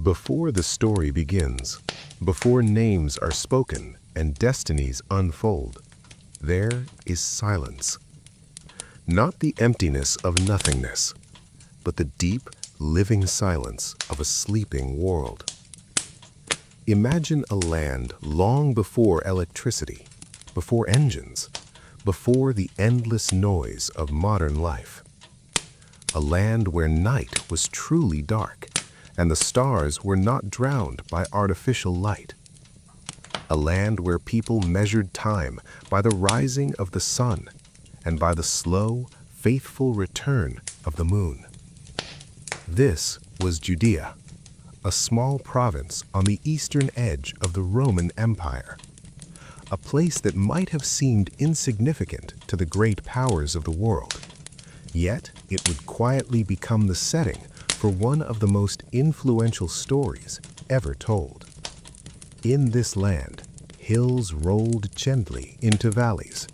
Before the story begins, before names are spoken and destinies unfold, there is silence. Not the emptiness of nothingness, but the deep, living silence of a sleeping world. Imagine a land long before electricity, before engines, before the endless noise of modern life. A land where night was truly dark, and the stars were not drowned by artificial light. A land where people measured time by the rising of the sun and by the slow, faithful return of the moon. This was Judea, a small province on the eastern edge of the Roman Empire, a place that might have seemed insignificant to the great powers of the world, yet it would quietly become the setting for one of the most influential stories ever told. In this land, hills rolled gently into valleys.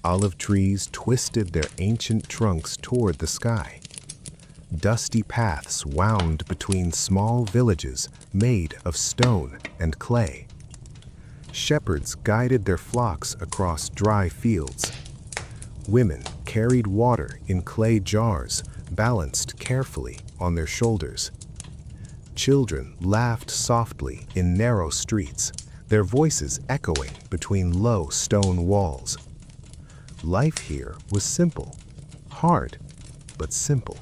Olive trees twisted their ancient trunks toward the sky. Dusty paths wound between small villages made of stone and clay. Shepherds guided their flocks across dry fields. Women carried water in clay jars, balanced carefully on their shoulders. Children laughed softly in narrow streets, their voices echoing between low stone walls. Life here was simple, hard, but simple.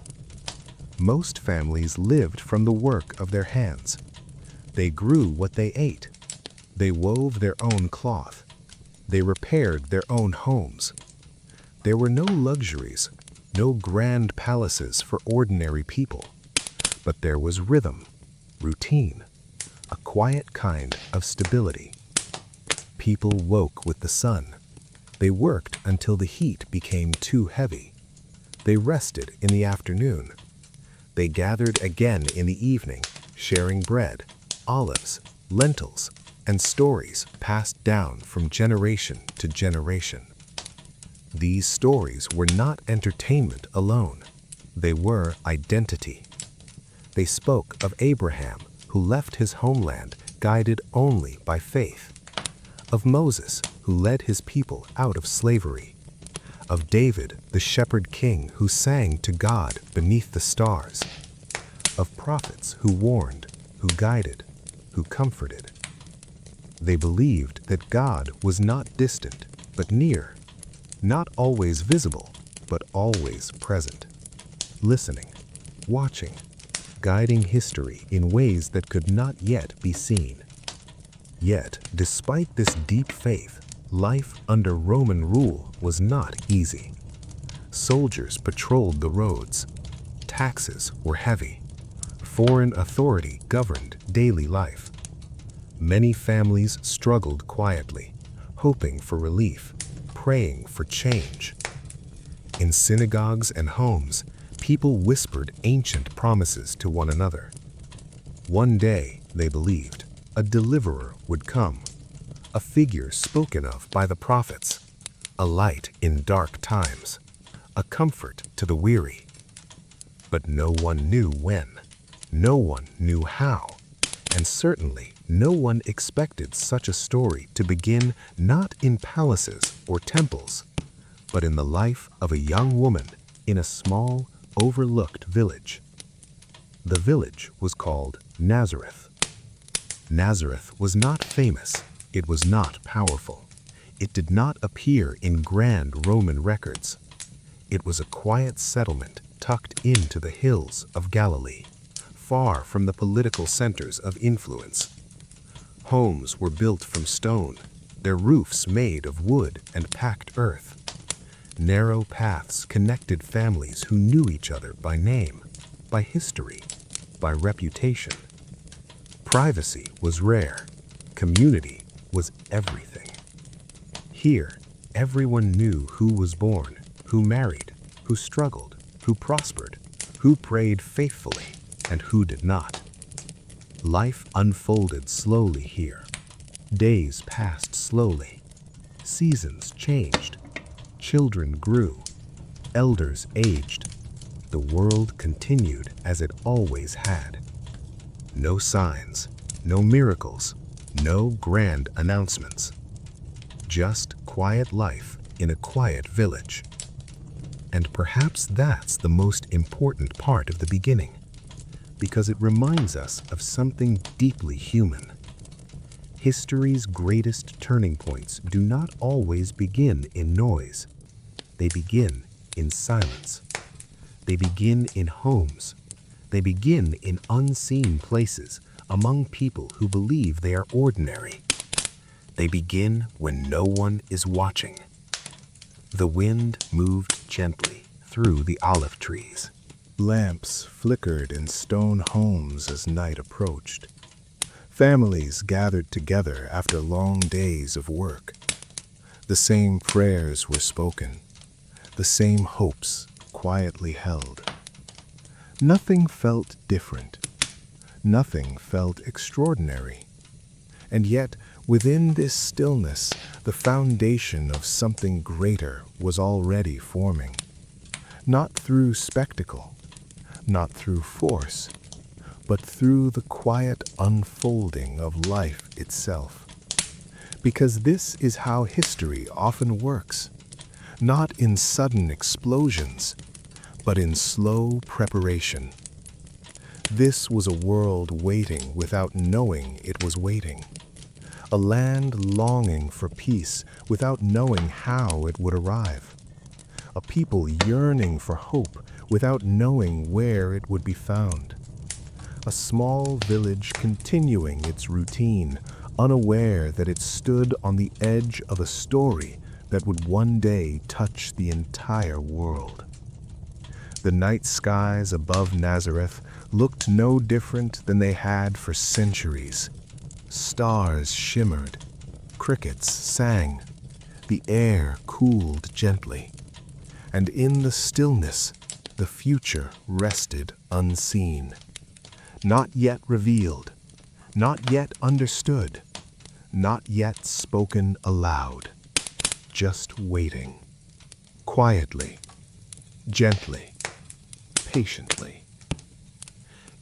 Most families lived from the work of their hands. They grew what they ate. They wove their own cloth. They repaired their own homes. There were no luxuries, no grand palaces for ordinary people, but there was rhythm, routine, a quiet kind of stability. People woke with the sun. They worked until the heat became too heavy. They rested in the afternoon. They gathered again in the evening, sharing bread, olives, lentils, and stories passed down from generation to generation. These stories were not entertainment alone. They were identity. They spoke of Abraham, who left his homeland guided only by faith, of Moses, who led his people out of slavery, of David, the shepherd king who sang to God beneath the stars, of prophets who warned, who guided, who comforted. They believed that God was not distant, but near, not always visible, but always present, listening, watching, guiding history in ways that could not yet be seen. Yet, despite this deep faith, life under Roman rule was not easy. Soldiers patrolled the roads. Taxes were heavy. Foreign authority governed daily life. Many families struggled quietly, hoping for relief, praying for change. In synagogues and homes, people whispered ancient promises to one another. One day, they believed, a deliverer would come, a figure spoken of by the prophets, a light in dark times, a comfort to the weary. But no one knew when, no one knew how, and certainly no one expected such a story to begin not in palaces or temples, but in the life of a young woman in a small, overlooked village. The village was called Nazareth. Nazareth was not famous. It was not powerful. It did not appear in grand Roman records. It was a quiet settlement tucked into the hills of Galilee, far from the political centers of influence. Homes were built from stone, their roofs made of wood and packed earth. Narrow paths connected families who knew each other by name, by history, by reputation. Privacy was rare. Community was everything. Here, everyone knew who was born, who married, who struggled, who prospered, who prayed faithfully, and who did not. Life unfolded slowly here. Days passed slowly. Seasons changed. Children grew. Elders aged. The world continued as it always had. No signs, no miracles, no grand announcements. Just quiet life in a quiet village. And perhaps that's the most important part of the beginning, because it reminds us of something deeply human. History's greatest turning points do not always begin in noise. They begin in silence. They begin in homes. They begin in unseen places among people who believe they are ordinary. They begin when no one is watching. The wind moved gently through the olive trees. Lamps flickered in stone homes as night approached. Families gathered together after long days of work. The same prayers were spoken, the same hopes quietly held. Nothing felt different. Nothing felt extraordinary. And yet, within this stillness, the foundation of something greater was already forming. Not through spectacle, not through force, but through the quiet unfolding of life itself. Because this is how history often works, not in sudden explosions, but in slow preparation. This was a world waiting without knowing it was waiting. A land longing for peace without knowing how it would arrive. A people yearning for hope without knowing where it would be found. A small village continuing its routine, unaware that it stood on the edge of a story that would one day touch the entire world. The night skies above Nazareth looked no different than they had for centuries. Stars shimmered, crickets sang, the air cooled gently, and in the stillness, the future rested unseen. Not yet revealed, not yet understood, not yet spoken aloud, just waiting, quietly, gently, patiently.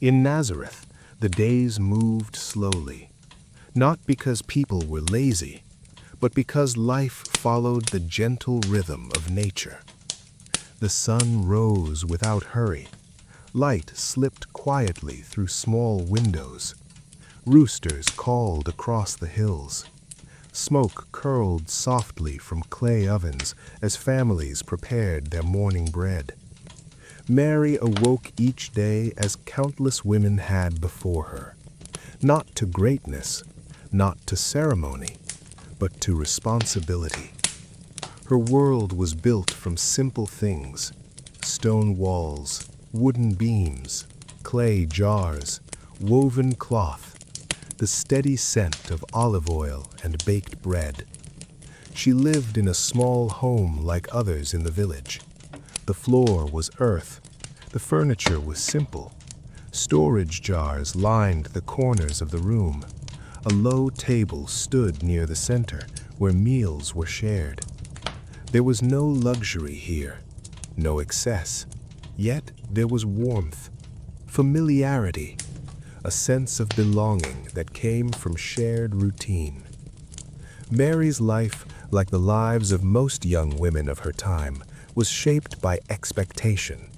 In Nazareth, the days moved slowly, not because people were lazy, but because life followed the gentle rhythm of nature. The sun rose without hurry. Light slipped quietly through small windows. Roosters called across the hills. Smoke curled softly from clay ovens as families prepared their morning bread. Mary awoke each day as countless women had before her, not to greatness, not to ceremony, but to responsibility. Her world was built from simple things: stone walls, wooden beams, clay jars, woven cloth, the steady scent of olive oil and baked bread. She lived in a small home like others in the village. The floor was earth. The furniture was simple. Storage jars lined the corners of the room. A low table stood near the center where meals were shared. There was no luxury here, no excess. Yet there was warmth, familiarity, a sense of belonging that came from shared routine. Mary's life, like the lives of most young women of her time, was shaped by expectation.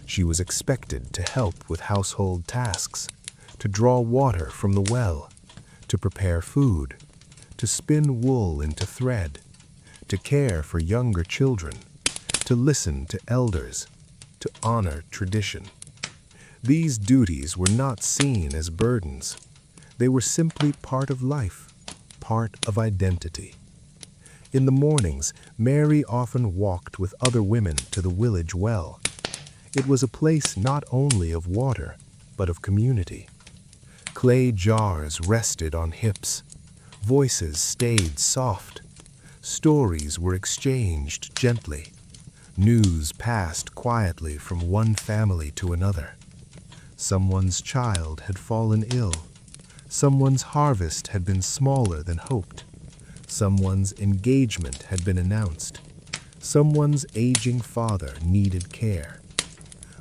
She was expected to help with household tasks, to draw water from the well, to prepare food, to spin wool into thread, to care for younger children, to listen to elders, to honor tradition. These duties were not seen as burdens. They were simply part of life, part of identity. In the mornings, Mary often walked with other women to the village well. It was a place not only of water, but of community. Clay jars rested on hips. Voices stayed soft. Stories were exchanged gently. News passed quietly from one family to another. Someone's child had fallen ill. Someone's harvest had been smaller than hoped. Someone's engagement had been announced. Someone's aging father needed care.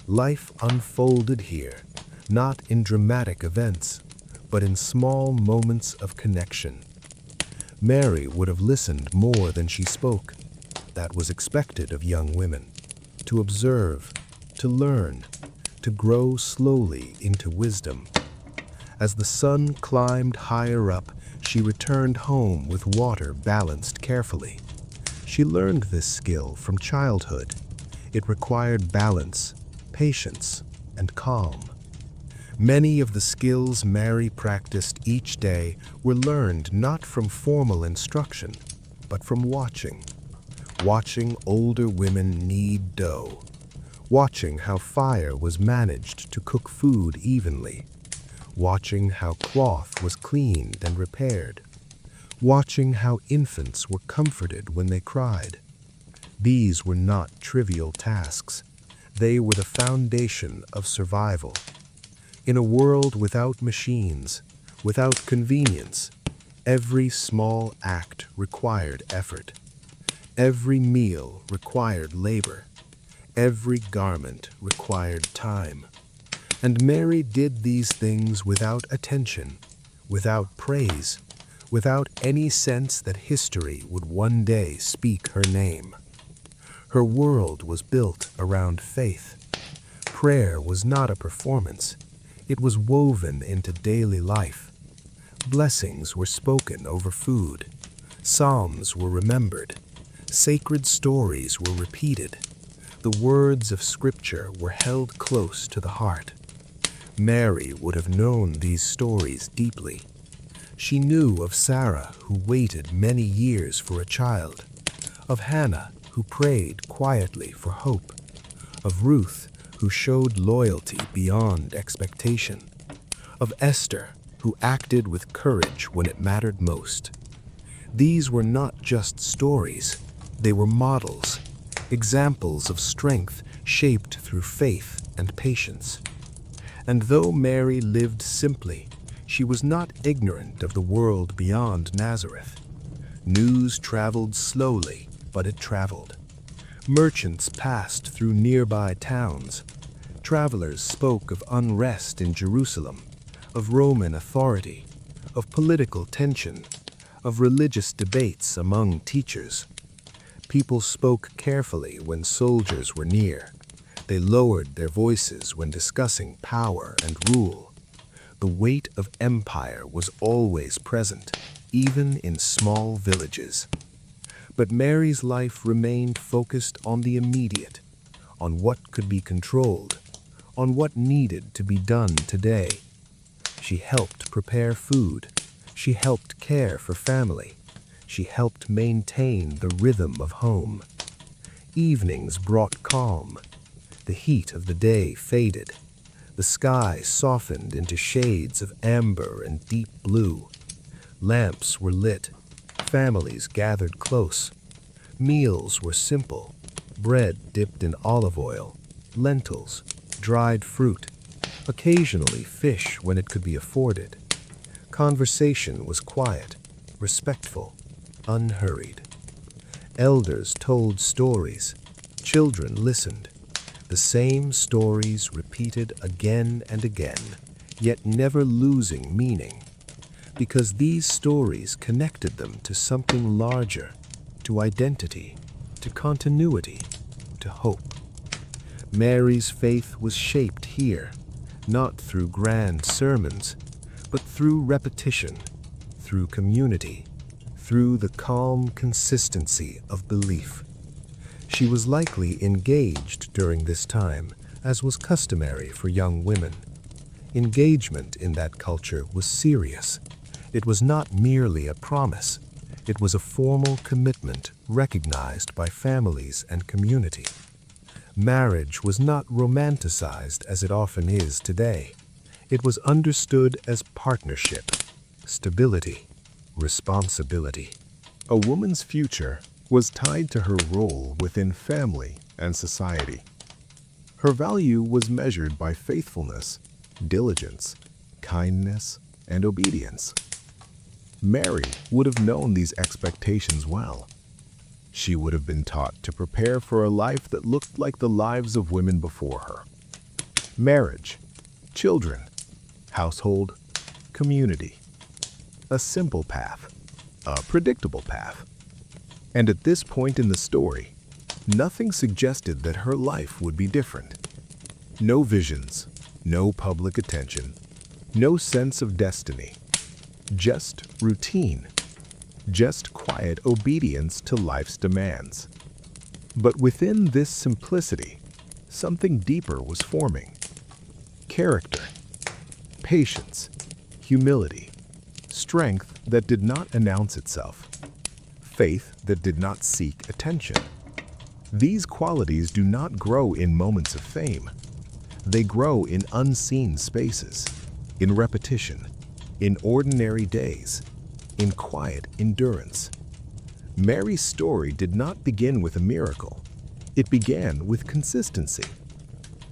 Life unfolded here, not in dramatic events, but in small moments of connection. Mary would have listened more than she spoke. That was expected of young women, to observe, to learn, to grow slowly into wisdom. As the sun climbed higher up, she returned home with water balanced carefully. She learned this skill from childhood. It required balance, patience, and calm. Many of the skills Mary practiced each day were learned not from formal instruction, but from watching. Watching older women knead dough. Watching how fire was managed to cook food evenly. Watching how cloth was cleaned and repaired. Watching how infants were comforted when they cried. These were not trivial tasks. They were the foundation of survival. In a world without machines, without convenience, every small act required effort. Every meal required labor. Every garment required time. And Mary did these things without attention, without praise, without any sense that history would one day speak her name. Her world was built around faith. Prayer was not a performance. It was woven into daily life. Blessings were spoken over food. Psalms were remembered. Sacred stories were repeated. The words of Scripture were held close to the heart. Mary would have known these stories deeply. She knew of Sarah, who waited many years for a child, of Hannah, who prayed quietly for hope, of Ruth, who showed loyalty beyond expectation, of Esther, who acted with courage when it mattered most. These were not just stories, they were models, examples of strength shaped through faith and patience. And though Mary lived simply, she was not ignorant of the world beyond Nazareth. News traveled slowly, but it traveled. Merchants passed through nearby towns. Travelers spoke of unrest in Jerusalem, of Roman authority, of political tension, of religious debates among teachers. People spoke carefully when soldiers were near. They lowered their voices when discussing power and rule. The weight of empire was always present, even in small villages. But Mary's life remained focused on the immediate, on what could be controlled, on what needed to be done today. She helped prepare food. She helped care for family. She helped maintain the rhythm of home. Evenings brought calm. The heat of the day faded. The sky softened into shades of amber and deep blue. Lamps were lit. Families gathered close. Meals were simple. Bread dipped in olive oil, lentils, dried fruit, occasionally fish when it could be afforded. Conversation was quiet, respectful, unhurried. Elders told stories. Children listened. The same stories repeated again and again, yet never losing meaning. Because these stories connected them to something larger, to identity, to continuity, to hope. Mary's faith was shaped here, not through grand sermons, but through repetition, through community, through the calm consistency of belief. She was likely engaged during this time, as was customary for young women. Engagement in that culture was serious. It was not merely a promise. It was a formal commitment recognized by families and community. Marriage was not romanticized as it often is today. It was understood as partnership, stability, responsibility. A woman's future was tied to her role within family and society. Her value was measured by faithfulness, diligence, kindness, and obedience. Mary would have known these expectations well. She would have been taught to prepare for a life that looked like the lives of women before her. Marriage, children, household, community. A simple path, a predictable path. And at this point in the story, nothing suggested that her life would be different. No visions, no public attention, no sense of destiny. Just routine. Just quiet obedience to life's demands. But within this simplicity, something deeper was forming. Character, patience, humility, strength that did not announce itself, faith that did not seek attention. These qualities do not grow in moments of fame. They grow in unseen spaces, in repetition, in ordinary days, in quiet endurance. Mary's story did not begin with a miracle. It began with consistency,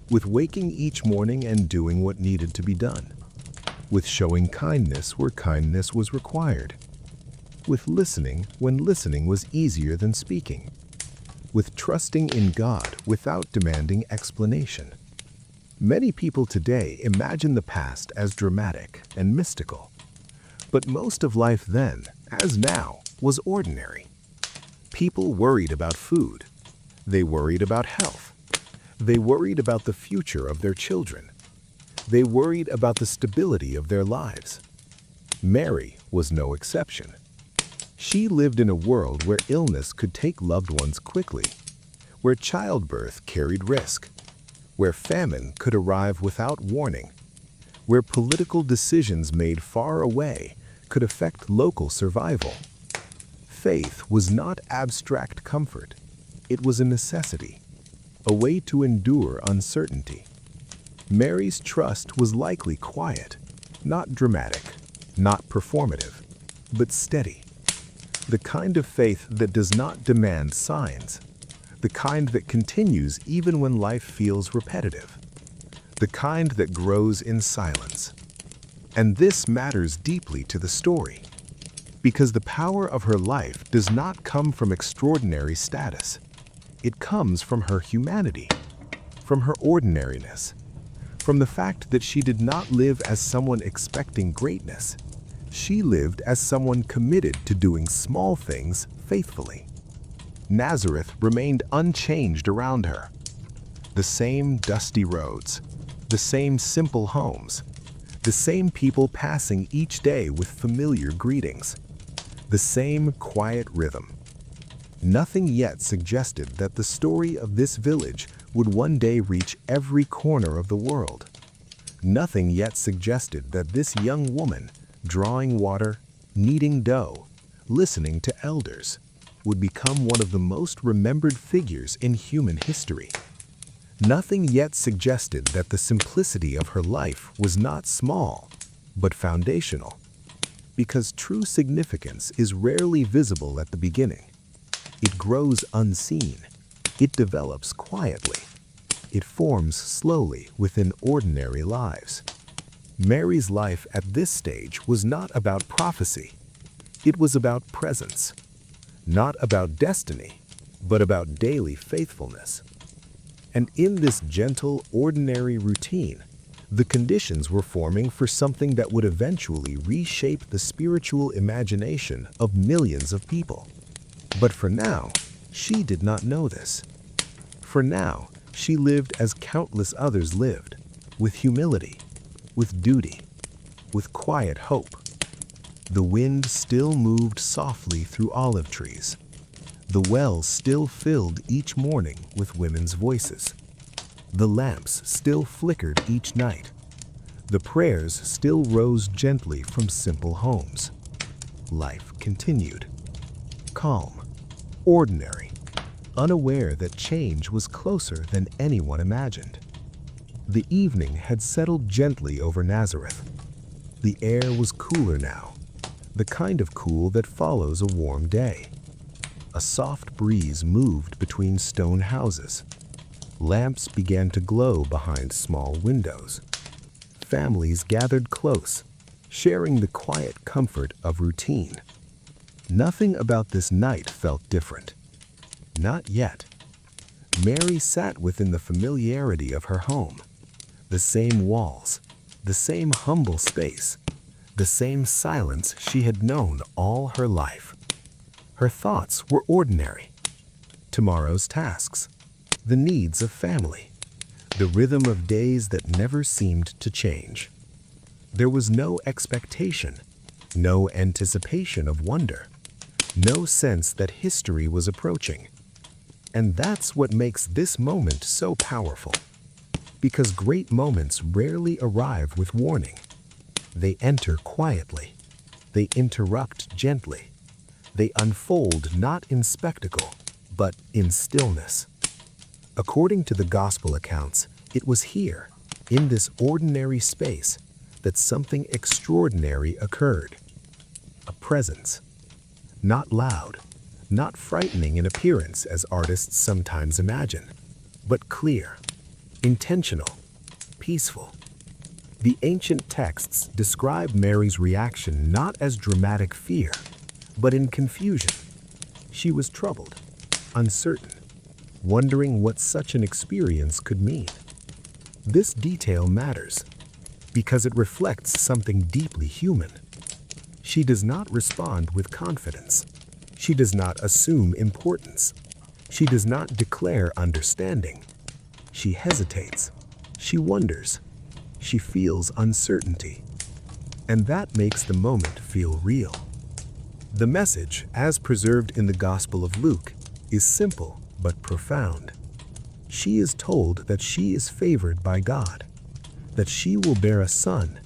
with waking each morning and doing what needed to be done, with showing kindness where kindness was required, with listening when listening was easier than speaking, with trusting in God without demanding explanation. Many people today imagine the past as dramatic and mystical, but most of life then, as now, was ordinary. People worried about food. They worried about health. They worried about the future of their children. They worried about the stability of their lives. Mary was no exception. She lived in a world where illness could take loved ones quickly, where childbirth carried risk, where famine could arrive without warning, where political decisions made far away could affect local survival. Faith was not abstract comfort. It was a necessity, a way to endure uncertainty. Mary's trust was likely quiet, not dramatic, not performative, but steady. The kind of faith that does not demand signs, the kind that continues even when life feels repetitive, the kind that grows in silence. And this matters deeply to the story, because the power of her life does not come from extraordinary status. It comes from her humanity, from her ordinariness, from the fact that she did not live as someone expecting greatness. She lived as someone committed to doing small things faithfully. Nazareth remained unchanged around her. The same dusty roads, the same simple homes, the same people passing each day with familiar greetings, the same quiet rhythm. Nothing yet suggested that the story of this village would one day reach every corner of the world. Nothing yet suggested that this young woman, drawing water, kneading dough, listening to elders, would become one of the most remembered figures in human history. Nothing yet suggested that the simplicity of her life was not small, but foundational, because true significance is rarely visible at the beginning. It grows unseen. It develops quietly. It forms slowly within ordinary lives. Mary's life at this stage was not about prophecy. It was about presence. Not about destiny, but about daily faithfulness. And in this gentle, ordinary routine, the conditions were forming for something that would eventually reshape the spiritual imagination of millions of people. But for now, she did not know this. For now, she lived as countless others lived, with humility, with duty, with quiet hope. The wind still moved softly through olive trees. The well still filled each morning with women's voices. The lamps still flickered each night. The prayers still rose gently from simple homes. Life continued. Calm, ordinary, unaware that change was closer than anyone imagined. The evening had settled gently over Nazareth. The air was cooler now, the kind of cool that follows a warm day. A soft breeze moved between stone houses. Lamps began to glow behind small windows. Families gathered close, sharing the quiet comfort of routine. Nothing about this night felt different. Not yet. Mary sat within the familiarity of her home. The same walls, the same humble space, the same silence she had known all her life. Her thoughts were ordinary. Tomorrow's tasks, the needs of family, the rhythm of days that never seemed to change. There was no expectation, no anticipation of wonder, no sense that history was approaching. And that's what makes this moment so powerful. Because great moments rarely arrive with warning. They enter quietly. They interrupt gently. They unfold not in spectacle, but in stillness. According to the gospel accounts, it was here, in this ordinary space, that something extraordinary occurred. A presence. Not loud, not frightening in appearance as artists sometimes imagine, but clear, intentional, peaceful. The ancient texts describe Mary's reaction not as dramatic fear, but in confusion. She was troubled, uncertain, wondering what such an experience could mean. This detail matters because it reflects something deeply human. She does not respond with confidence. She does not assume importance. She does not declare understanding. She hesitates. She wonders. She feels uncertainty. And that makes the moment feel real. The message, as preserved in the Gospel of Luke, is simple but profound. She is told that she is favored by God, that she will bear a son,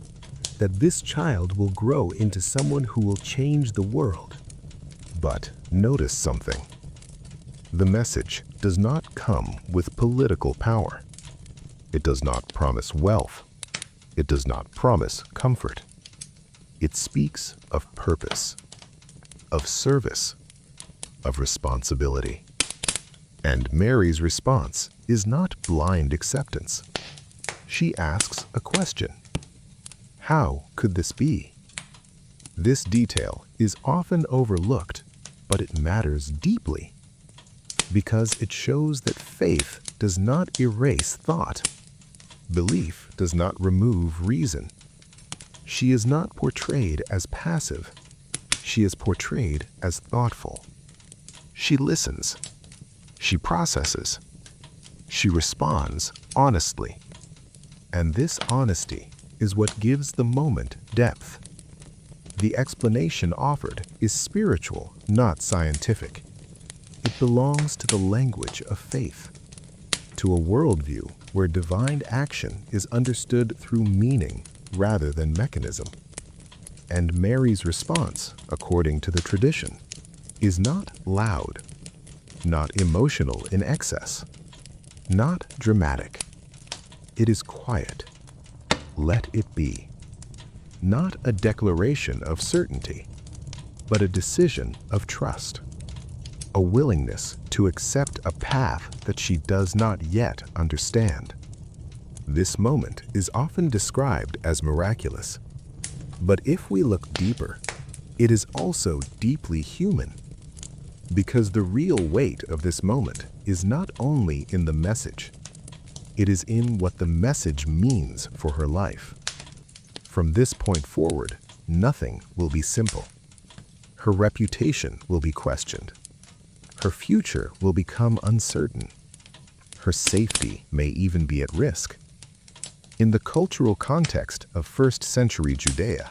that this child will grow into someone who will change the world. But notice something. The message does not come with political power. It does not promise wealth. It does not promise comfort. It speaks of purpose, of service, of responsibility. And Mary's response is not blind acceptance. She asks a question. How could this be? This detail is often overlooked, but it matters deeply because it shows that faith does not erase thought. Belief does not remove reason. She is not portrayed as passive. She is portrayed as thoughtful. She listens. She processes. She responds honestly. And this honesty is what gives the moment depth. The explanation offered is spiritual, not scientific. It belongs to the language of faith, to a worldview where divine action is understood through meaning rather than mechanism. And Mary's response, according to the tradition, is not loud, not emotional in excess, not dramatic. It is quiet. Let it be. Not a declaration of certainty, but a decision of trust. A willingness to accept a path that she does not yet understand. This moment is often described as miraculous. But if we look deeper, it is also deeply human. Because the real weight of this moment is not only in the message, it is in what the message means for her life. From this point forward, nothing will be simple. Her reputation will be questioned. Her future will become uncertain. Her safety may even be at risk. In the cultural context of first-century Judea,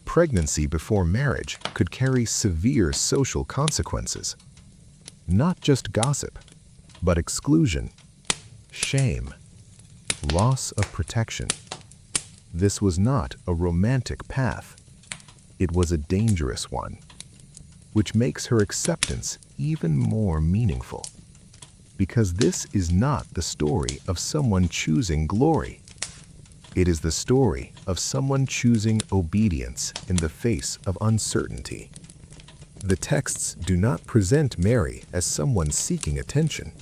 pregnancy before marriage could carry severe social consequences. Not just gossip, but exclusion, shame, loss of protection. This was not a romantic path. It was a dangerous one, which makes her acceptance even more meaningful. Because this is not the story of someone choosing glory. It is the story of someone choosing obedience in the face of uncertainty. The texts do not present Mary as someone seeking attention.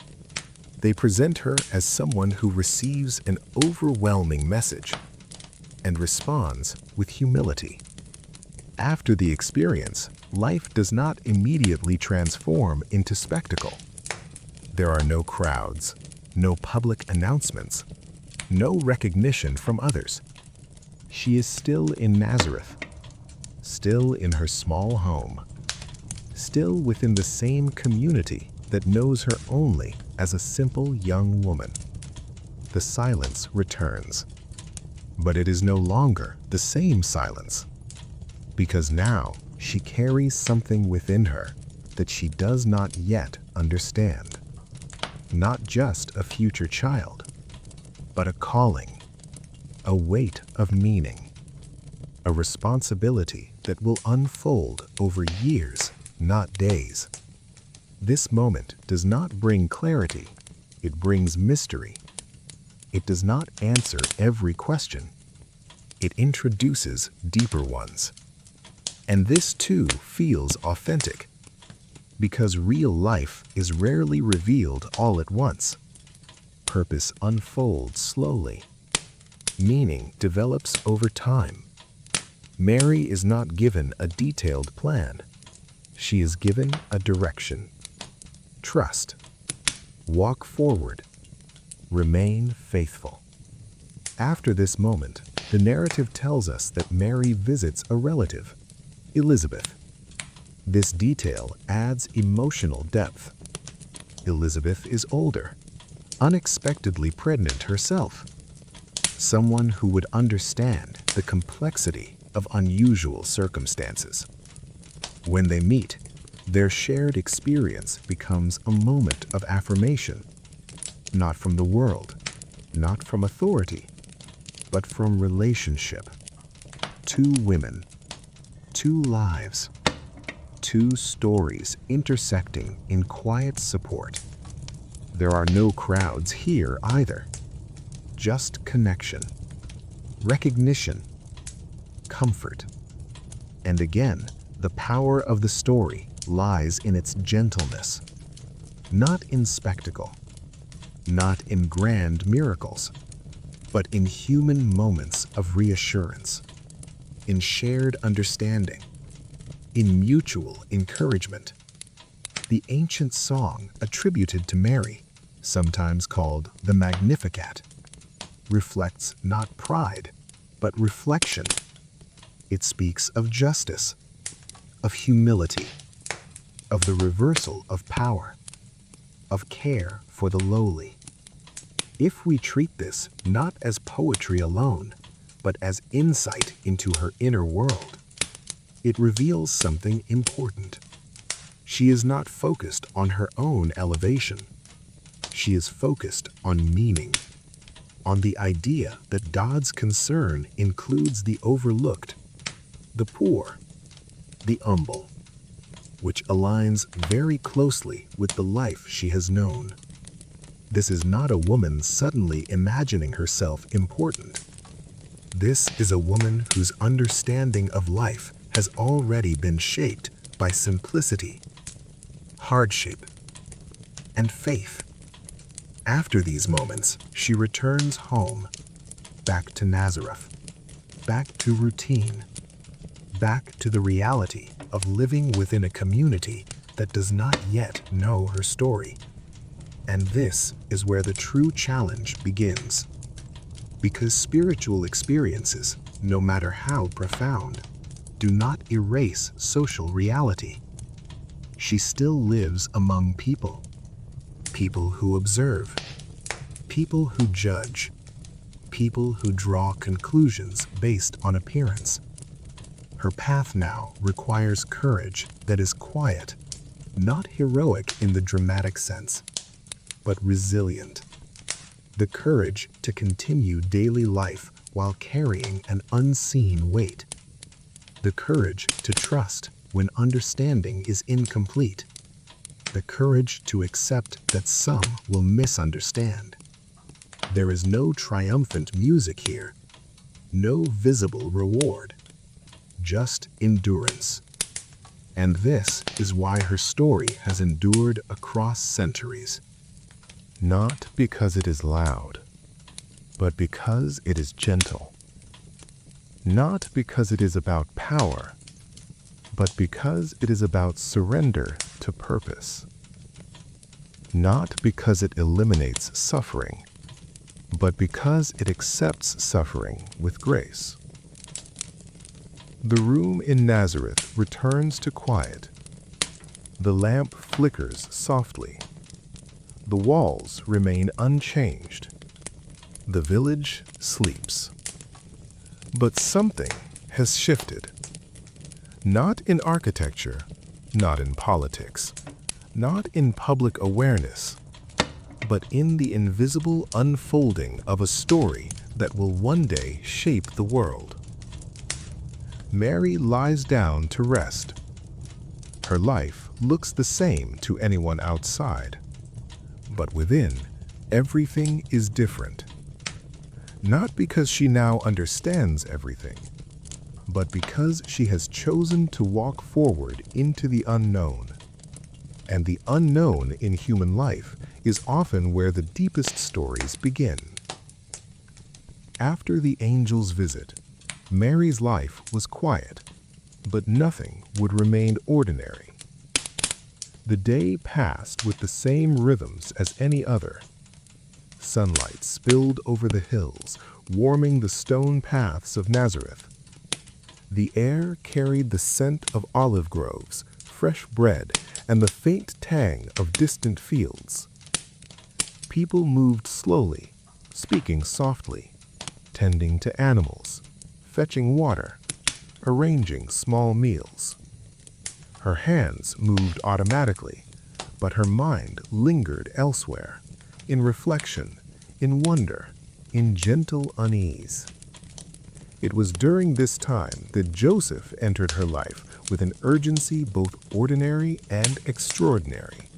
They present her as someone who receives an overwhelming message and responds with humility. After the experience, life does not immediately transform into spectacle. There are no crowds, no public announcements, no recognition from others. She is still in Nazareth, still in her small home, still within the same community that knows her only as a simple young woman. The silence returns, but it is no longer the same silence, because now she carries something within her that she does not yet understand. Not just a future child, but a calling, a weight of meaning, a responsibility that will unfold over years, not days. This moment does not bring clarity, it brings mystery. It does not answer every question, it introduces deeper ones. And this too feels authentic, because real life is rarely revealed all at once. Purpose unfolds slowly. Meaning develops over time. Mary is not given a detailed plan. She is given a direction. Trust. Walk forward. Remain faithful. After this moment, the narrative tells us that Mary visits a relative, Elizabeth. This detail adds emotional depth. Elizabeth is older, unexpectedly pregnant herself. Someone who would understand the complexity of unusual circumstances. When they meet, their shared experience becomes a moment of affirmation, not from the world, not from authority, but from relationship. Two women, two lives, two stories intersecting in quiet support. There are no crowds here either. Just connection, recognition, comfort. And again, the power of the story lies in its gentleness, not in spectacle, not in grand miracles, but in human moments of reassurance, in shared understanding, in mutual encouragement. The ancient song attributed to Mary, sometimes called the Magnificat, reflects not pride, but reflection. It speaks of justice, of humility, of the reversal of power, of care for the lowly. If we treat this not as poetry alone, but as insight into her inner world, it reveals something important. She is not focused on her own elevation. She is focused on meaning, on the idea that God's concern includes the overlooked, the poor, the humble, which aligns very closely with the life she has known. This is not a woman suddenly imagining herself important. This is a woman whose understanding of life has already been shaped by simplicity, hardship, and faith. After these moments, she returns home, back to Nazareth, back to routine, back to the reality of living within a community that does not yet know her story. And this is where the true challenge begins. Because spiritual experiences, no matter how profound, do not erase social reality. She still lives among people. People who observe, people who judge, people who draw conclusions based on appearance. Her path now requires courage that is quiet, not heroic in the dramatic sense, but resilient. The courage to continue daily life while carrying an unseen weight. The courage to trust when understanding is incomplete. The courage to accept that some will misunderstand. There is no triumphant music here, no visible reward, just endurance. And this is why her story has endured across centuries. Not because it is loud, but because it is gentle. Not because it is about power, but because it is about surrender to purpose. Not because it eliminates suffering, but because it accepts suffering with grace. The room in Nazareth returns to quiet. The lamp flickers softly. The walls remain unchanged. The village sleeps. But something has shifted. Not in architecture, not in politics, not in public awareness, but in the invisible unfolding of a story that will one day shape the world. Mary lies down to rest. Her life looks the same to anyone outside, but within, everything is different. Not because she now understands everything, but because she has chosen to walk forward into the unknown. And the unknown in human life is often where the deepest stories begin. After the angel's visit, Mary's life was quiet, but nothing would remain ordinary. The day passed with the same rhythms as any other. Sunlight spilled over the hills, warming the stone paths of Nazareth. The air carried the scent of olive groves, fresh bread, and the faint tang of distant fields. People moved slowly, speaking softly, tending to animals, fetching water, arranging small meals. Her hands moved automatically, but her mind lingered elsewhere, in reflection, in wonder, in gentle unease. It was during this time that Joseph entered her life with an urgency both ordinary and extraordinary.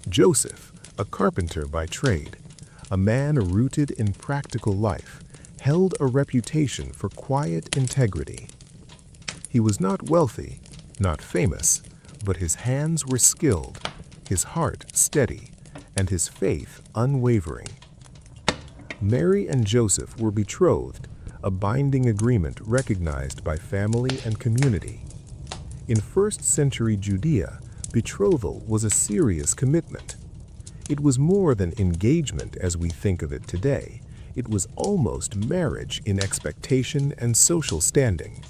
Joseph, a carpenter by trade, a man rooted in practical life, held a reputation for quiet integrity. He was not wealthy, not famous, but his hands were skilled, his heart steady, and his faith unwavering. Mary and Joseph were betrothed, a binding agreement recognized by family and community. In first-century Judea, betrothal was a serious commitment. It was more than engagement as we think of it today. It was almost marriage in expectation and social standing.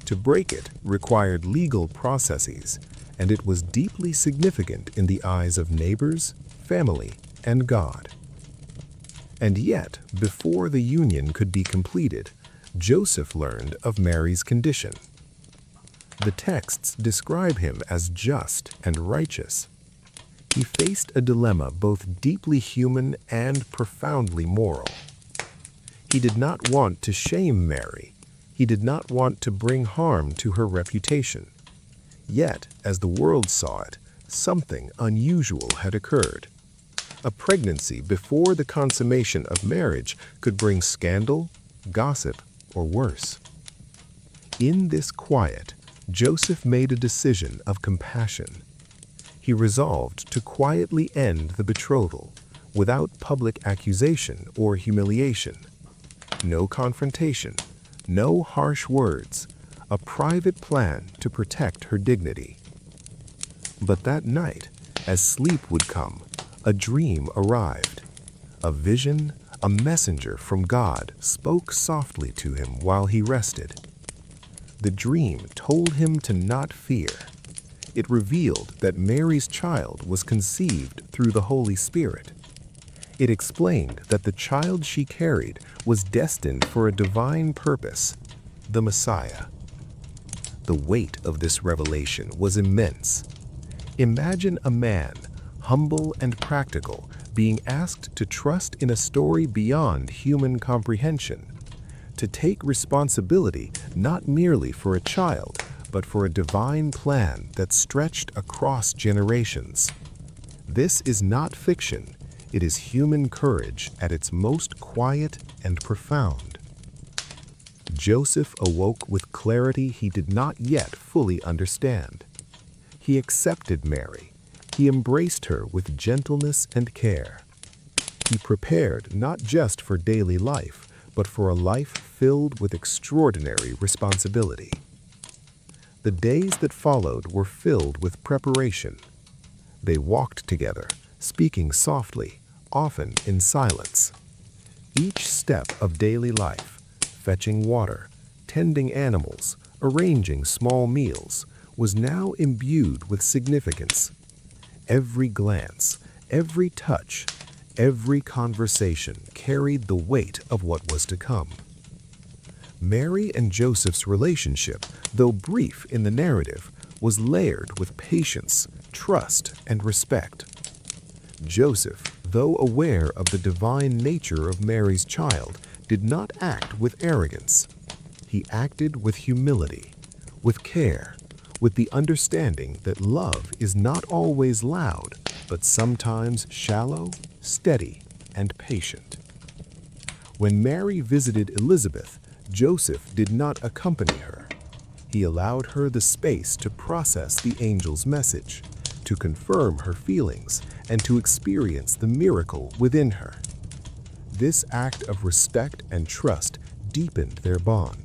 To break it required legal processes, and it was deeply significant in the eyes of neighbors, family, and God. And yet, before the union could be completed, Joseph learned of Mary's condition. The texts describe him as just and righteous. He faced a dilemma both deeply human and profoundly moral. He did not want to shame Mary. He did not want to bring harm to her reputation. Yet, as the world saw it, something unusual had occurred. A pregnancy before the consummation of marriage could bring scandal, gossip, or worse. In this quiet, Joseph made a decision of compassion. He resolved to quietly end the betrothal, without public accusation or humiliation. No confrontation, no harsh words, a private plan to protect her dignity. But that night, as sleep would come, a dream arrived. A vision, a messenger from God spoke softly to him while he rested. The dream told him to not fear. It revealed that Mary's child was conceived through the Holy Spirit. It explained that the child she carried was destined for a divine purpose, the Messiah. The weight of this revelation was immense. Imagine a man, humble and practical, being asked to trust in a story beyond human comprehension, to take responsibility not merely for a child, but for a divine plan that stretched across generations. This is not fiction. It is human courage at its most quiet and profound. Joseph awoke with clarity he did not yet fully understand. He accepted Mary. He embraced her with gentleness and care. He prepared not just for daily life, but for a life filled with extraordinary responsibility. The days that followed were filled with preparation. They walked together, speaking softly, often in silence. Each step of daily life, fetching water, tending animals, arranging small meals, was now imbued with significance. Every glance, every touch, every conversation carried the weight of what was to come. Mary and Joseph's relationship, though brief in the narrative, was layered with patience, trust, and respect. Joseph, though aware of the divine nature of Mary's child, did not act with arrogance. He acted with humility, with care, with the understanding that love is not always loud, but sometimes shallow, steady, and patient. When Mary visited Elizabeth, Joseph did not accompany her. He allowed her the space to process the angel's message, to confirm her feelings, and to experience the miracle within her. This act of respect and trust deepened their bond.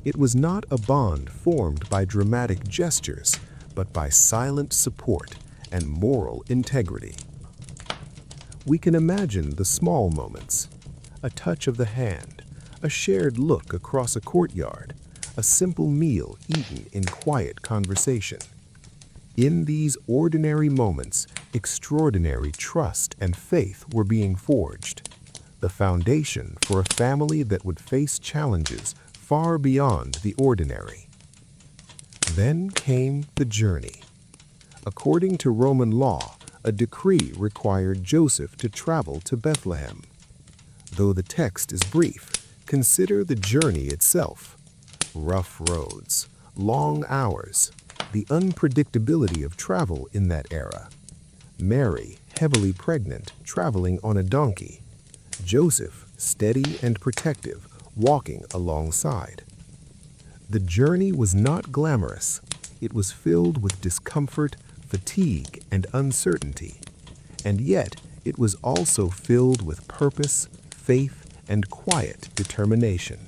It was not a bond formed by dramatic gestures, but by silent support and moral integrity. We can imagine the small moments: a touch of the hand, a shared look across a courtyard, a simple meal eaten in quiet conversation. In these ordinary moments, extraordinary trust and faith were being forged, the foundation for a family that would face challenges far beyond the ordinary. Then came the journey. According to Roman law, a decree required Joseph to travel to Bethlehem. Though the text is brief, consider the journey itself. Rough roads, long hours, the unpredictability of travel in that era. Mary, heavily pregnant, traveling on a donkey. Joseph, steady and protective, walking alongside. The journey was not glamorous. It was filled with discomfort, fatigue, and uncertainty. And yet, it was also filled with purpose, faith, and quiet determination.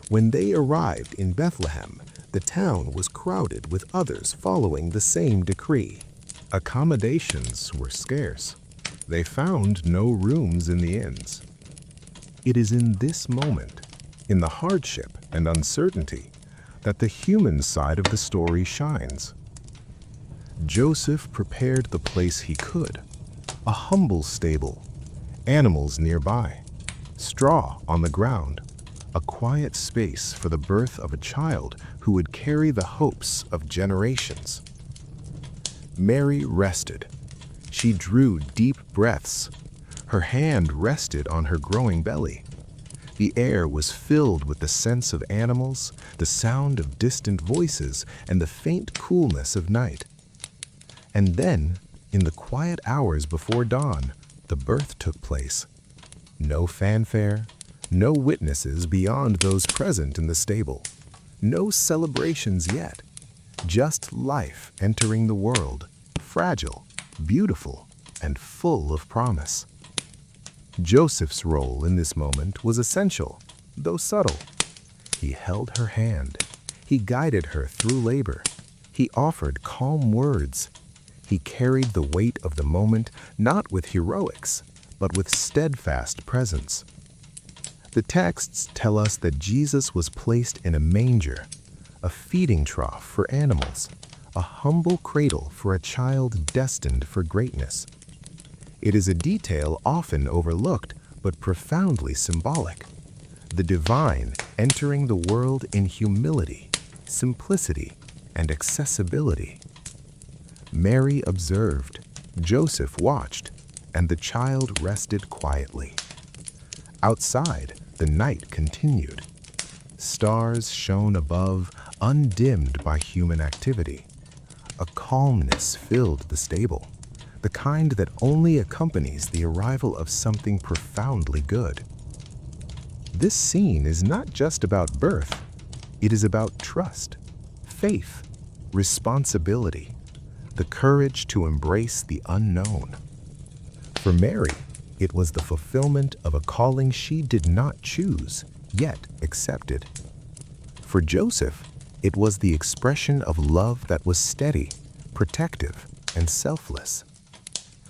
When they arrived in Bethlehem, the town was crowded with others following the same decree. Accommodations were scarce. They found no rooms in the inns. It is in this moment, in the hardship and uncertainty, that the human side of the story shines. Joseph prepared the place he could: a humble stable, animals nearby, straw on the ground, a quiet space for the birth of a child who would carry the hopes of generations. Mary rested. She drew deep breaths. Her hand rested on her growing belly. The air was filled with the scents of animals, the sound of distant voices, and the faint coolness of night. And then, in the quiet hours before dawn, the birth took place. No fanfare, no witnesses beyond those present in the stable. No celebrations yet. Just life entering the world, fragile, beautiful, and full of promise. Joseph's role in this moment was essential, though subtle. He held her hand. He guided her through labor. He offered calm words. He carried the weight of the moment not with heroics, but with steadfast presence. The texts tell us that Jesus was placed in a manger, a feeding trough for animals, a humble cradle for a child destined for greatness. It is a detail often overlooked, but profoundly symbolic. The divine entering the world in humility, simplicity, and accessibility. Mary observed, Joseph watched, and the child rested quietly. Outside, the night continued. Stars shone above, undimmed by human activity. A calmness filled the stable, the kind that only accompanies the arrival of something profoundly good. This scene is not just about birth. It is about trust, faith, responsibility, the courage to embrace the unknown. For Mary, it was the fulfillment of a calling she did not choose, yet accepted. For Joseph, it was the expression of love that was steady, protective, and selfless.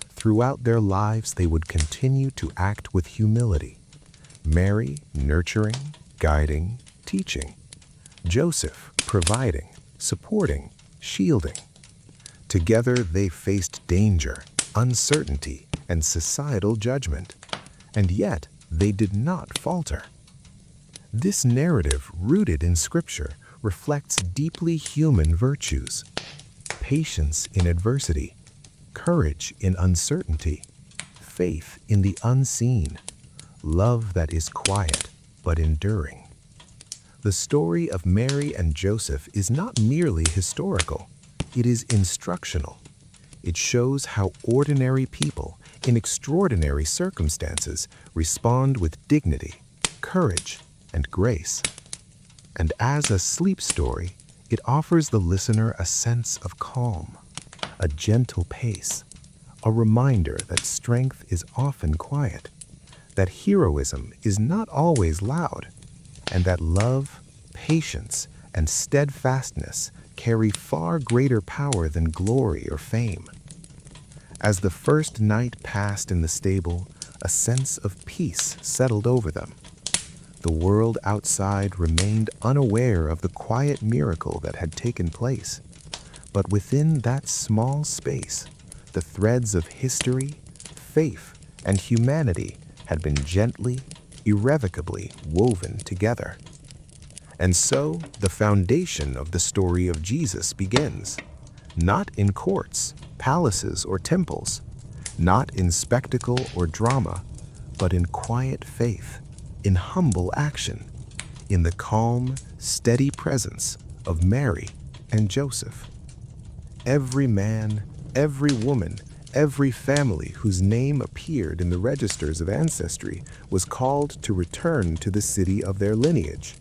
Throughout their lives, they would continue to act with humility. Mary nurturing, guiding, teaching, Joseph providing, supporting, shielding. Together they faced danger, uncertainty, and societal judgment, and yet they did not falter. This narrative, rooted in Scripture, reflects deeply human virtues: patience in adversity, courage in uncertainty, faith in the unseen, love that is quiet but enduring. The story of Mary and Joseph is not merely historical, it is instructional. It shows how ordinary people in extraordinary circumstances respond with dignity, courage, and grace. And as a sleep story, it offers the listener a sense of calm, a gentle pace, a reminder that strength is often quiet, that heroism is not always loud, and that love, patience, and steadfastness carry far greater power than glory or fame. As the first night passed in the stable, a sense of peace settled over them. The world outside remained unaware of the quiet miracle that had taken place. But within that small space, the threads of history, faith, and humanity had been gently, irrevocably woven together. And so, the foundation of the story of Jesus begins, not in courts, palaces, or temples, not in spectacle or drama, but in quiet faith, in humble action, in the calm, steady presence of Mary and Joseph. Every man, every woman, every family whose name appeared in the registers of ancestry was called to return to the city of their lineage.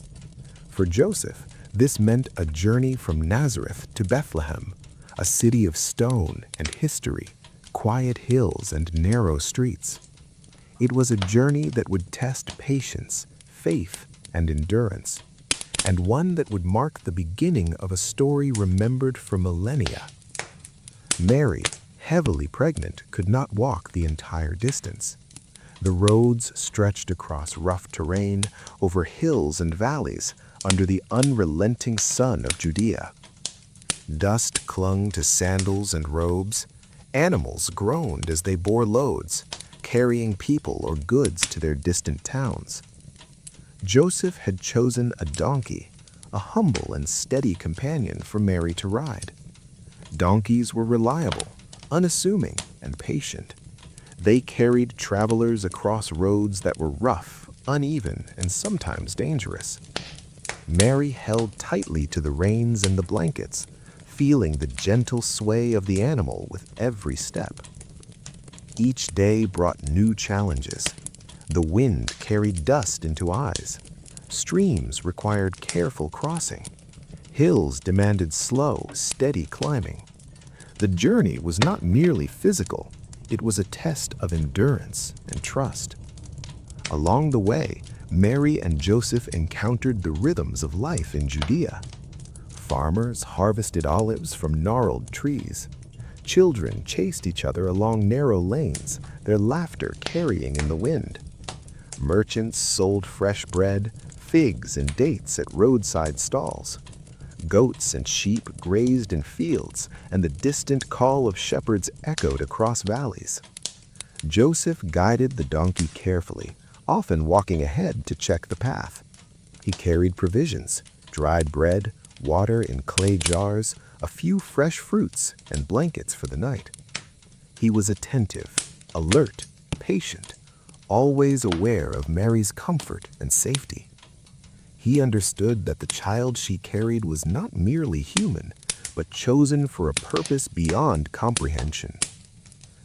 For Joseph, this meant a journey from Nazareth to Bethlehem, a city of stone and history, quiet hills and narrow streets. It was a journey that would test patience, faith, and endurance, and one that would mark the beginning of a story remembered for millennia. Mary, heavily pregnant, could not walk the entire distance. The roads stretched across rough terrain, over hills and valleys, under the unrelenting sun of Judea. Dust clung to sandals and robes. Animals groaned as they bore loads, carrying people or goods to their distant towns. Joseph had chosen a donkey, a humble and steady companion for Mary to ride. Donkeys were reliable, unassuming, and patient. They carried travelers across roads that were rough, uneven, and sometimes dangerous. Mary held tightly to the reins and the blankets, feeling the gentle sway of the animal with every step. Each day brought new challenges. The wind carried dust into eyes. Streams required careful crossing. Hills demanded slow, steady climbing. The journey was not merely physical, it was a test of endurance and trust. Along the way, Mary and Joseph encountered the rhythms of life in Judea. Farmers harvested olives from gnarled trees. Children chased each other along narrow lanes, their laughter carrying in the wind. Merchants sold fresh bread, figs, and dates at roadside stalls. Goats and sheep grazed in fields, and the distant call of shepherds echoed across valleys. Joseph guided the donkey carefully, often walking ahead to check the path. He carried provisions, dried bread, water in clay jars, a few fresh fruits, and blankets for the night. He was attentive, alert, patient, always aware of Mary's comfort and safety. He understood that the child she carried was not merely human, but chosen for a purpose beyond comprehension.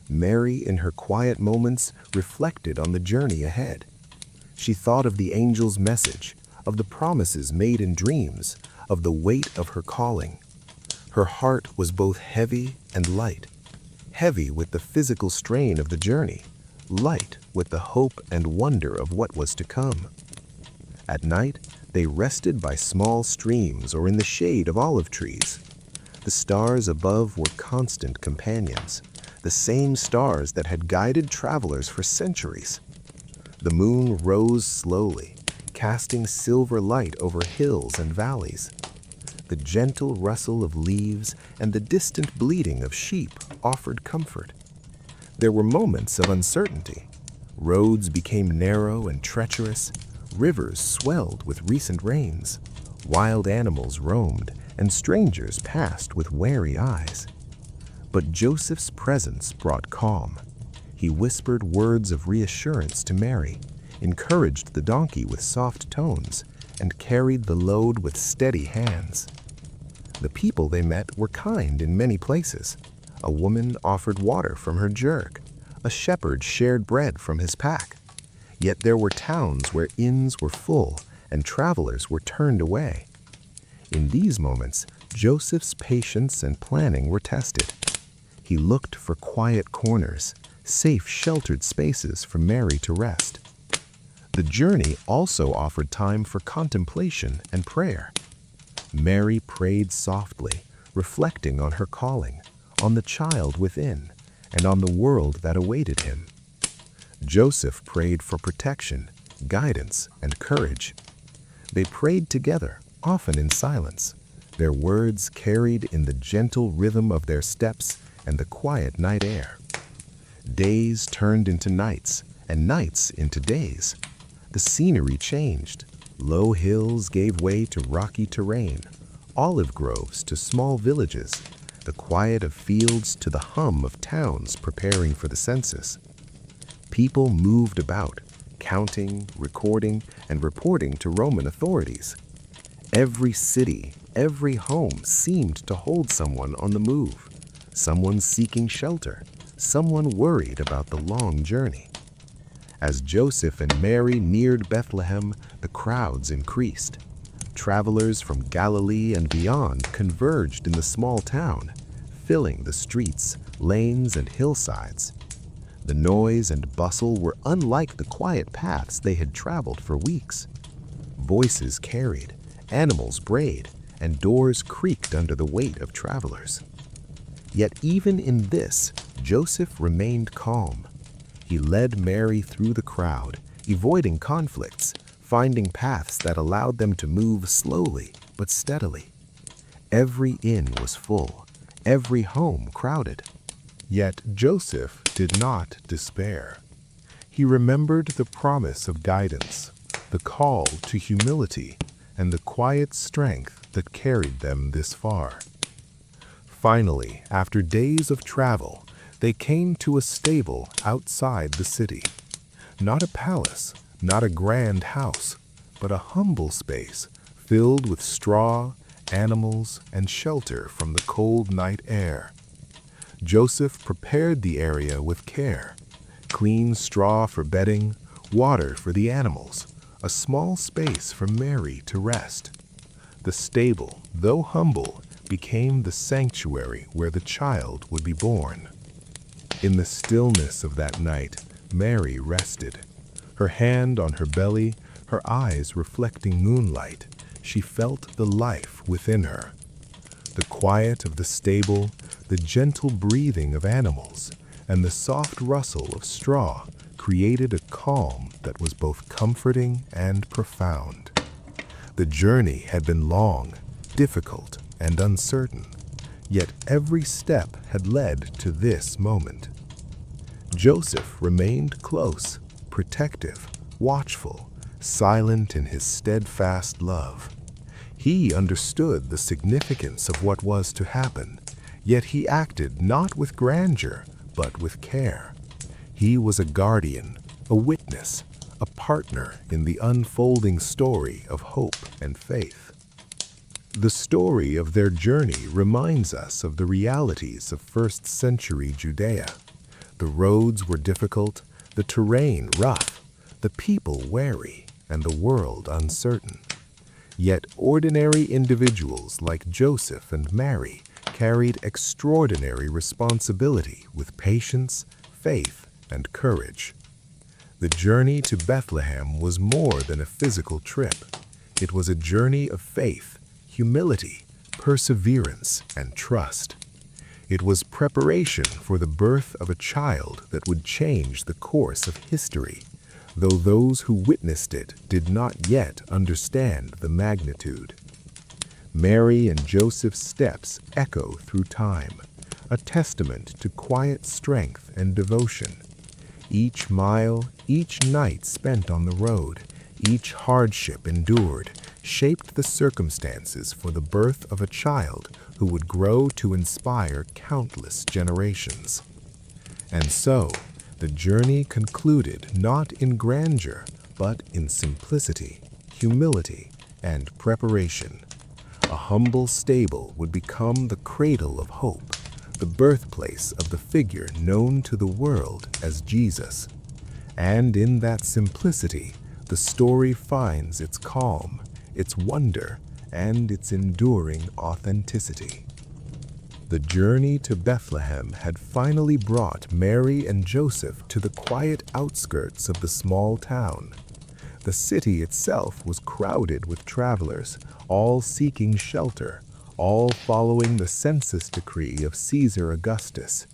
Mary, in her quiet moments, reflected on the journey ahead. She thought of the angel's message, of the promises made in dreams, of the weight of her calling. Her heart was both heavy and light, heavy with the physical strain of the journey, light with the hope and wonder of what was to come. At night, they rested by small streams or in the shade of olive trees. The stars above were constant companions, the same stars that had guided travelers for centuries. The moon rose slowly, casting silver light over hills and valleys. The gentle rustle of leaves and the distant bleating of sheep offered comfort. There were moments of uncertainty. Roads became narrow and treacherous, rivers swelled with recent rains, wild animals roamed, and strangers passed with wary eyes. But Joseph's presence brought calm. He whispered words of reassurance to Mary, encouraged the donkey with soft tones, and carried the load with steady hands. The people they met were kind in many places. A woman offered water from her jug. A shepherd shared bread from his pack. Yet there were towns where inns were full and travelers were turned away. In these moments, Joseph's patience and planning were tested. He looked for quiet corners, safe sheltered spaces for Mary to rest. The journey also offered time for contemplation and prayer. Mary prayed softly, reflecting on her calling, on the child within, and on the world that awaited him. Joseph prayed for protection, guidance, and courage. They prayed together, often in silence, their words carried in the gentle rhythm of their steps and the quiet night air. Days turned into nights, and nights into days. The scenery changed. Low hills gave way to rocky terrain, olive groves to small villages, the quiet of fields to the hum of towns preparing for the census. People moved about, counting, recording, and reporting to Roman authorities. Every city, every home seemed to hold someone on the move, someone seeking shelter, someone worried about the long journey. As Joseph and Mary neared Bethlehem, the crowds increased. Travelers from Galilee and beyond converged in the small town, filling the streets, lanes, and hillsides. The noise and bustle were unlike the quiet paths they had traveled for weeks. Voices carried, animals brayed, and doors creaked under the weight of travelers. Yet even in this, Joseph remained calm. He led Mary through the crowd, avoiding conflicts, finding paths that allowed them to move slowly but steadily. Every inn was full, every home crowded. Yet Joseph did not despair. He remembered the promise of guidance, the call to humility, and the quiet strength that carried them this far. Finally, after days of travel, they came to a stable outside the city. Not a palace, not a grand house, but a humble space filled with straw, animals, and shelter from the cold night air. Joseph prepared the area with care. Clean straw for bedding, water for the animals, a small space for Mary to rest. The stable, though humble, became the sanctuary where the child would be born. In the stillness of that night, Mary rested. Her hand on her belly, her eyes reflecting moonlight, she felt the life within her. The quiet of the stable, the gentle breathing of animals, and the soft rustle of straw created a calm that was both comforting and profound. The journey had been long, difficult, and uncertain, yet every step had led to this moment. Joseph remained close, protective, watchful, silent in his steadfast love. He understood the significance of what was to happen, yet he acted not with grandeur, but with care. He was a guardian, a witness, a partner in the unfolding story of hope and faith. The story of their journey reminds us of the realities of first-century Judea. The roads were difficult, the terrain rough, the people wary, and the world uncertain. Yet ordinary individuals like Joseph and Mary carried extraordinary responsibility with patience, faith, and courage. The journey to Bethlehem was more than a physical trip. It was a journey of faith, humility, perseverance, and trust. It was preparation for the birth of a child that would change the course of history, though those who witnessed it did not yet understand the magnitude. Mary and Joseph's steps echo through time, a testament to quiet strength and devotion. Each mile, each night spent on the road, each hardship endured, shaped the circumstances for the birth of a child who would grow to inspire countless generations. And so, the journey concluded not in grandeur, but in simplicity, humility, and preparation. A humble stable would become the cradle of hope, the birthplace of the figure known to the world as Jesus. And in that simplicity, the story finds its calm, its wonder, and its enduring authenticity. The journey to Bethlehem had finally brought Mary and Joseph to the quiet outskirts of the small town. The city itself was crowded with travelers, all seeking shelter, all following the census decree of Caesar Augustus.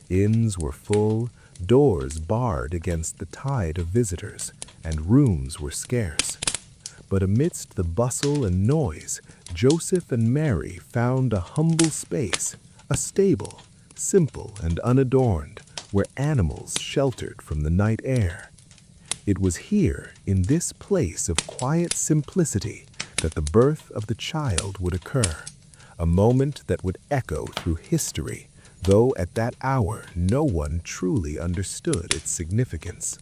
Inns were full, doors barred against the tide of visitors, and rooms were scarce. But amidst the bustle and noise, Joseph and Mary found a humble space, a stable, simple and unadorned, where animals sheltered from the night air. It was here, in this place of quiet simplicity, that the birth of the child would occur, a moment that would echo through history, though at that hour no one truly understood its significance.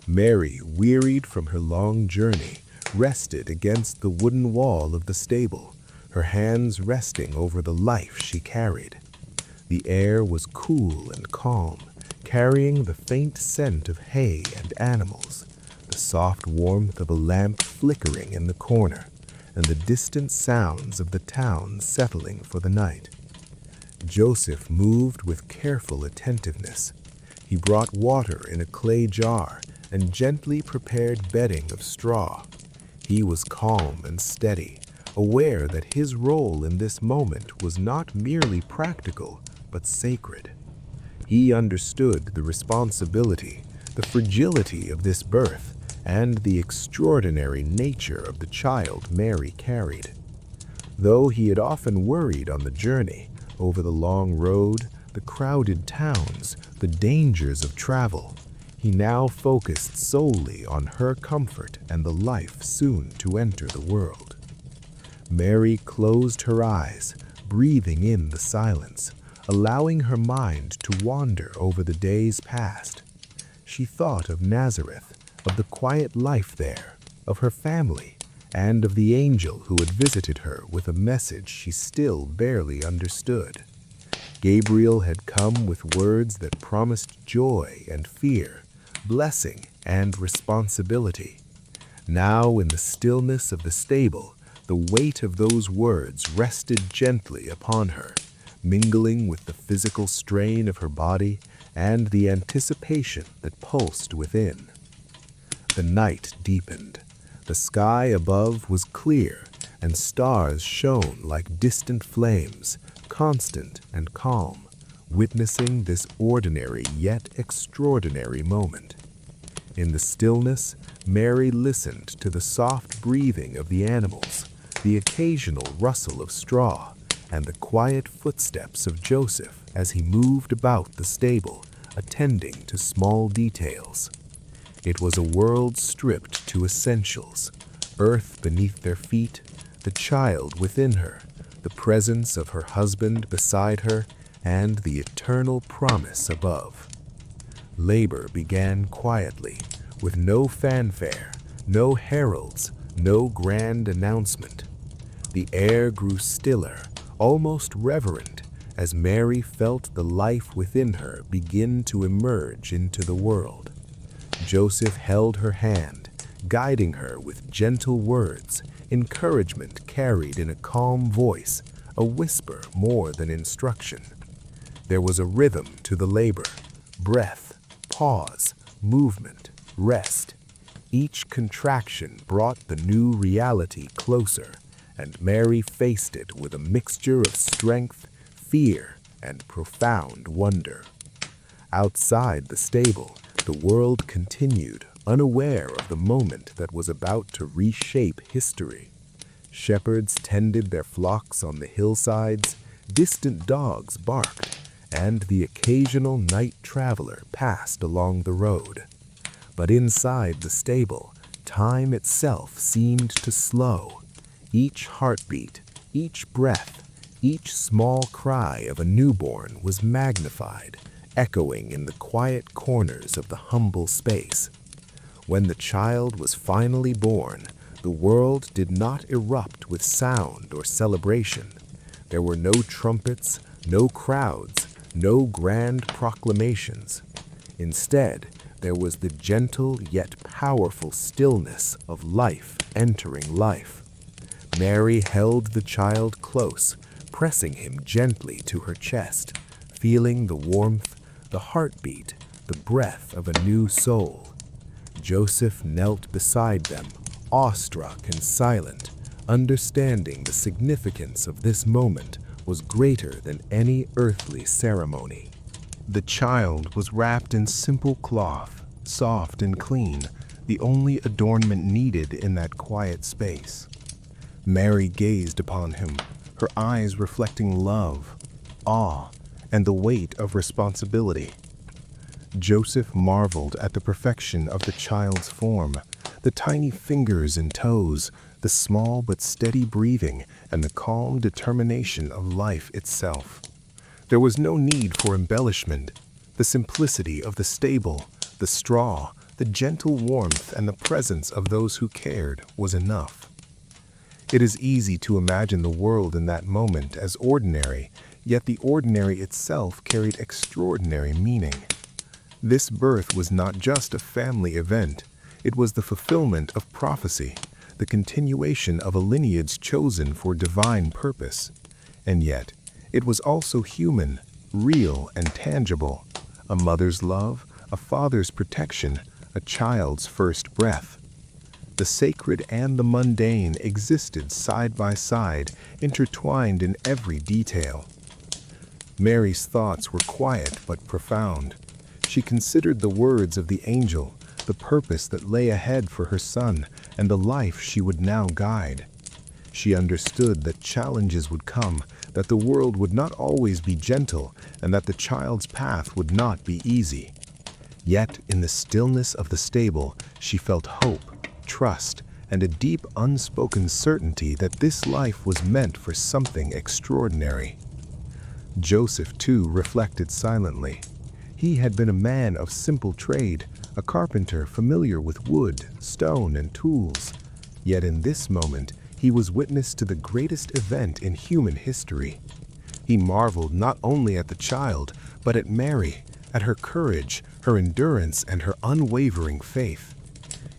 Mary, wearied from her long journey, rested against the wooden wall of the stable, her hands resting over the life she carried. The air was cool and calm, carrying the faint scent of hay and animals, the soft warmth of a lamp flickering in the corner, and the distant sounds of the town settling for the night. Joseph moved with careful attentiveness. He brought water in a clay jar and gently prepared bedding of straw. He was calm and steady, aware that his role in this moment was not merely practical, but sacred. He understood the responsibility, the fragility of this birth, and the extraordinary nature of the child Mary carried. Though he had often worried on the journey, over the long road, the crowded towns, the dangers of travel, he now focused solely on her comfort and the life soon to enter the world. Mary closed her eyes, breathing in the silence, allowing her mind to wander over the days past. She thought of Nazareth, of the quiet life there, of her family, and of the angel who had visited her with a message she still barely understood. Gabriel had come with words that promised joy and fear, blessing and responsibility. Now, in the stillness of the stable, the weight of those words rested gently upon her, mingling with the physical strain of her body and the anticipation that pulsed within. The night deepened. The sky above was clear, and stars shone like distant flames, constant and calm, witnessing this ordinary yet extraordinary moment. In the stillness, Mary listened to the soft breathing of the animals, the occasional rustle of straw, and the quiet footsteps of Joseph as he moved about the stable, attending to small details. It was a world stripped to essentials, earth beneath their feet, the child within her, the presence of her husband beside her, and the eternal promise above. Labor began quietly, with no fanfare, no heralds, no grand announcement. The air grew stiller, almost reverent, as Mary felt the life within her begin to emerge into the world. Joseph held her hand, guiding her with gentle words, encouragement carried in a calm voice, a whisper more than instruction. There was a rhythm to the labor, breath, pause, movement, rest. Each contraction brought the new reality closer, and Mary faced it with a mixture of strength, fear, and profound wonder. Outside the stable, the world continued, unaware of the moment that was about to reshape history. Shepherds tended their flocks on the hillsides, distant dogs barked, and the occasional night traveler passed along the road. But inside the stable, time itself seemed to slow. Each heartbeat, each breath, each small cry of a newborn was magnified, echoing in the quiet corners of the humble space. When the child was finally born, the world did not erupt with sound or celebration. There were no trumpets, no crowds, no grand proclamations. Instead, there was the gentle yet powerful stillness of life entering life. Mary held the child close, pressing him gently to her chest, feeling the warmth, the heartbeat, the breath of a new soul. Joseph knelt beside them, awestruck and silent, understanding the significance of this moment was greater than any earthly ceremony. The child was wrapped in simple cloth, soft and clean, the only adornment needed in that quiet space. Mary gazed upon him, her eyes reflecting love, awe, and the weight of responsibility. Joseph marveled at the perfection of the child's form, the tiny fingers and toes, the small but steady breathing, and the calm determination of life itself. There was no need for embellishment. The simplicity of the stable, the straw, the gentle warmth, and the presence of those who cared was enough. It is easy to imagine the world in that moment as ordinary, yet the ordinary itself carried extraordinary meaning. This birth was not just a family event, it was the fulfillment of prophecy, the continuation of a lineage chosen for divine purpose. And yet, it was also human, real, and tangible. A mother's love, a father's protection, a child's first breath. The sacred and the mundane existed side by side, intertwined in every detail. Mary's thoughts were quiet but profound. She considered the words of the angel, the purpose that lay ahead for her son, and the life she would now guide. She understood that challenges would come, that the world would not always be gentle, and that the child's path would not be easy. Yet, in the stillness of the stable, she felt hope, trust, and a deep unspoken certainty that this life was meant for something extraordinary. Joseph, too, reflected silently. He had been a man of simple trade, a carpenter familiar with wood, stone, and tools. Yet in this moment, he was witness to the greatest event in human history. He marveled not only at the child, but at Mary, at her courage, her endurance, and her unwavering faith.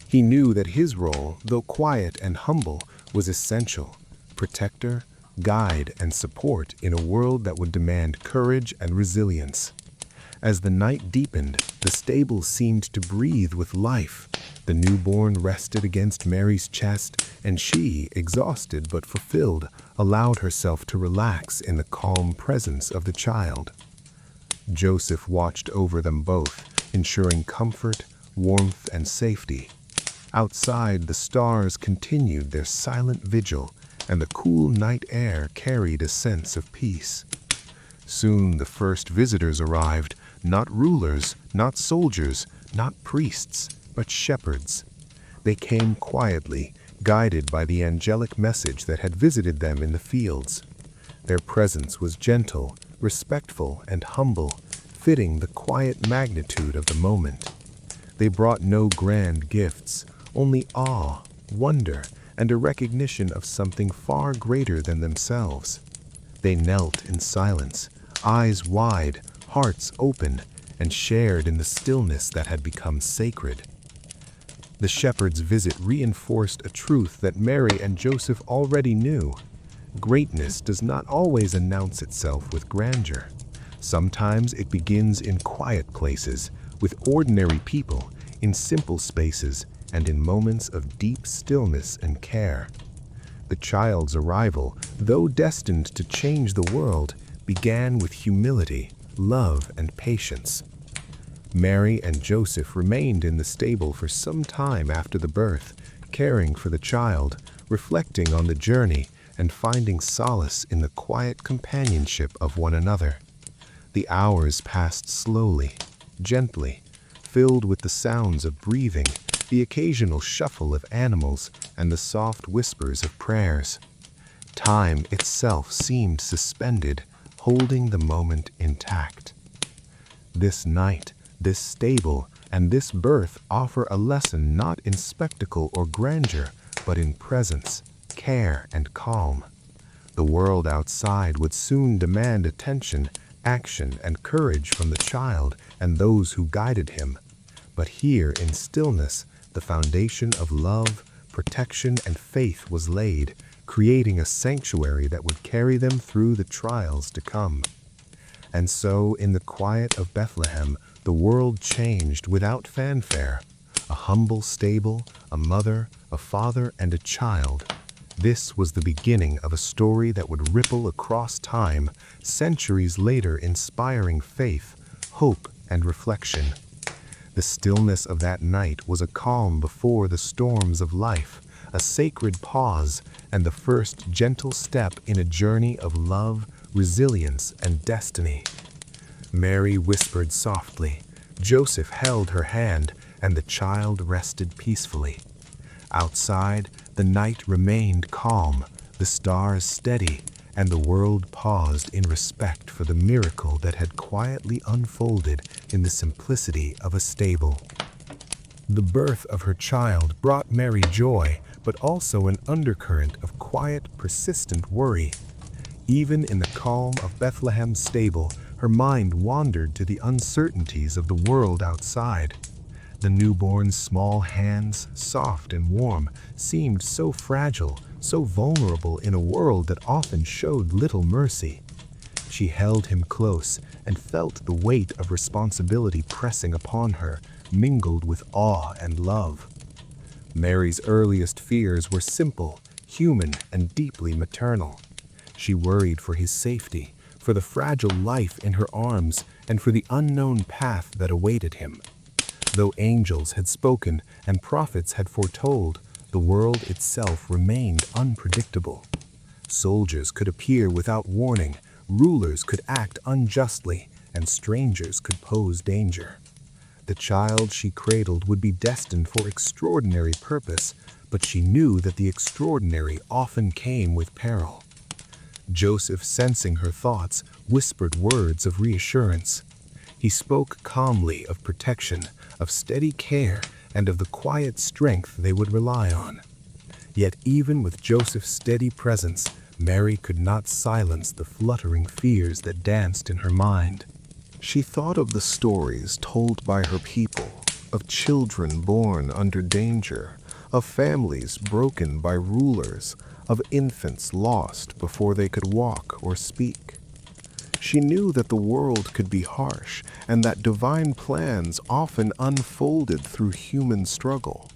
He knew that his role, though quiet and humble, was essential: protector, guide, and support in a world that would demand courage and resilience. As the night deepened, the stable seemed to breathe with life. The newborn rested against Mary's chest, and she, exhausted but fulfilled, allowed herself to relax in the calm presence of the child. Joseph watched over them both, ensuring comfort, warmth, and safety. Outside, the stars continued their silent vigil, and the cool night air carried a sense of peace. Soon the first visitors arrived, not rulers, not soldiers, not priests, but shepherds. They came quietly, guided by the angelic message that had visited them in the fields. Their presence was gentle, respectful, and humble, fitting the quiet magnitude of the moment. They brought no grand gifts, only awe, wonder, and a recognition of something far greater than themselves. They knelt in silence, eyes wide, hearts open, and shared in the stillness that had become sacred. The shepherd's visit reinforced a truth that Mary and Joseph already knew. Greatness does not always announce itself with grandeur. Sometimes it begins in quiet places, with ordinary people, in simple spaces, and in moments of deep stillness and care. The child's arrival, though destined to change the world, began with humility, love, and patience. Mary and Joseph remained in the stable for some time after the birth, caring for the child, reflecting on the journey, and finding solace in the quiet companionship of one another. The hours passed slowly, gently, filled with the sounds of breathing, the occasional shuffle of animals, and the soft whispers of prayers. Time itself seemed suspended, holding the moment intact. This night, this stable, and this birth offer a lesson not in spectacle or grandeur, but in presence, care, and calm. The world outside would soon demand attention, action, and courage from the child and those who guided him. But here in stillness, the foundation of love, protection, and faith was laid, creating a sanctuary that would carry them through the trials to come. And so, in the quiet of Bethlehem, the world changed without fanfare. A humble stable, a mother, a father, and a child. This was the beginning of a story that would ripple across time, centuries later inspiring faith, hope, and reflection. The stillness of that night was a calm before the storms of life, a sacred pause, and the first gentle step in a journey of love, resilience, and destiny. Mary whispered softly, Joseph held her hand, and the child rested peacefully. Outside, the night remained calm, the stars steady, and the world paused in respect for the miracle that had quietly unfolded in the simplicity of a stable. The birth of her child brought Mary joy, but also an undercurrent of quiet, persistent worry. Even in the calm of Bethlehem's stable, her mind wandered to the uncertainties of the world outside. The newborn's small hands, soft and warm, seemed so fragile, so vulnerable in a world that often showed little mercy. She held him close and felt the weight of responsibility pressing upon her, mingled with awe and love. Mary's earliest fears were simple, human, and deeply maternal. She worried for his safety, for the fragile life in her arms, and for the unknown path that awaited him. Though angels had spoken and prophets had foretold, the world itself remained unpredictable. Soldiers could appear without warning, rulers could act unjustly, and strangers could pose danger. The child she cradled would be destined for extraordinary purpose, but she knew that the extraordinary often came with peril. Joseph, sensing her thoughts, whispered words of reassurance. He spoke calmly of protection, of steady care, and of the quiet strength they would rely on. Yet even with Joseph's steady presence, Mary could not silence the fluttering fears that danced in her mind. She thought of the stories told by her people, of children born under danger, of families broken by rulers, of infants lost before they could walk or speak. She knew that the world could be harsh and that divine plans often unfolded through human struggle.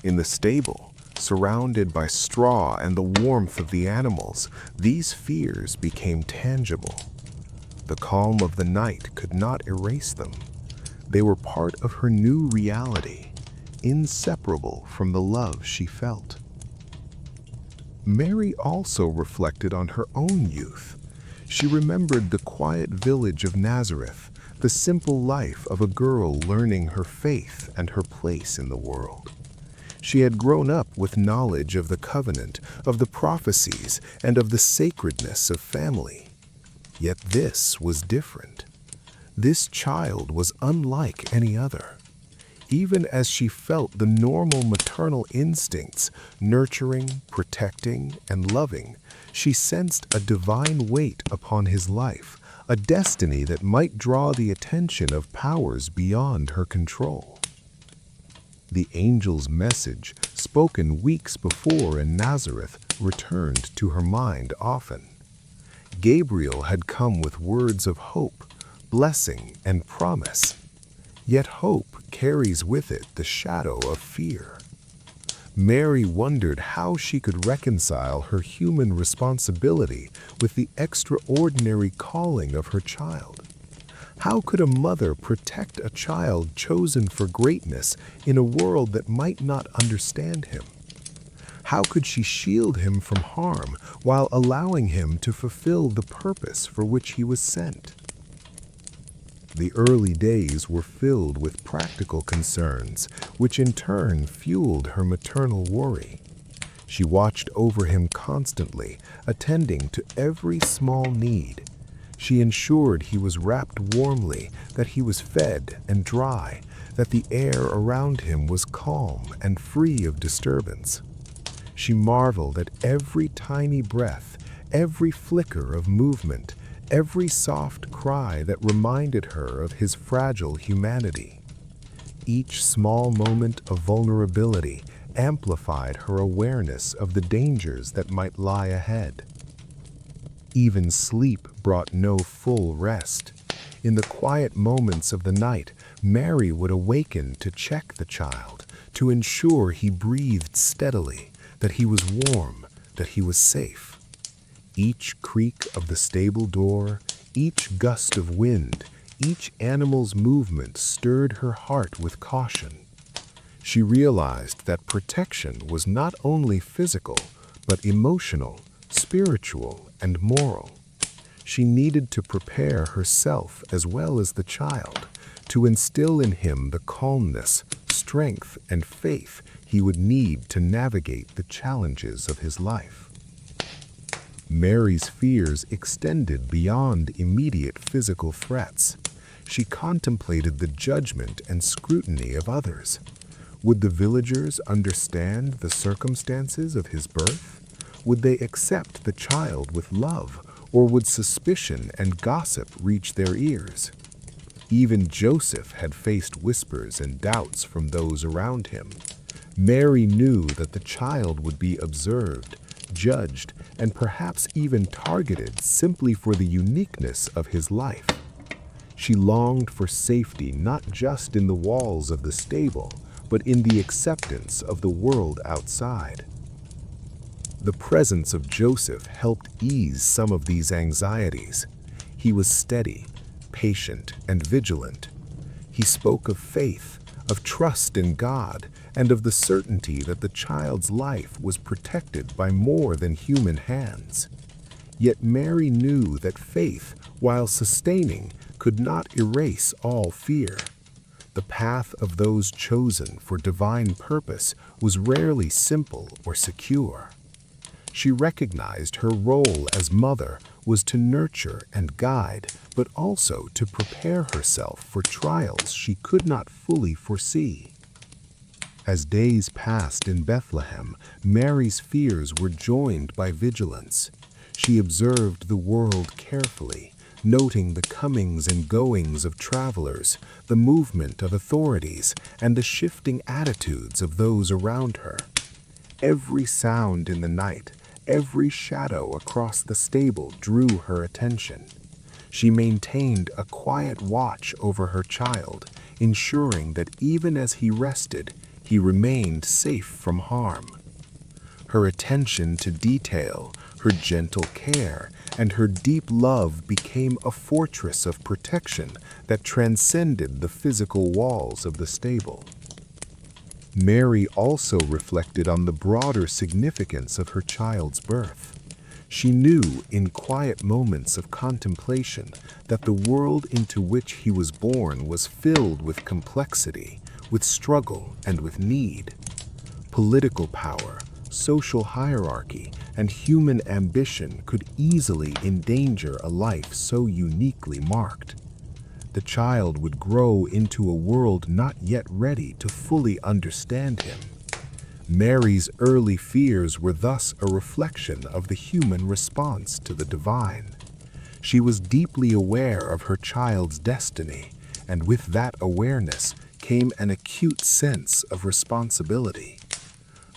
In the stable, surrounded by straw and the warmth of the animals, these fears became tangible. The calm of the night could not erase them. They were part of her new reality, inseparable from the love she felt. Mary also reflected on her own youth. She remembered the quiet village of Nazareth, the simple life of a girl learning her faith and her place in the world. She had grown up with knowledge of the covenant, of the prophecies, and of the sacredness of family. Yet this was different. This child was unlike any other. Even as she felt the normal maternal instincts, nurturing, protecting, and loving, she sensed a divine weight upon his life, a destiny that might draw the attention of powers beyond her control. The angel's message, spoken weeks before in Nazareth, returned to her mind often. Gabriel had come with words of hope, blessing, and promise. Yet hope carries with it the shadow of fear. Mary wondered how she could reconcile her human responsibility with the extraordinary calling of her child. How could a mother protect a child chosen for greatness in a world that might not understand him? How could she shield him from harm while allowing him to fulfill the purpose for which he was sent? The early days were filled with practical concerns, which in turn fueled her maternal worry. She watched over him constantly, attending to every small need. She ensured he was wrapped warmly, that he was fed and dry, that the air around him was calm and free of disturbance. She marveled at every tiny breath, every flicker of movement, every soft cry that reminded her of his fragile humanity. Each small moment of vulnerability amplified her awareness of the dangers that might lie ahead. Even sleep brought no full rest. In the quiet moments of the night, Mary would awaken to check the child, to ensure he breathed steadily, that he was warm, that he was safe. Each creak of the stable door, each gust of wind, each animal's movement stirred her heart with caution. She realized that protection was not only physical, but emotional, spiritual, and moral. She needed to prepare herself as well as the child, to instill in him the calmness, strength, and faith he would need to navigate the challenges of his life. Mary's fears extended beyond immediate physical threats. She contemplated the judgment and scrutiny of others. Would the villagers understand the circumstances of his birth? Would they accept the child with love, or would suspicion and gossip reach their ears? Even Joseph had faced whispers and doubts from those around him. Mary knew that the child would be observed, judged, and perhaps even targeted simply for the uniqueness of his life. She longed for safety not just in the walls of the stable, but in the acceptance of the world outside. The presence of Joseph helped ease some of these anxieties. He was steady, patient, and vigilant. He spoke of faith, of trust in God, and of the certainty that the child's life was protected by more than human hands. Yet Mary knew that faith, while sustaining, could not erase all fear. The path of those chosen for divine purpose was rarely simple or secure. She recognized her role as mother was to nurture and guide, but also to prepare herself for trials she could not fully foresee. As days passed in Bethlehem, Mary's fears were joined by vigilance. She observed the world carefully, noting the comings and goings of travelers, the movement of authorities, and the shifting attitudes of those around her. Every sound in the night, every shadow across the stable drew her attention. She maintained a quiet watch over her child, ensuring that even as he rested, he remained safe from harm. Her attention to detail, her gentle care, and her deep love became a fortress of protection that transcended the physical walls of the stable. Mary also reflected on the broader significance of her child's birth. She knew in quiet moments of contemplation that the world into which he was born was filled with complexity, with struggle, and with need. Political power, social hierarchy, and human ambition could easily endanger a life so uniquely marked. The child would grow into a world not yet ready to fully understand him. Mary's early fears were thus a reflection of the human response to the divine. She was deeply aware of her child's destiny, and with that awareness came an acute sense of responsibility.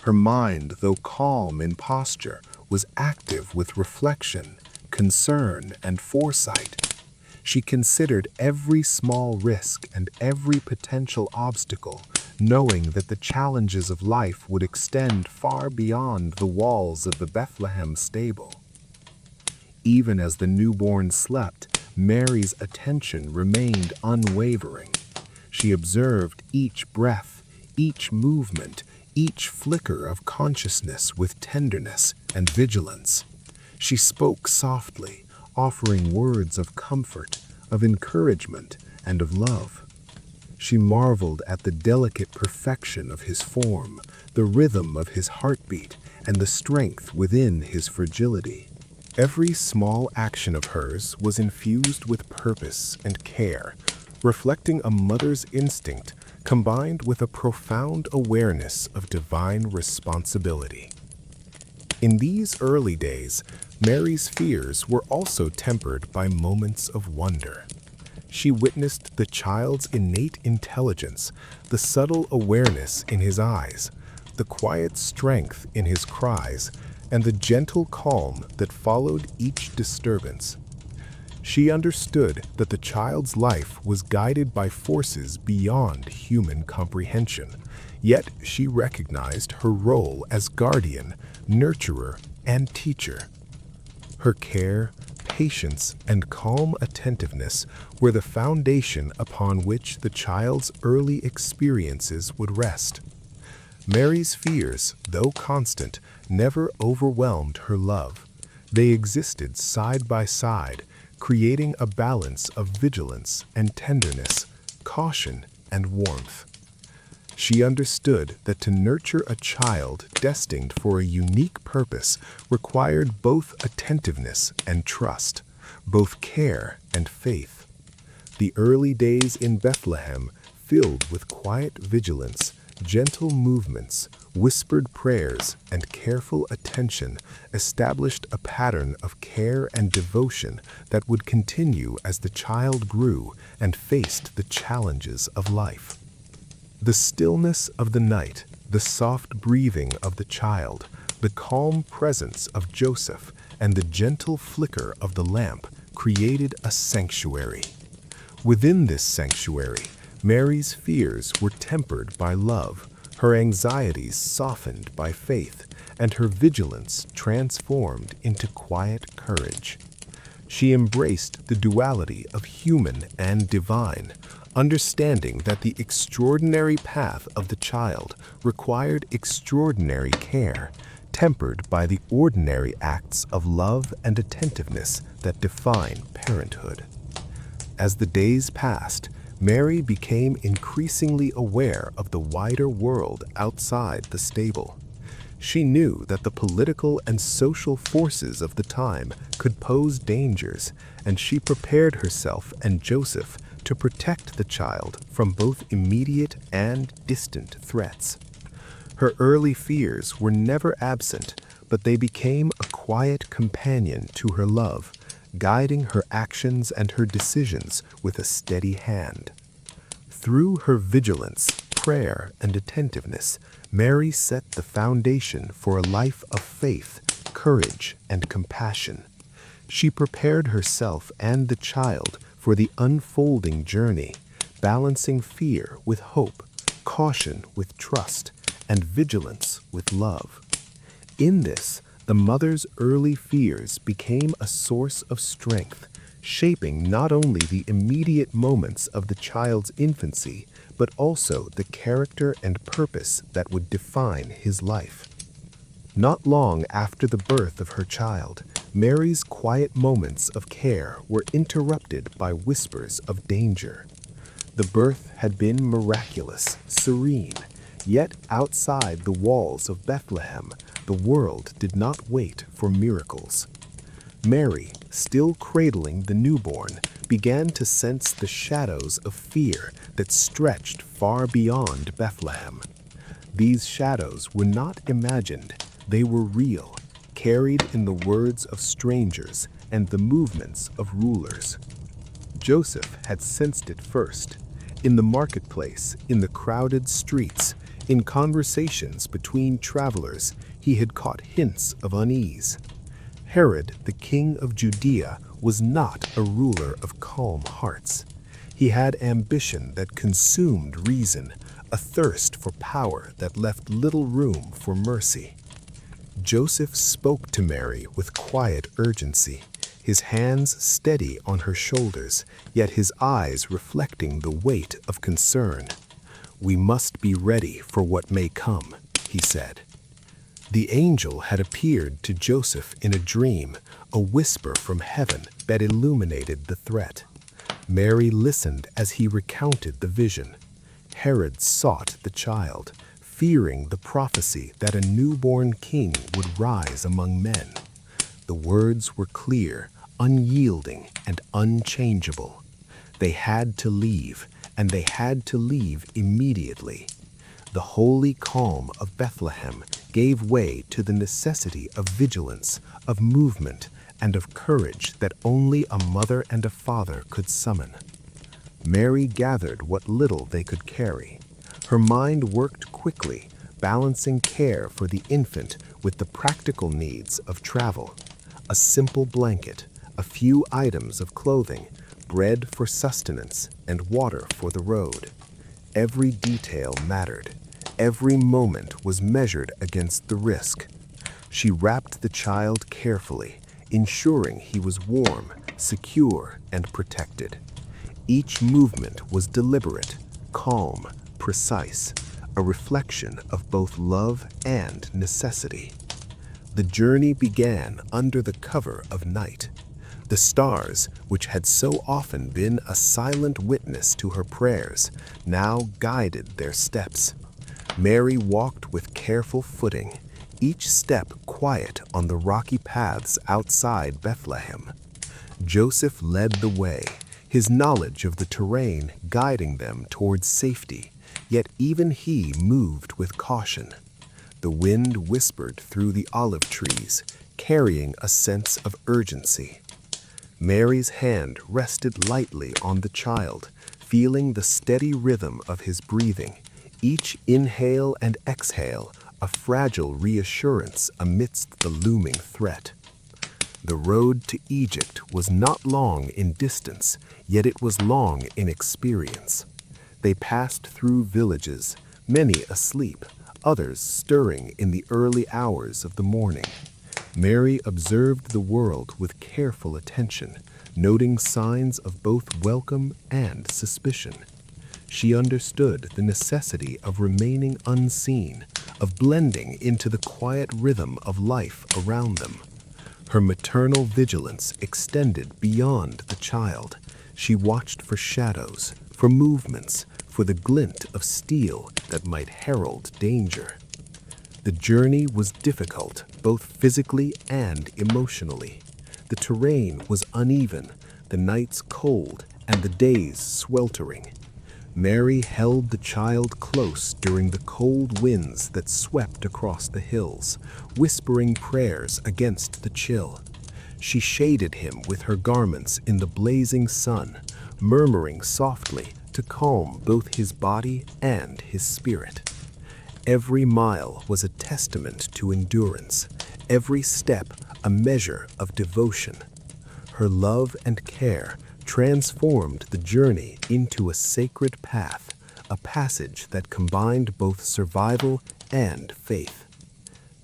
Her mind, though calm in posture, was active with reflection, concern, and foresight. She considered every small risk and every potential obstacle, knowing that the challenges of life would extend far beyond the walls of the Bethlehem stable. Even as the newborn slept, Mary's attention remained unwavering. She observed each breath, each movement, each flicker of consciousness with tenderness and vigilance. She spoke softly, offering words of comfort, of encouragement, and of love. She marveled at the delicate perfection of his form, the rhythm of his heartbeat, and the strength within his fragility. Every small action of hers was infused with purpose and care, reflecting a mother's instinct combined with a profound awareness of divine responsibility. In these early days, Mary's fears were also tempered by moments of wonder. She witnessed the child's innate intelligence, the subtle awareness in his eyes, the quiet strength in his cries, and the gentle calm that followed each disturbance. She understood that the child's life was guided by forces beyond human comprehension, yet she recognized her role as guardian, nurturer, and teacher. Her care, patience, and calm attentiveness were the foundation upon which the child's early experiences would rest. Mary's fears, though constant, never overwhelmed her love. They existed side by side, creating a balance of vigilance and tenderness, caution and warmth. She understood that to nurture a child destined for a unique purpose required both attentiveness and trust, both care and faith. The early days in Bethlehem, filled with quiet vigilance, gentle movements, whispered prayers, and careful attention, established a pattern of care and devotion that would continue as the child grew and faced the challenges of life. The stillness of the night, the soft breathing of the child, the calm presence of Joseph, and the gentle flicker of the lamp created a sanctuary. Within this sanctuary, Mary's fears were tempered by love, her anxieties softened by faith, and her vigilance transformed into quiet courage. She embraced the duality of human and divine, understanding that the extraordinary path of the child required extraordinary care, tempered by the ordinary acts of love and attentiveness that define parenthood. As the days passed, Mary became increasingly aware of the wider world outside the stable. She knew that the political and social forces of the time could pose dangers, and she prepared herself and Joseph to protect the child from both immediate and distant threats. Her early fears were never absent, but they became a quiet companion to her love, guiding her actions and her decisions with a steady hand. Through her vigilance, prayer, and attentiveness, Mary set the foundation for a life of faith, courage, and compassion. She prepared herself and the child for the unfolding journey, balancing fear with hope, caution with trust, and vigilance with love. In this, the mother's early fears became a source of strength, shaping not only the immediate moments of the child's infancy, but also the character and purpose that would define his life. Not long after the birth of her child, Mary's quiet moments of care were interrupted by whispers of danger. The birth had been miraculous, serene, yet outside the walls of Bethlehem, the world did not wait for miracles. Mary, still cradling the newborn, began to sense the shadows of fear that stretched far beyond Bethlehem. These shadows were not imagined, they were real, carried in the words of strangers and the movements of rulers. Joseph had sensed it first, in the marketplace, in the crowded streets, in conversations between travelers. He had caught hints of unease. Herod, the king of Judea, was not a ruler of calm hearts. He had ambition that consumed reason, a thirst for power that left little room for mercy. Joseph spoke to Mary with quiet urgency, his hands steady on her shoulders, yet his eyes reflecting the weight of concern. "We must be ready for what may come," he said. The angel had appeared to Joseph in a dream, a whisper from heaven that illuminated the threat. Mary listened as he recounted the vision. Herod sought the child, fearing the prophecy that a newborn king would rise among men. The words were clear, unyielding, and unchangeable. They had to leave, and they had to leave immediately. The holy calm of Bethlehem gave way to the necessity of vigilance, of movement, and of courage that only a mother and a father could summon. Mary gathered what little they could carry. Her mind worked quickly, balancing care for the infant with the practical needs of travel. A simple blanket, a few items of clothing, bread for sustenance, and water for the road. Every detail mattered. Every moment was measured against the risk. She wrapped the child carefully, ensuring he was warm, secure, and protected. Each movement was deliberate, calm, precise, a reflection of both love and necessity. The journey began under the cover of night. The stars, which had so often been a silent witness to her prayers, now guided their steps. Mary walked with careful footing, each step quiet on the rocky paths outside Bethlehem. Joseph led the way, his knowledge of the terrain guiding them towards safety, yet even he moved with caution. The wind whispered through the olive trees, carrying a sense of urgency. Mary's hand rested lightly on the child, feeling the steady rhythm of his breathing, each inhale and exhale a fragile reassurance amidst the looming threat. The road to Egypt was not long in distance, yet it was long in experience. They passed through villages, many asleep, others stirring in the early hours of the morning. Mary observed the world with careful attention, noting signs of both welcome and suspicion. She understood the necessity of remaining unseen, of blending into the quiet rhythm of life around them. Her maternal vigilance extended beyond the child. She watched for shadows, for movements, for the glint of steel that might herald danger. The journey was difficult, both physically and emotionally. The terrain was uneven, the nights cold, and the days sweltering. Mary held the child close during the cold winds that swept across the hills, whispering prayers against the chill. She shaded him with her garments in the blazing sun, murmuring softly to calm both his body and his spirit. Every mile was a testament to endurance, every step a measure of devotion. Her love and care transformed the journey into a sacred path, a passage that combined both survival and faith.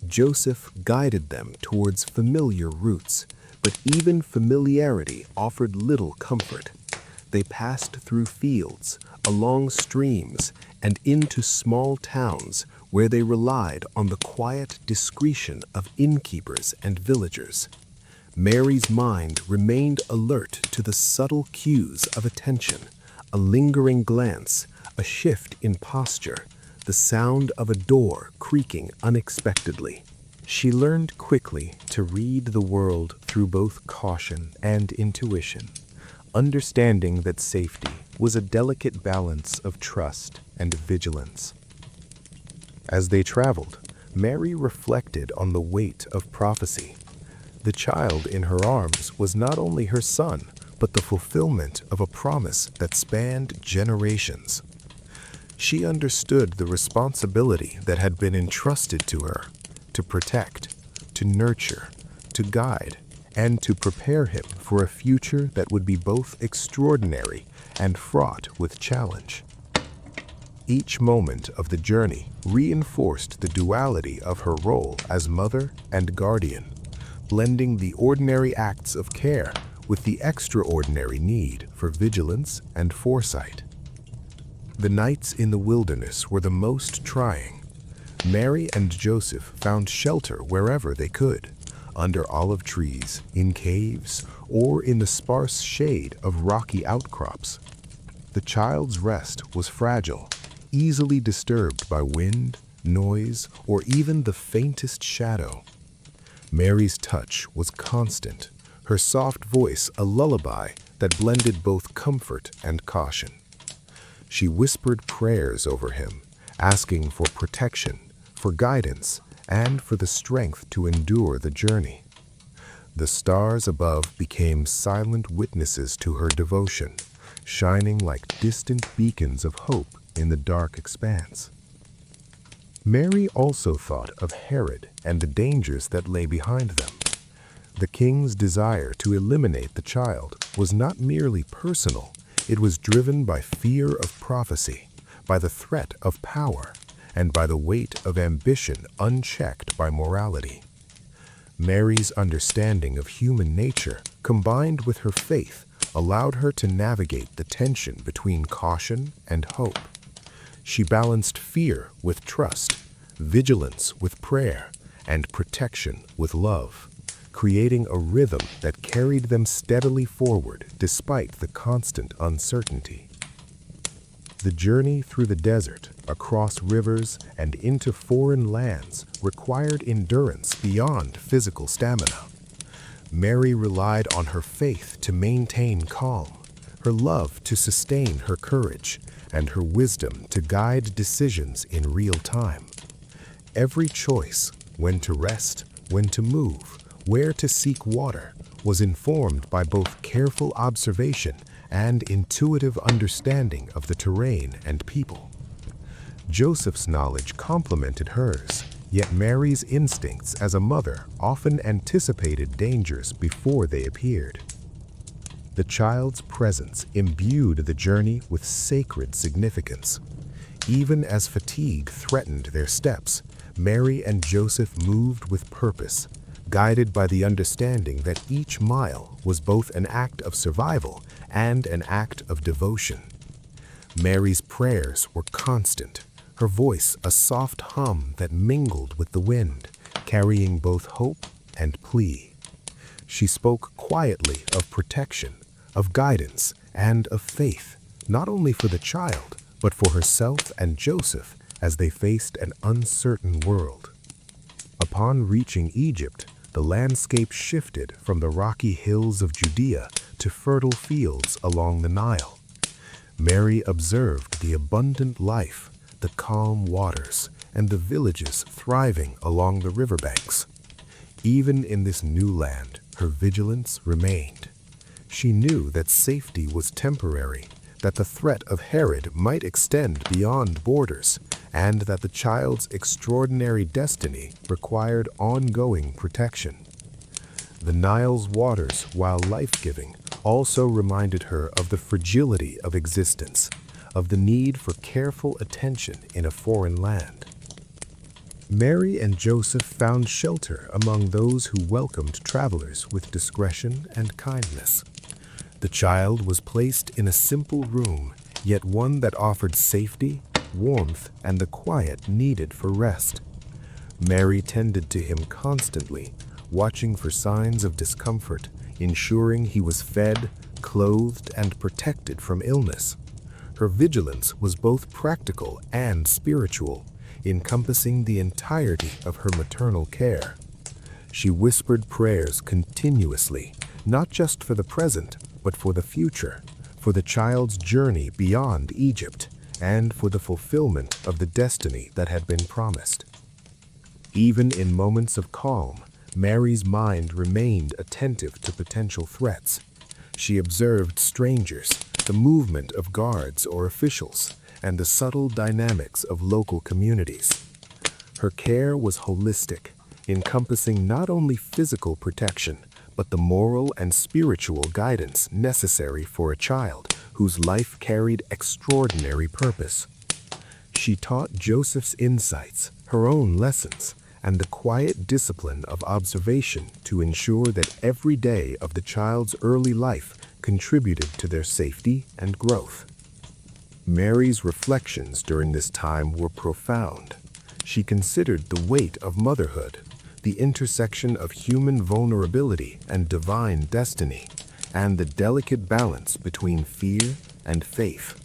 Joseph guided them towards familiar routes, but even familiarity offered little comfort. They passed through fields, along streams, and into small towns where they relied on the quiet discretion of innkeepers and villagers. Mary's mind remained alert to the subtle cues of attention, a lingering glance, a shift in posture, the sound of a door creaking unexpectedly. She learned quickly to read the world through both caution and intuition, understanding that safety was a delicate balance of trust and vigilance. As they traveled, Mary reflected on the weight of prophecy. The child in her arms was not only her son, but the fulfillment of a promise that spanned generations. She understood the responsibility that had been entrusted to her, to protect, to nurture, to guide, and to prepare him for a future that would be both extraordinary and fraught with challenge. Each moment of the journey reinforced the duality of her role as mother and guardian, blending the ordinary acts of care with the extraordinary need for vigilance and foresight. The nights in the wilderness were the most trying. Mary and Joseph found shelter wherever they could, under olive trees, in caves, or in the sparse shade of rocky outcrops. The child's rest was fragile, easily disturbed by wind, noise, or even the faintest shadow. Mary's touch was constant, her soft voice a lullaby that blended both comfort and caution. She whispered prayers over him, asking for protection, for guidance, and for the strength to endure the journey. The stars above became silent witnesses to her devotion, shining like distant beacons of hope in the dark expanse. Mary also thought of Herod and the dangers that lay behind them. The king's desire to eliminate the child was not merely personal, it was driven by fear of prophecy, by the threat of power, and by the weight of ambition unchecked by morality. Mary's understanding of human nature, combined with her faith, allowed her to navigate the tension between caution and hope. She balanced fear with trust, vigilance with prayer, and protection with love, creating a rhythm that carried them steadily forward despite the constant uncertainty. The journey through the desert, across rivers, and into foreign lands required endurance beyond physical stamina. Mary relied on her faith to maintain calm, her love to sustain her courage, and her wisdom to guide decisions in real time. Every choice, when to rest, when to move, where to seek water, was informed by both careful observation and intuitive understanding of the terrain and people. Joseph's knowledge complemented hers, yet Mary's instincts as a mother often anticipated dangers before they appeared. The child's presence imbued the journey with sacred significance. Even as fatigue threatened their steps, Mary and Joseph moved with purpose, guided by the understanding that each mile was both an act of survival and an act of devotion. Mary's prayers were constant, her voice a soft hum that mingled with the wind, carrying both hope and plea. She spoke quietly of protection, of guidance, and of faith, not only for the child, but for herself and Joseph as they faced an uncertain world. Upon reaching Egypt, the landscape shifted from the rocky hills of Judea to fertile fields along the Nile. Mary observed the abundant life, the calm waters, and the villages thriving along the riverbanks. Even in this new land, her vigilance remained. She knew that safety was temporary, that the threat of Herod might extend beyond borders, and that the child's extraordinary destiny required ongoing protection. The Nile's waters, while life-giving, also reminded her of the fragility of existence, of the need for careful attention in a foreign land. Mary and Joseph found shelter among those who welcomed travelers with discretion and kindness. The child was placed in a simple room, yet one that offered safety, warmth, and the quiet needed for rest. Mary tended to him constantly, watching for signs of discomfort, ensuring he was fed, clothed, and protected from illness. Her vigilance was both practical and spiritual, encompassing the entirety of her maternal care. She whispered prayers continuously, not just for the present, but for the future, for the child's journey beyond Egypt, and for the fulfillment of the destiny that had been promised. Even in moments of calm, Mary's mind remained attentive to potential threats. She observed strangers, the movement of guards or officials, and the subtle dynamics of local communities. Her care was holistic, encompassing not only physical protection, but the moral and spiritual guidance necessary for a child whose life carried extraordinary purpose. She taught Joseph's insights, her own lessons, and the quiet discipline of observation to ensure that every day of the child's early life contributed to their safety and growth. Mary's reflections during this time were profound. She considered the weight of motherhood, the intersection of human vulnerability and divine destiny, and the delicate balance between fear and faith.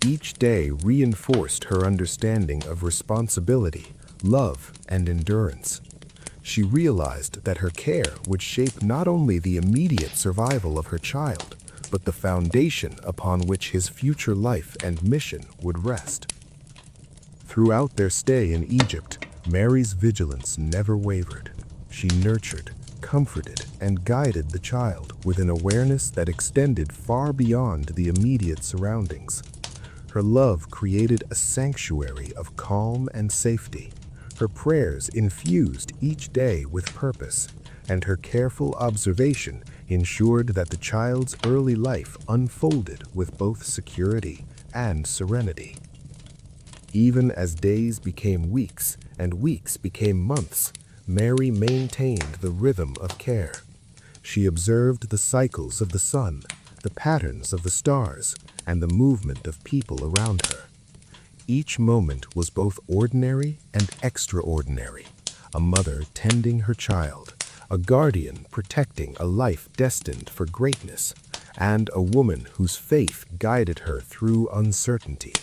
Each day reinforced her understanding of responsibility, love, and endurance. She realized that her care would shape not only the immediate survival of her child, but the foundation upon which his future life and mission would rest. Throughout their stay in Egypt, Mary's vigilance never wavered. She nurtured, comforted, and guided the child with an awareness that extended far beyond the immediate surroundings. Her love created a sanctuary of calm and safety. Her prayers infused each day with purpose, and her careful observation ensured that the child's early life unfolded with both security and serenity. Even as days became weeks and weeks became months, Mary maintained the rhythm of care. She observed the cycles of the sun, the patterns of the stars, and the movement of people around her. Each moment was both ordinary and extraordinary, a mother tending her child, a guardian protecting a life destined for greatness, and a woman whose faith guided her through uncertainty.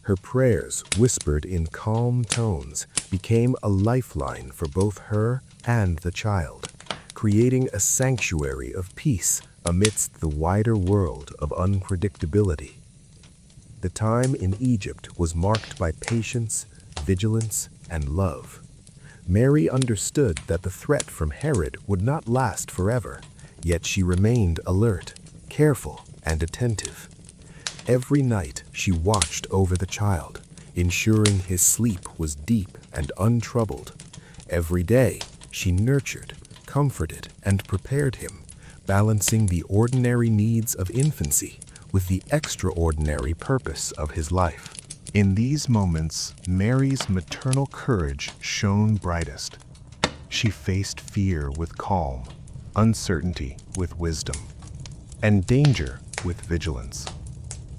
Her prayers, whispered in calm tones, became a lifeline for both her and the child, creating a sanctuary of peace amidst the wider world of unpredictability. The time in Egypt was marked by patience, vigilance, and love. Mary understood that the threat from Herod would not last forever, yet she remained alert, careful, and attentive. Every night she watched over the child, ensuring his sleep was deep and untroubled. Every day she nurtured, comforted, and prepared him, balancing the ordinary needs of infancy with the extraordinary purpose of his life. In these moments, Mary's maternal courage shone brightest. She faced fear with calm, uncertainty with wisdom, and danger with vigilance.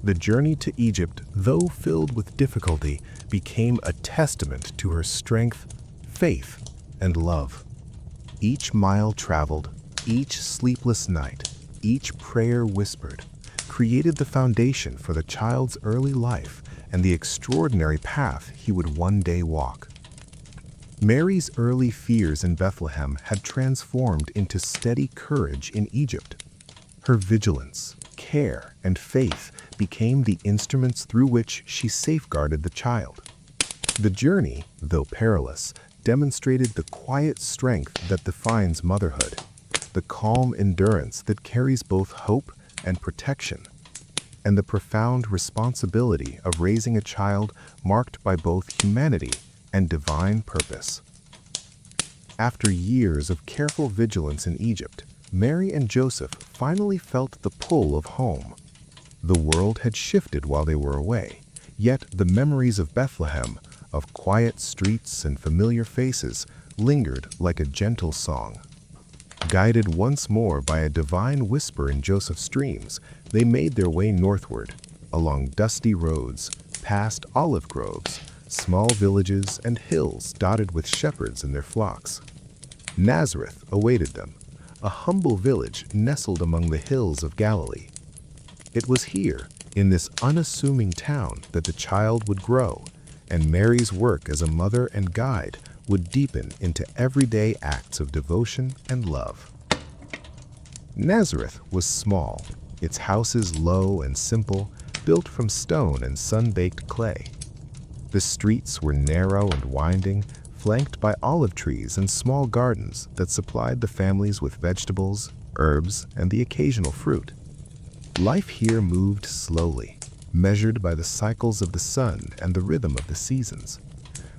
The journey to Egypt, though filled with difficulty, became a testament to her strength, faith, and love. Each mile traveled, each sleepless night, each prayer whispered, created the foundation for the child's early life and the extraordinary path he would one day walk. Mary's early fears in Bethlehem had transformed into steady courage in Egypt. Her vigilance, care, and faith became the instruments through which she safeguarded the child. The journey, though perilous, demonstrated the quiet strength that defines motherhood, the calm endurance that carries both hope and protection, and the profound responsibility of raising a child marked by both humanity and divine purpose. After years of careful vigilance in Egypt, Mary and Joseph finally felt the pull of home. The world had shifted while they were away, yet the memories of Bethlehem, of quiet streets and familiar faces, lingered like a gentle song. Guided once more by a divine whisper in Joseph's dreams, they made their way northward, along dusty roads, past olive groves, small villages, and hills dotted with shepherds and their flocks. Nazareth awaited them, a humble village nestled among the hills of Galilee. It was here, in this unassuming town, that the child would grow, and Mary's work as a mother and guide would deepen into everyday acts of devotion and love. Nazareth was small, its houses low and simple, built from stone and sun-baked clay. The streets were narrow and winding, flanked by olive trees and small gardens that supplied the families with vegetables, herbs, and the occasional fruit. Life here moved slowly, measured by the cycles of the sun and the rhythm of the seasons.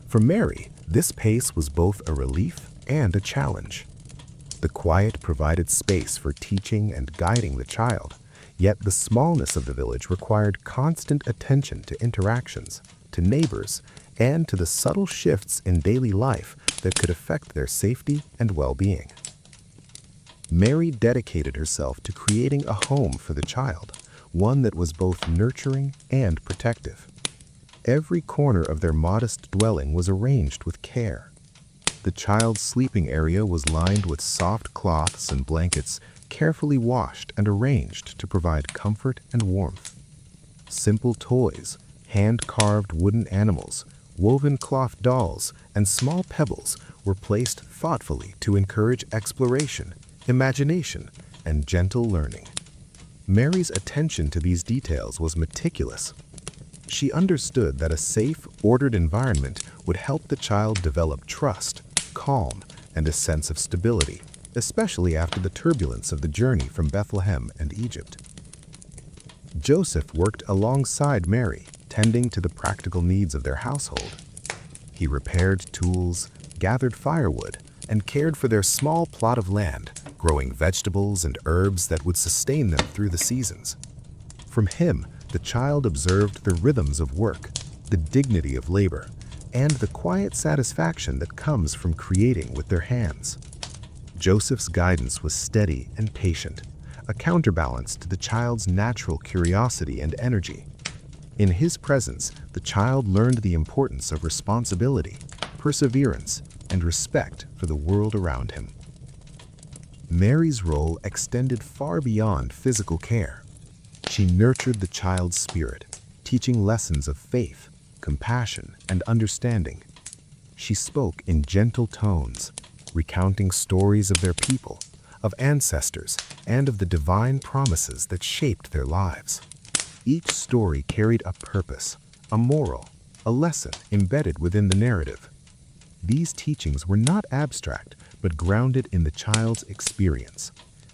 For Mary, this pace was both a relief and a challenge. The quiet provided space for teaching and guiding the child, yet the smallness of the village required constant attention to interactions, to neighbors, and to the subtle shifts in daily life that could affect their safety and well-being. Mary dedicated herself to creating a home for the child, one that was both nurturing and protective. Every corner of their modest dwelling was arranged with care. The child's sleeping area was lined with soft cloths and blankets, carefully washed and arranged to provide comfort and warmth. Simple toys, hand-carved wooden animals, woven cloth dolls, and small pebbles were placed thoughtfully to encourage exploration, imagination, and gentle learning. Mary's attention to these details was meticulous. She understood that a safe, ordered environment would help the child develop trust, calm, and a sense of stability, especially after the turbulence of the journey from Bethlehem and Egypt. Joseph worked alongside Mary, tending to the practical needs of their household. He repaired tools, gathered firewood, and cared for their small plot of land, growing vegetables and herbs that would sustain them through the seasons. From him, the child observed the rhythms of work, the dignity of labor, and the quiet satisfaction that comes from creating with their hands. Joseph's guidance was steady and patient, a counterbalance to the child's natural curiosity and energy. In his presence, the child learned the importance of responsibility, perseverance, and respect for the world around him. Mary's role extended far beyond physical care. She nurtured the child's spirit, teaching lessons of faith, compassion, and understanding. She spoke in gentle tones, recounting stories of their people, of ancestors, and of the divine promises that shaped their lives. Each story carried a purpose, a moral, a lesson embedded within the narrative. These teachings were not abstract, but grounded in the child's experience,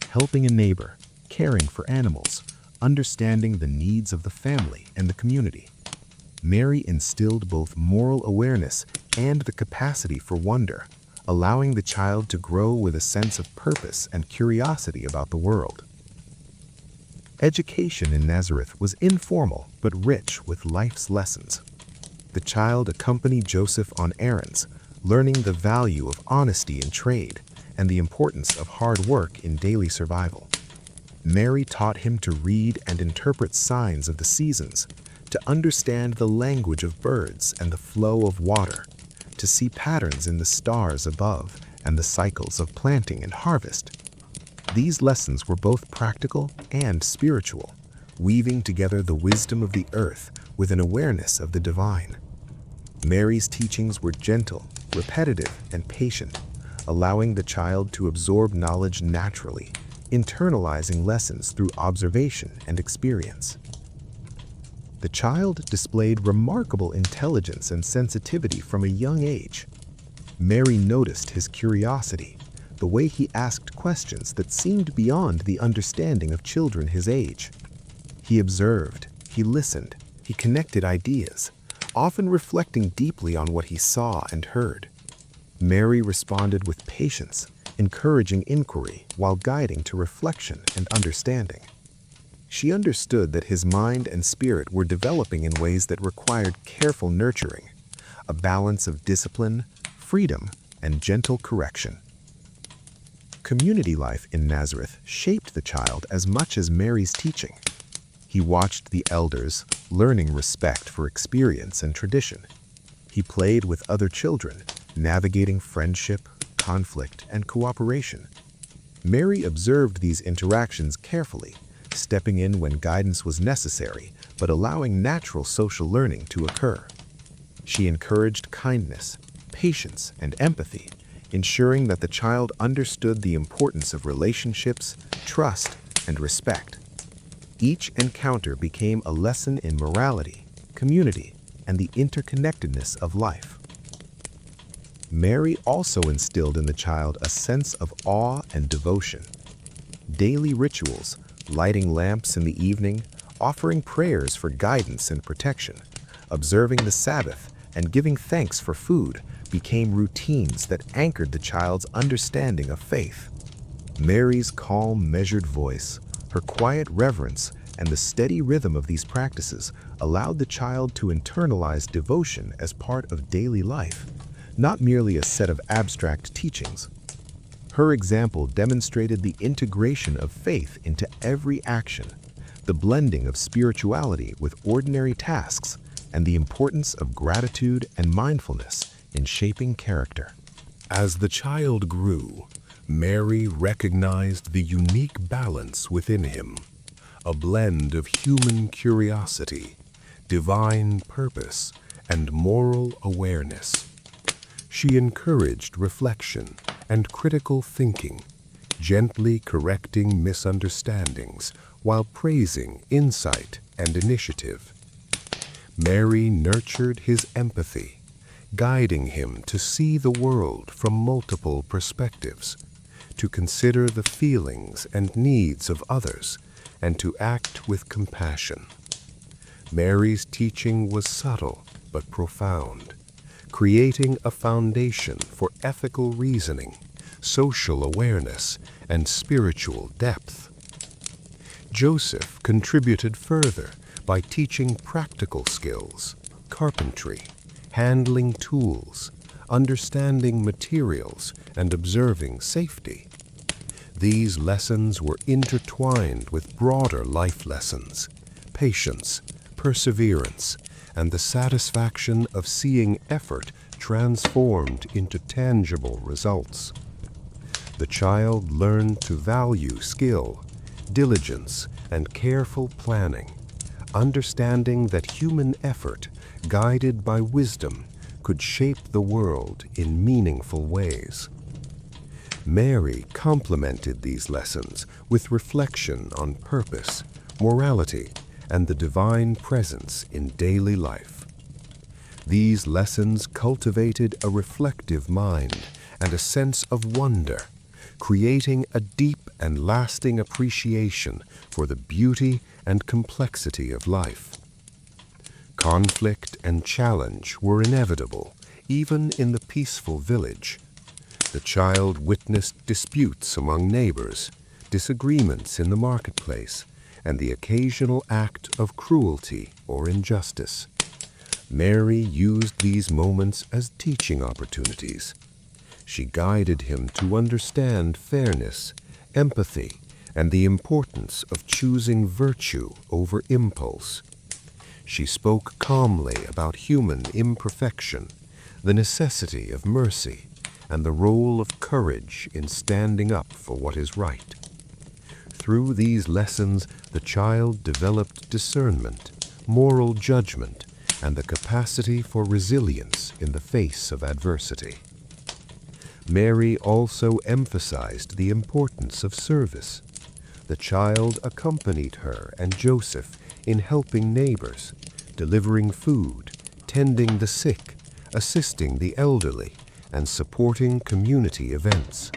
helping a neighbor, caring for animals, understanding the needs of the family and the community. Mary instilled both moral awareness and the capacity for wonder, allowing the child to grow with a sense of purpose and curiosity about the world. Education in Nazareth was informal but rich with life's lessons. The child accompanied Joseph on errands, learning the value of honesty in trade and the importance of hard work in daily survival. Mary taught him to read and interpret signs of the seasons, to understand the language of birds and the flow of water, to see patterns in the stars above and the cycles of planting and harvest. These lessons were both practical and spiritual, weaving together the wisdom of the earth with an awareness of the divine. Mary's teachings were gentle, repetitive, and patient, allowing the child to absorb knowledge naturally, internalizing lessons through observation and experience. The child displayed remarkable intelligence and sensitivity from a young age. Mary noticed his curiosity, the way he asked questions that seemed beyond the understanding of children his age. He observed, he listened, he connected ideas, often reflecting deeply on what he saw and heard. Mary responded with patience, encouraging inquiry while guiding to reflection and understanding. She understood that his mind and spirit were developing in ways that required careful nurturing, a balance of discipline, freedom, and gentle correction. Community life in Nazareth shaped the child as much as Mary's teaching. He watched the elders, learning respect for experience and tradition. He played with other children, navigating friendship, conflict, and cooperation. Mary observed these interactions carefully, stepping in when guidance was necessary, but allowing natural social learning to occur. She encouraged kindness, patience, and empathy, ensuring that the child understood the importance of relationships, trust, and respect. Each encounter became a lesson in morality, community, and the interconnectedness of life. Mary also instilled in the child a sense of awe and devotion. Daily rituals, lighting lamps in the evening, offering prayers for guidance and protection, observing the Sabbath, and giving thanks for food became routines that anchored the child's understanding of faith. Mary's calm, measured voice, her quiet reverence, and the steady rhythm of these practices allowed the child to internalize devotion as part of daily life, not merely a set of abstract teachings. Her example demonstrated the integration of faith into every action, the blending of spirituality with ordinary tasks, and the importance of gratitude and mindfulness in shaping character. As the child grew, Mary recognized the unique balance within him, a blend of human curiosity, divine purpose, and moral awareness. She encouraged reflection and critical thinking, gently correcting misunderstandings while praising insight and initiative. Mary nurtured his empathy, guiding him to see the world from multiple perspectives, to consider the feelings and needs of others, and to act with compassion. Mary's teaching was subtle but profound, creating a foundation for ethical reasoning, social awareness, and spiritual depth. Joseph contributed further by teaching practical skills, carpentry, handling tools, understanding materials, and observing safety. These lessons were intertwined with broader life lessons, patience, perseverance, and the satisfaction of seeing effort transformed into tangible results. The child learned to value skill, diligence, and careful planning, understanding that human effort, guided by wisdom, could shape the world in meaningful ways. Mary complemented these lessons with reflection on purpose, morality, and the divine presence in daily life. These lessons cultivated a reflective mind and a sense of wonder, creating a deep and lasting appreciation for the beauty and complexity of life. Conflict and challenge were inevitable, even in the peaceful village. The child witnessed disputes among neighbors, disagreements in the marketplace, and the occasional act of cruelty or injustice. Mary used these moments as teaching opportunities. She guided him to understand fairness, empathy, and the importance of choosing virtue over impulse. She spoke calmly about human imperfection, the necessity of mercy, and the role of courage in standing up for what is right. Through these lessons, the child developed discernment, moral judgment, and the capacity for resilience in the face of adversity. Mary also emphasized the importance of service. The child accompanied her and Joseph in helping neighbors, delivering food, tending the sick, assisting the elderly, and supporting community events.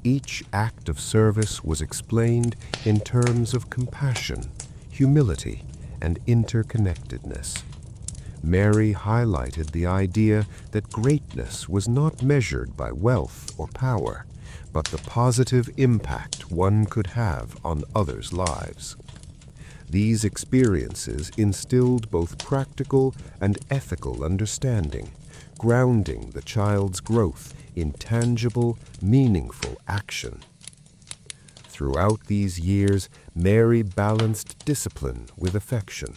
Each act of service was explained in terms of compassion, humility, and interconnectedness. Mary highlighted the idea that greatness was not measured by wealth or power, but the positive impact one could have on others' lives. These experiences instilled both practical and ethical understanding, grounding the child's growth in tangible, meaningful action. Throughout these years, Mary balanced discipline with affection.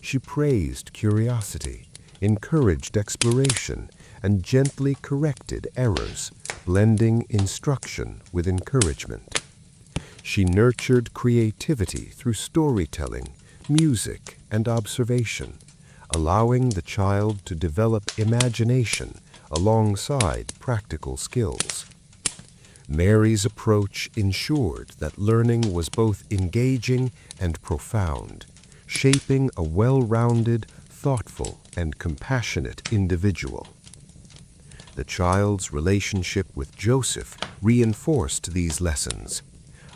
She praised curiosity, encouraged exploration, and gently corrected errors, blending instruction with encouragement. She nurtured creativity through storytelling, music, and observation, allowing the child to develop imagination alongside practical skills. Mary's approach ensured that learning was both engaging and profound, shaping a well-rounded, thoughtful, and compassionate individual. The child's relationship with Joseph reinforced these lessons.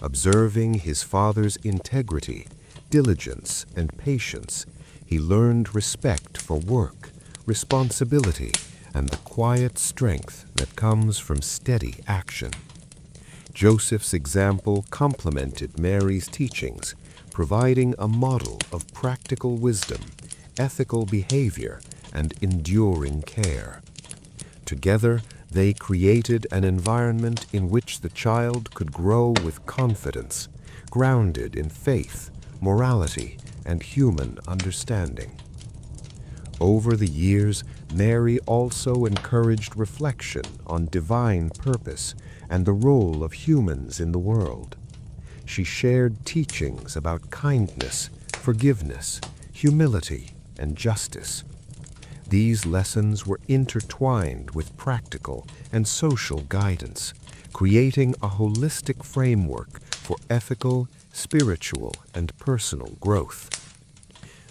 Observing his father's integrity, diligence, and patience, he learned respect for work, responsibility, and the quiet strength that comes from steady action. Joseph's example complemented Mary's teachings, providing a model of practical wisdom, ethical behavior, and enduring care. Together, they created an environment in which the child could grow with confidence, grounded in faith, morality, and human understanding. Over the years, Mary also encouraged reflection on divine purpose and the role of humans in the world. She shared teachings about kindness, forgiveness, humility, and justice. These lessons were intertwined with practical and social guidance, creating a holistic framework for ethical, spiritual, and personal growth.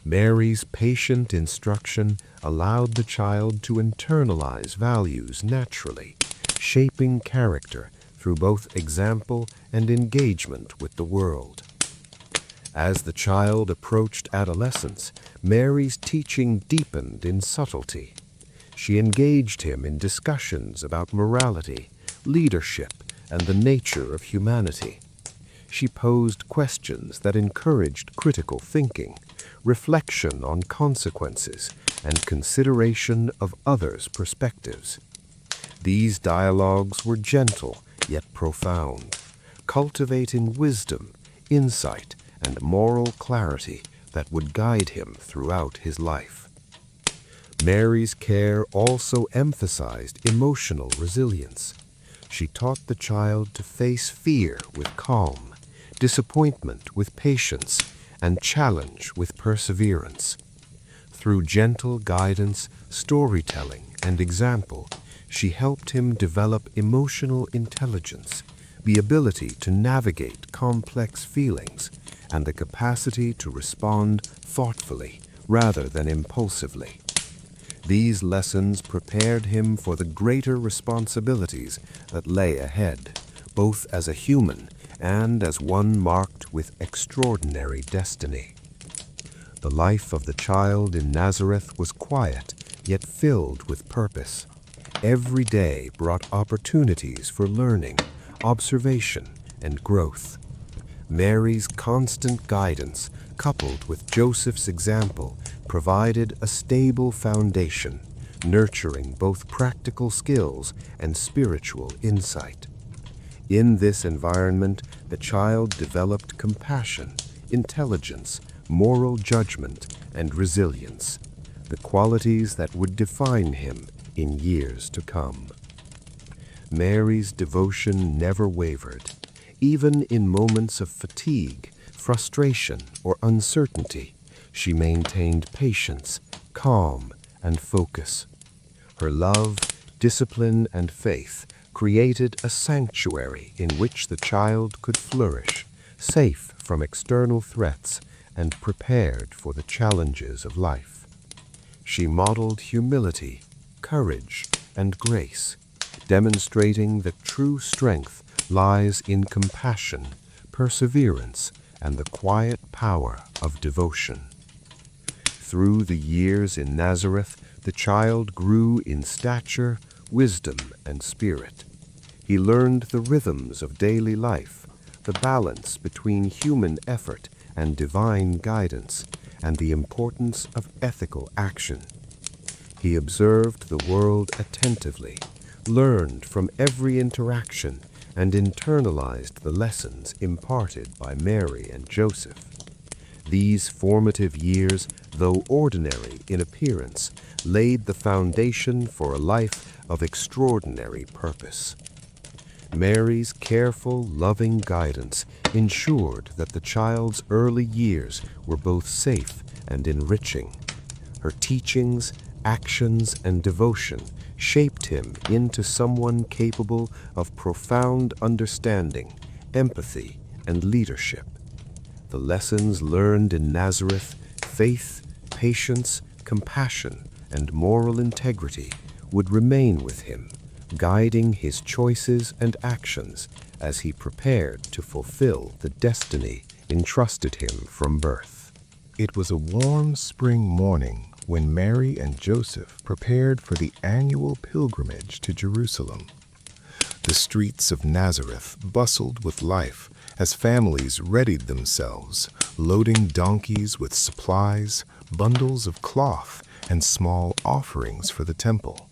Mary's patient instruction allowed the child to internalize values naturally, shaping character through both example and engagement with the world. As the child approached adolescence, Mary's teaching deepened in subtlety. She engaged him in discussions about morality, leadership, and the nature of humanity. She posed questions that encouraged critical thinking, reflection on consequences, and consideration of others' perspectives. These dialogues were gentle yet profound, cultivating wisdom, insight, and moral clarity that would guide him throughout his life. Mary's care also emphasized emotional resilience. She taught the child to face fear with calm, disappointment with patience, and challenge with perseverance. Through gentle guidance, storytelling, and example, she helped him develop emotional intelligence, the ability to navigate complex feelings, and the capacity to respond thoughtfully rather than impulsively. These lessons prepared him for the greater responsibilities that lay ahead, both as a human and as one marked with extraordinary destiny. The life of the child in Nazareth was quiet, yet filled with purpose. Every day brought opportunities for learning, observation, and growth. Mary's constant guidance, coupled with Joseph's example, provided a stable foundation, nurturing both practical skills and spiritual insight. In this environment, the child developed compassion, intelligence, moral judgment, and resilience, the qualities that would define him in years to come. Mary's devotion never wavered. Even in moments of fatigue, frustration, or uncertainty, she maintained patience, calm, and focus. Her love, discipline, and faith created a sanctuary in which the child could flourish, safe from external threats and prepared for the challenges of life. She modeled humility, courage, and grace, demonstrating that true strength lies in compassion, perseverance, and the quiet power of devotion. Through the years in Nazareth, the child grew in stature, wisdom, and spirit. He learned the rhythms of daily life, the balance between human effort and divine guidance, and the importance of ethical action. He observed the world attentively, learned from every interaction, and internalized the lessons imparted by Mary and Joseph. These formative years, though ordinary in appearance, laid the foundation for a life of extraordinary purpose. Mary's careful, loving guidance ensured that the child's early years were both safe and enriching. Her teachings, actions, and devotion shaped him into someone capable of profound understanding, empathy, and leadership. The lessons learned in Nazareth, faith, patience, compassion, and moral integrity would remain with him, guiding his choices and actions as he prepared to fulfill the destiny entrusted him from birth. It was a warm spring morning when Mary and Joseph prepared for the annual pilgrimage to Jerusalem. The streets of Nazareth bustled with life as families readied themselves, loading donkeys with supplies, bundles of cloth, and small offerings for the temple.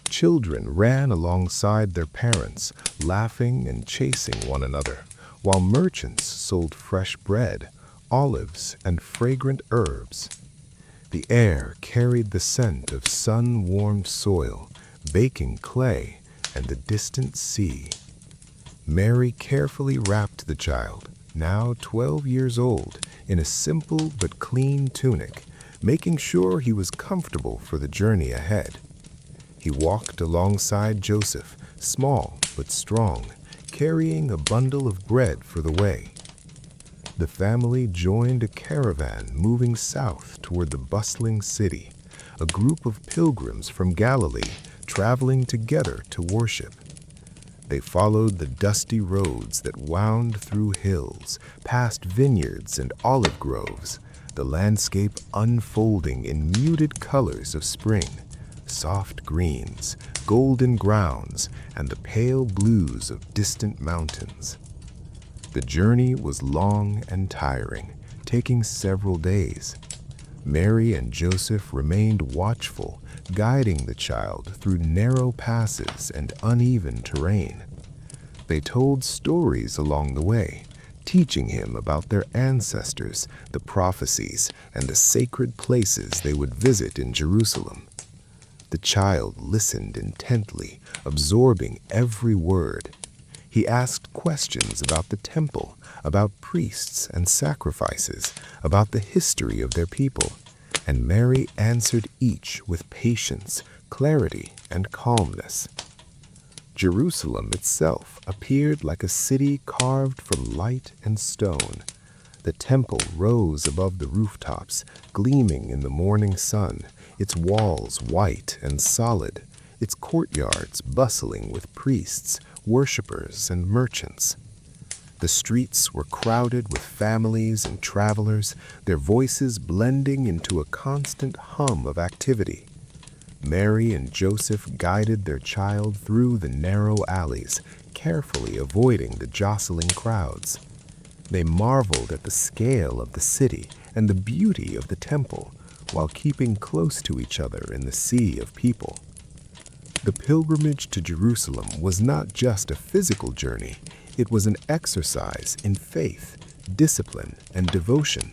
Children ran alongside their parents, laughing and chasing one another, while merchants sold fresh bread, olives, and fragrant herbs. The air carried the scent of sun-warmed soil, baking clay, and the distant sea. Mary carefully wrapped the child, now 12 years old, in a simple but clean tunic, making sure he was comfortable for the journey ahead. He walked alongside Joseph, small but strong, carrying a bundle of bread for the way. The family joined a caravan moving south toward the bustling city, a group of pilgrims from Galilee traveling together to worship. They followed the dusty roads that wound through hills, past vineyards and olive groves, the landscape unfolding in muted colors of spring, soft greens, golden grounds, and the pale blues of distant mountains. The journey was long and tiring, taking several days. Mary and Joseph remained watchful, guiding the child through narrow passes and uneven terrain. They told stories along the way, teaching him about their ancestors, the prophecies, and the sacred places they would visit in Jerusalem. The child listened intently, absorbing every word. He asked questions about the temple, about priests and sacrifices, about the history of their people, and Mary answered each with patience, clarity, and calmness. Jerusalem itself appeared like a city carved from light and stone. The temple rose above the rooftops, gleaming in the morning sun, its walls white and solid, its courtyards bustling with priests, worshippers, and merchants. The streets were crowded with families and travelers, their voices blending into a constant hum of activity. Mary and Joseph guided their child through the narrow alleys, carefully avoiding the jostling crowds. They marveled at the scale of the city and the beauty of the temple, while keeping close to each other in the sea of people. The pilgrimage to Jerusalem was not just a physical journey, it was an exercise in faith, discipline, and devotion.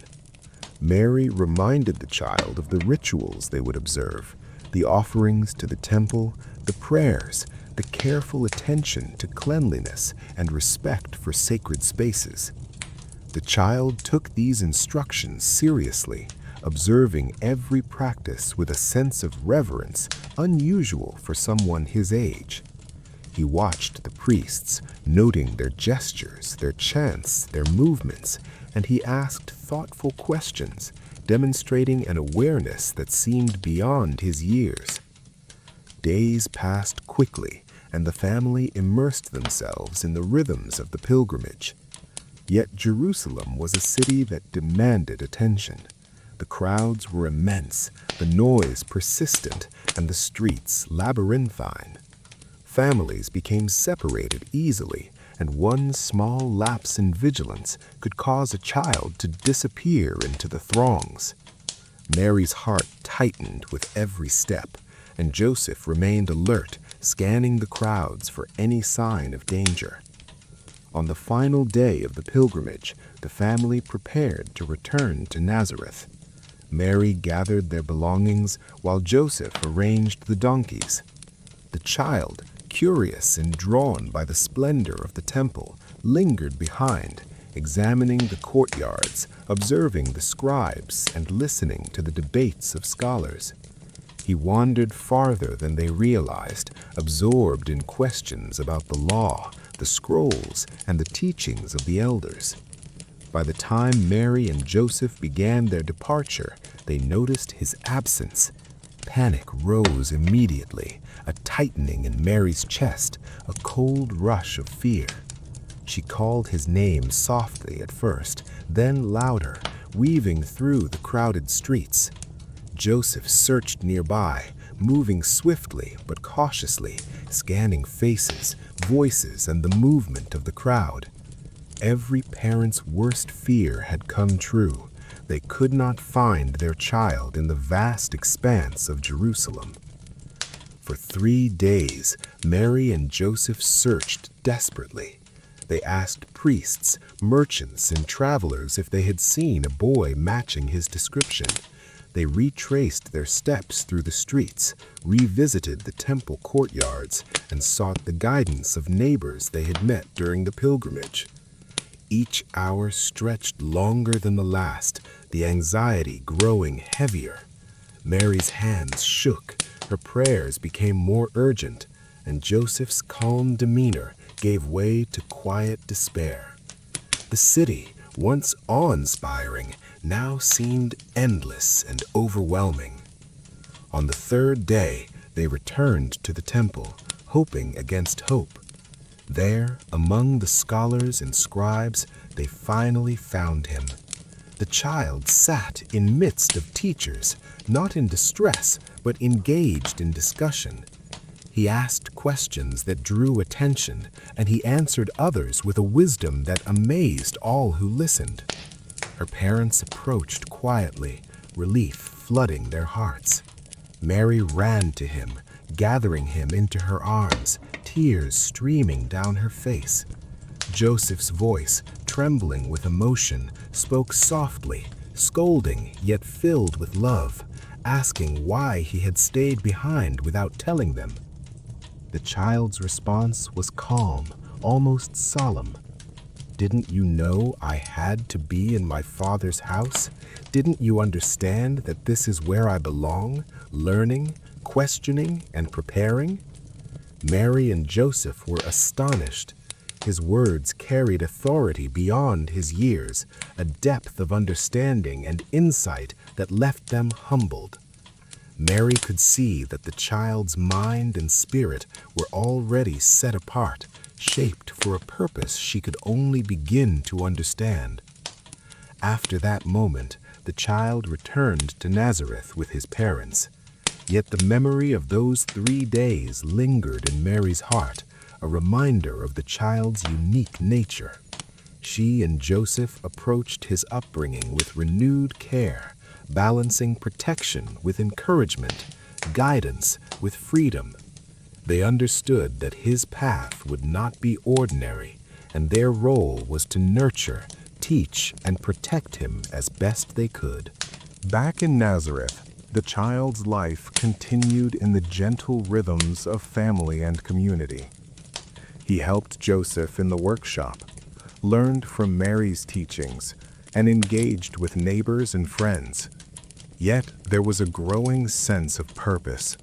Mary reminded the child of the rituals they would observe, the offerings to the temple, the prayers, the careful attention to cleanliness and respect for sacred spaces. The child took these instructions seriously, observing every practice with a sense of reverence unusual for someone his age. He watched the priests, noting their gestures, their chants, their movements, and he asked thoughtful questions, demonstrating an awareness that seemed beyond his years. Days passed quickly, and the family immersed themselves in the rhythms of the pilgrimage. Yet Jerusalem was a city that demanded attention. The crowds were immense, the noise persistent, and the streets labyrinthine. Families became separated easily, and one small lapse in vigilance could cause a child to disappear into the throngs. Mary's heart tightened with every step, and Joseph remained alert, scanning the crowds for any sign of danger. On the final day of the pilgrimage, the family prepared to return to Nazareth. Mary gathered their belongings while Joseph arranged the donkeys. The child, curious and drawn by the splendor of the temple, lingered behind, examining the courtyards, observing the scribes, and listening to the debates of scholars. He wandered farther than they realized, absorbed in questions about the law, the scrolls, and the teachings of the elders. By the time Mary and Joseph began their departure, they noticed his absence. Panic rose immediately, a tightening in Mary's chest, a cold rush of fear. She called his name softly at first, then louder, weaving through the crowded streets. Joseph searched nearby, moving swiftly but cautiously, scanning faces, voices, and the movement of the crowd. Every parent's worst fear had come true. They could not find their child in the vast expanse of Jerusalem. For 3 days, Mary and Joseph searched desperately. They asked priests, merchants, and travelers if they had seen a boy matching his description. They retraced their steps through the streets, revisited the temple courtyards, and sought the guidance of neighbors they had met during the pilgrimage. Each hour stretched longer than the last, the anxiety growing heavier. Mary's hands shook, her prayers became more urgent, and Joseph's calm demeanor gave way to quiet despair. The city, once awe-inspiring, now seemed endless and overwhelming. On the 3rd day, they returned to the temple, hoping against hope. There, among the scholars and scribes, they finally found him. The child sat in midst of teachers, not in distress, but engaged in discussion. He asked questions that drew attention, and he answered others with a wisdom that amazed all who listened. Her parents approached quietly, relief flooding their hearts. Mary ran to him, gathering him into her arms, tears streaming down her face. Joseph's voice, trembling with emotion, spoke softly, scolding yet filled with love, asking why he had stayed behind without telling them. The child's response was calm, almost solemn. "Didn't you know I had to be in my Father's house? Didn't you understand that this is where I belong, learning, questioning, and preparing?" Mary and Joseph were astonished. His words carried authority beyond his years, a depth of understanding and insight that left them humbled. Mary could see that the child's mind and spirit were already set apart, shaped for a purpose she could only begin to understand. After that moment, the child returned to Nazareth with his parents. Yet the memory of those 3 days lingered in Mary's heart, a reminder of the child's unique nature. She and Joseph approached his upbringing with renewed care, balancing protection with encouragement, guidance with freedom. They understood that his path would not be ordinary, and their role was to nurture, teach, and protect him as best they could. Back in Nazareth, the child's life continued in the gentle rhythms of family and community. He helped Joseph in the workshop, learned from Mary's teachings, and engaged with neighbors and friends. Yet there was a growing sense of purpose,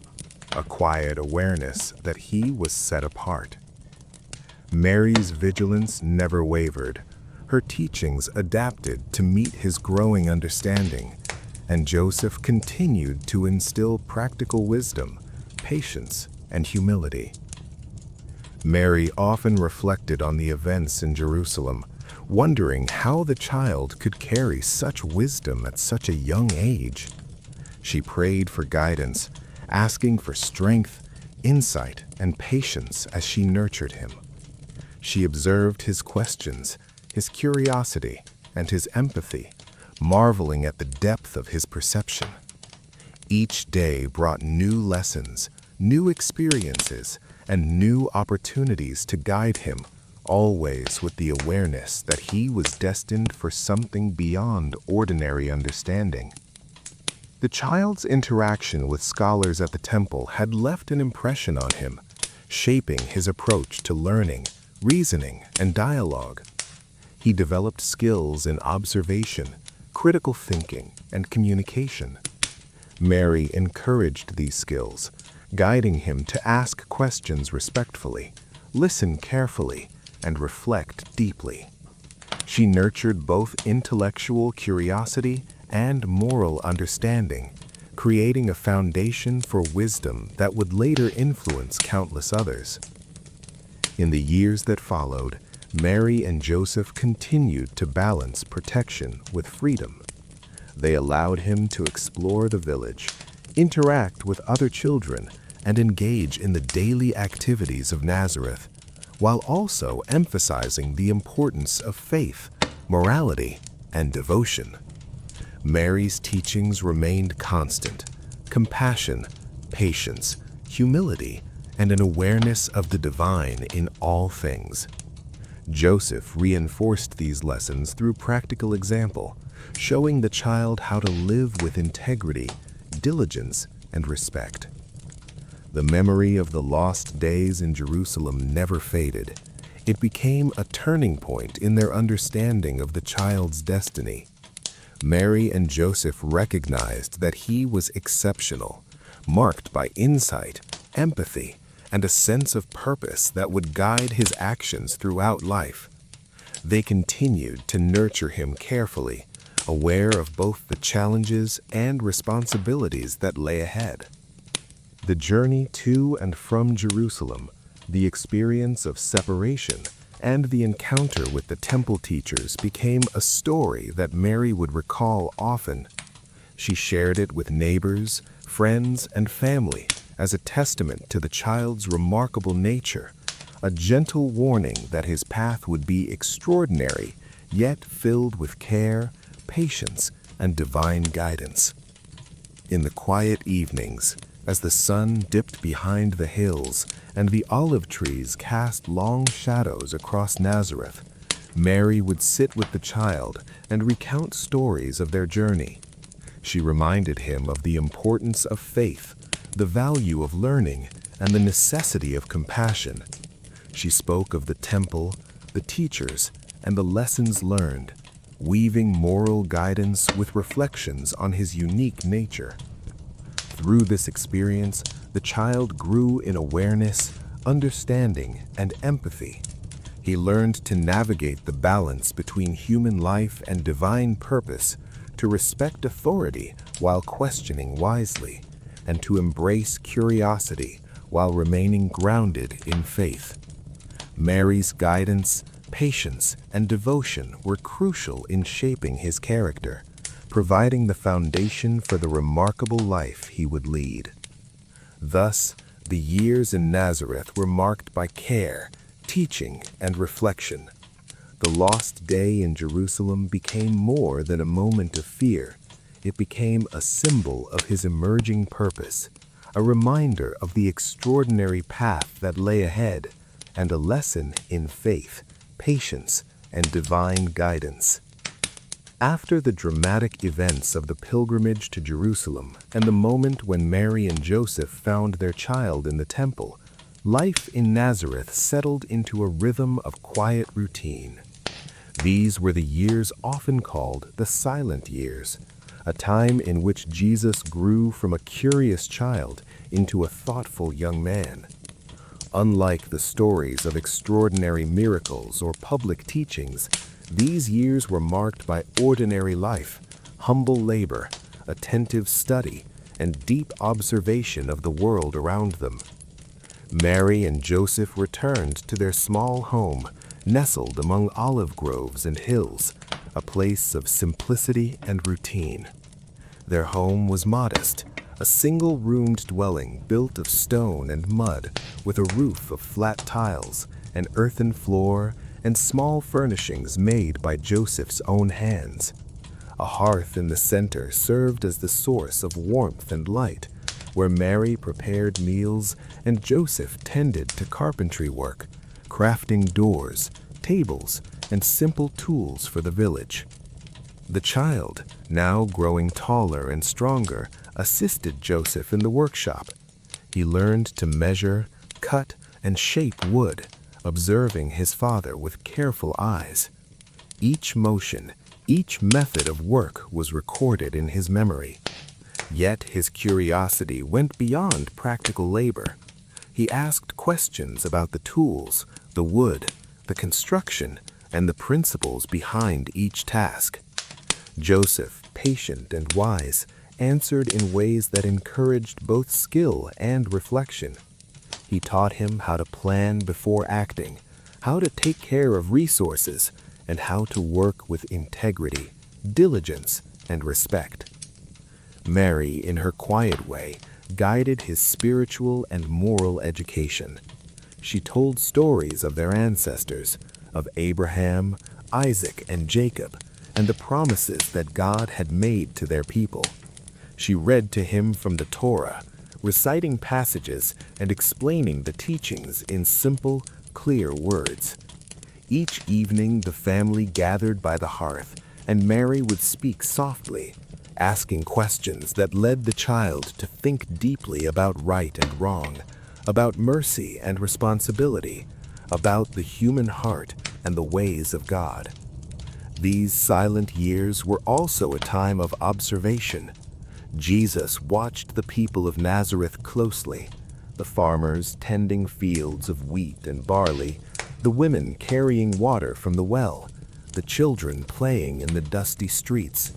a quiet awareness that he was set apart. Mary's vigilance never wavered. Her teachings adapted to meet his growing understanding, and Joseph continued to instill practical wisdom, patience, and humility. Mary often reflected on the events in Jerusalem, wondering how the child could carry such wisdom at such a young age. She prayed for guidance, asking for strength, insight, and patience as she nurtured him. She observed his questions, his curiosity, and his empathy, marveling at the depth of his perception. Each day brought new lessons, new experiences, and new opportunities to guide him, always with the awareness that he was destined for something beyond ordinary understanding. The child's interaction with scholars at the temple had left an impression on him, shaping his approach to learning, reasoning, and dialogue. He developed skills in observation, critical thinking, and communication. Mary encouraged these skills, guiding him to ask questions respectfully, listen carefully, and reflect deeply. She nurtured both intellectual curiosity and moral understanding, creating a foundation for wisdom that would later influence countless others. In the years that followed, Mary and Joseph continued to balance protection with freedom. They allowed him to explore the village, interact with other children, and engage in the daily activities of Nazareth, while also emphasizing the importance of faith, morality, and devotion. Mary's teachings remained constant: compassion, patience, humility, and an awareness of the divine in all things. Joseph reinforced these lessons through practical example, showing the child how to live with integrity, diligence, and respect. The memory of the lost days in Jerusalem never faded. It became a turning point in their understanding of the child's destiny. Mary and Joseph recognized that he was exceptional, marked by insight, empathy, and a sense of purpose that would guide his actions throughout life. They continued to nurture him carefully, aware of both the challenges and responsibilities that lay ahead. The journey to and from Jerusalem, the experience of separation, and the encounter with the temple teachers became a story that Mary would recall often. She shared it with neighbors, friends, and family as a testament to the child's remarkable nature, a gentle warning that his path would be extraordinary, yet filled with care, patience, and divine guidance. In the quiet evenings, as the sun dipped behind the hills and the olive trees cast long shadows across Nazareth, Mary would sit with the child and recount stories of their journey. She reminded him of the importance of faith, the value of learning, and the necessity of compassion. She spoke of the temple, the teachers, and the lessons learned, weaving moral guidance with reflections on his unique nature. Through this experience, the child grew in awareness, understanding, and empathy. He learned to navigate the balance between human life and divine purpose, to respect authority while questioning wisely, and to embrace curiosity while remaining grounded in faith. Mary's guidance, patience, and devotion were crucial in shaping his character, providing the foundation for the remarkable life he would lead. Thus, the years in Nazareth were marked by care, teaching, and reflection. The lost day in Jerusalem became more than a moment of fear. It became a symbol of his emerging purpose, a reminder of the extraordinary path that lay ahead, and a lesson in faith, patience, and divine guidance. After the dramatic events of the pilgrimage to Jerusalem and the moment when Mary and Joseph found their child in the temple, life in Nazareth settled into a rhythm of quiet routine. These were the years often called the silent years, a time in which Jesus grew from a curious child into a thoughtful young man. Unlike the stories of extraordinary miracles or public teachings, these years were marked by ordinary life, humble labor, attentive study, and deep observation of the world around them. Mary and Joseph returned to their small home, nestled among olive groves and hills, a place of simplicity and routine. Their home was modest, a single-roomed dwelling built of stone and mud with a roof of flat tiles, an earthen floor, and small furnishings made by Joseph's own hands. A hearth in the center served as the source of warmth and light, where Mary prepared meals and Joseph tended to carpentry work, crafting doors, tables, and simple tools for the village. The child, now growing taller and stronger, assisted Joseph in the workshop. He learned to measure, cut, and shape wood, observing his father with careful eyes. Each motion, each method of work was recorded in his memory. Yet his curiosity went beyond practical labor. He asked questions about the tools, the wood, the construction, and the principles behind each task. Joseph, patient and wise, answered in ways that encouraged both skill and reflection. He taught him how to plan before acting, how to take care of resources, and how to work with integrity, diligence, and respect. Mary, in her quiet way, guided his spiritual and moral education. She told stories of their ancestors, of Abraham, Isaac, and Jacob, and the promises that God had made to their people. She read to him from the Torah, reciting passages and explaining the teachings in simple, clear words. Each evening, the family gathered by the hearth, and Mary would speak softly, asking questions that led the child to think deeply about right and wrong, about mercy and responsibility, about the human heart and the ways of God. These silent years were also a time of observation. Jesus watched the people of Nazareth closely, the farmers tending fields of wheat and barley, the women carrying water from the well, the children playing in the dusty streets.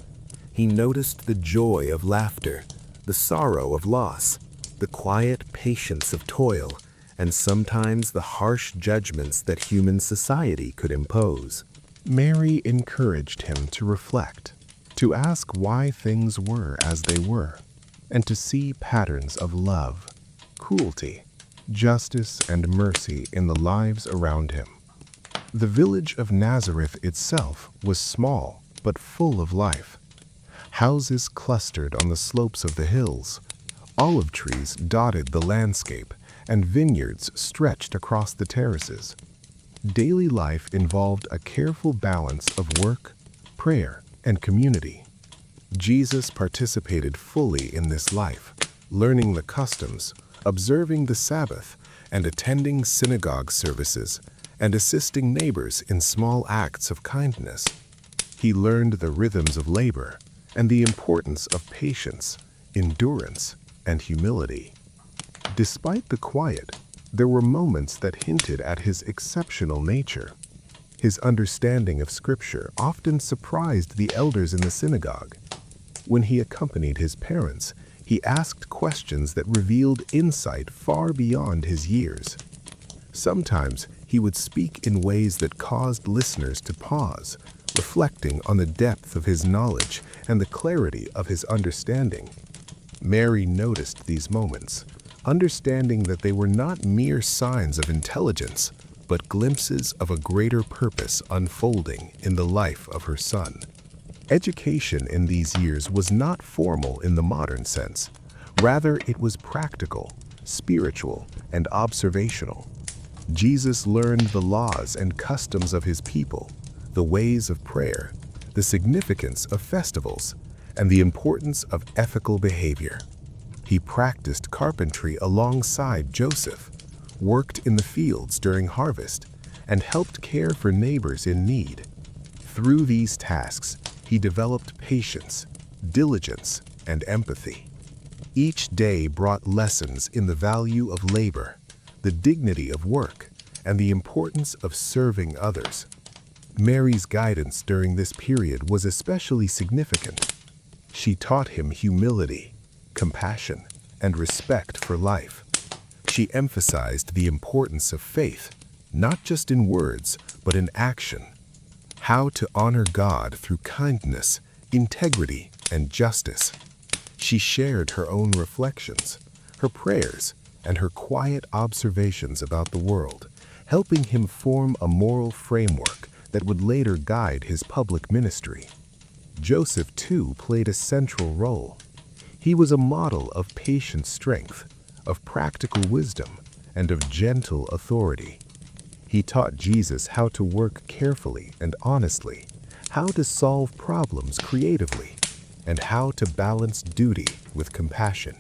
He noticed the joy of laughter, the sorrow of loss, the quiet patience of toil, and sometimes the harsh judgments that human society could impose. Mary encouraged him to reflect, to ask why things were as they were, and to see patterns of love, cruelty, justice, and mercy in the lives around him. The village of Nazareth itself was small but full of life. Houses clustered on the slopes of the hills, olive trees dotted the landscape, and vineyards stretched across the terraces. Daily life involved a careful balance of work, prayer, and community. Jesus participated fully in this life, learning the customs, observing the Sabbath, and attending synagogue services, and assisting neighbors in small acts of kindness. He learned the rhythms of labor and the importance of patience, endurance, and humility. Despite the quiet, there were moments that hinted at his exceptional nature. His understanding of Scripture often surprised the elders in the synagogue. When he accompanied his parents, he asked questions that revealed insight far beyond his years. Sometimes he would speak in ways that caused listeners to pause, reflecting on the depth of his knowledge and the clarity of his understanding. Mary noticed these moments, understanding that they were not mere signs of intelligence, but glimpses of a greater purpose unfolding in the life of her son. Education in these years was not formal in the modern sense. Rather, it was practical, spiritual, and observational. Jesus learned the laws and customs of his people, the ways of prayer, the significance of festivals, and the importance of ethical behavior. He practiced carpentry alongside Joseph, worked in the fields during harvest, and helped care for neighbors in need. Through these tasks, he developed patience, diligence, and empathy. Each day brought lessons in the value of labor, the dignity of work, and the importance of serving others. Mary's guidance during this period was especially significant. She taught him humility, compassion, and respect for life. She emphasized the importance of faith, not just in words, but in action. How to honor God through kindness, integrity, and justice. She shared her own reflections, her prayers, and her quiet observations about the world, helping him form a moral framework that would later guide his public ministry. Joseph, too, played a central role. He was a model of patient strength, of practical wisdom, and of gentle authority. He taught Jesus how to work carefully and honestly, how to solve problems creatively, and how to balance duty with compassion.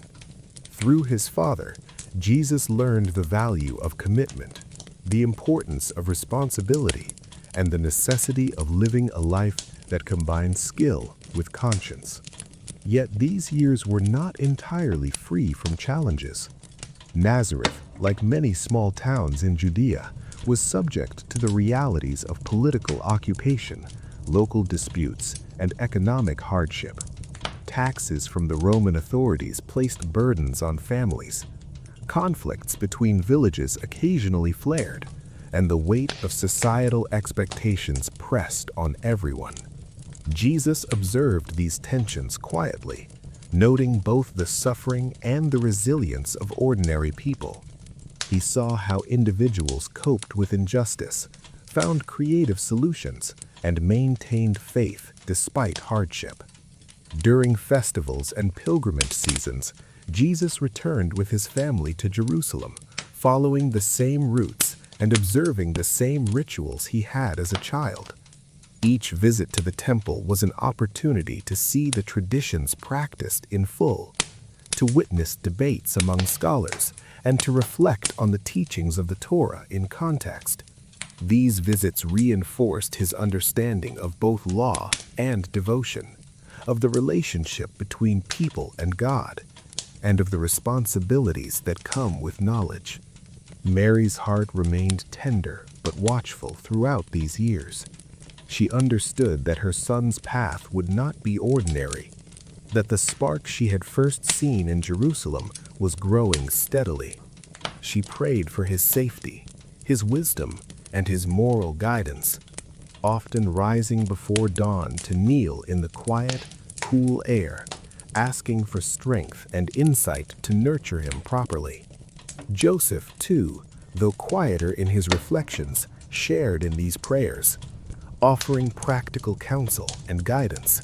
Through his father, Jesus learned the value of commitment, the importance of responsibility, and the necessity of living a life that combines skill with conscience. Yet these years were not entirely free from challenges. Nazareth, like many small towns in Judea, was subject to the realities of political occupation, local disputes, and economic hardship. Taxes from the Roman authorities placed burdens on families. Conflicts between villages occasionally flared, and the weight of societal expectations pressed on everyone. Jesus observed these tensions quietly, noting both the suffering and the resilience of ordinary people. He saw how individuals coped with injustice, found creative solutions, and maintained faith despite hardship. During festivals and pilgrimage seasons, Jesus returned with his family to Jerusalem, following the same routes and observing the same rituals he had as a child. Each visit to the temple was an opportunity to see the traditions practiced in full, to witness debates among scholars, and to reflect on the teachings of the Torah in context. These visits reinforced his understanding of both law and devotion, of the relationship between people and God, and of the responsibilities that come with knowledge. Mary's heart remained tender but watchful throughout these years. She understood that her son's path would not be ordinary, that the spark she had first seen in Jerusalem was growing steadily. She prayed for his safety, his wisdom, and his moral guidance, often rising before dawn to kneel in the quiet, cool air, asking for strength and insight to nurture him properly. Joseph, too, though quieter in his reflections, shared in these prayers, offering practical counsel and guidance,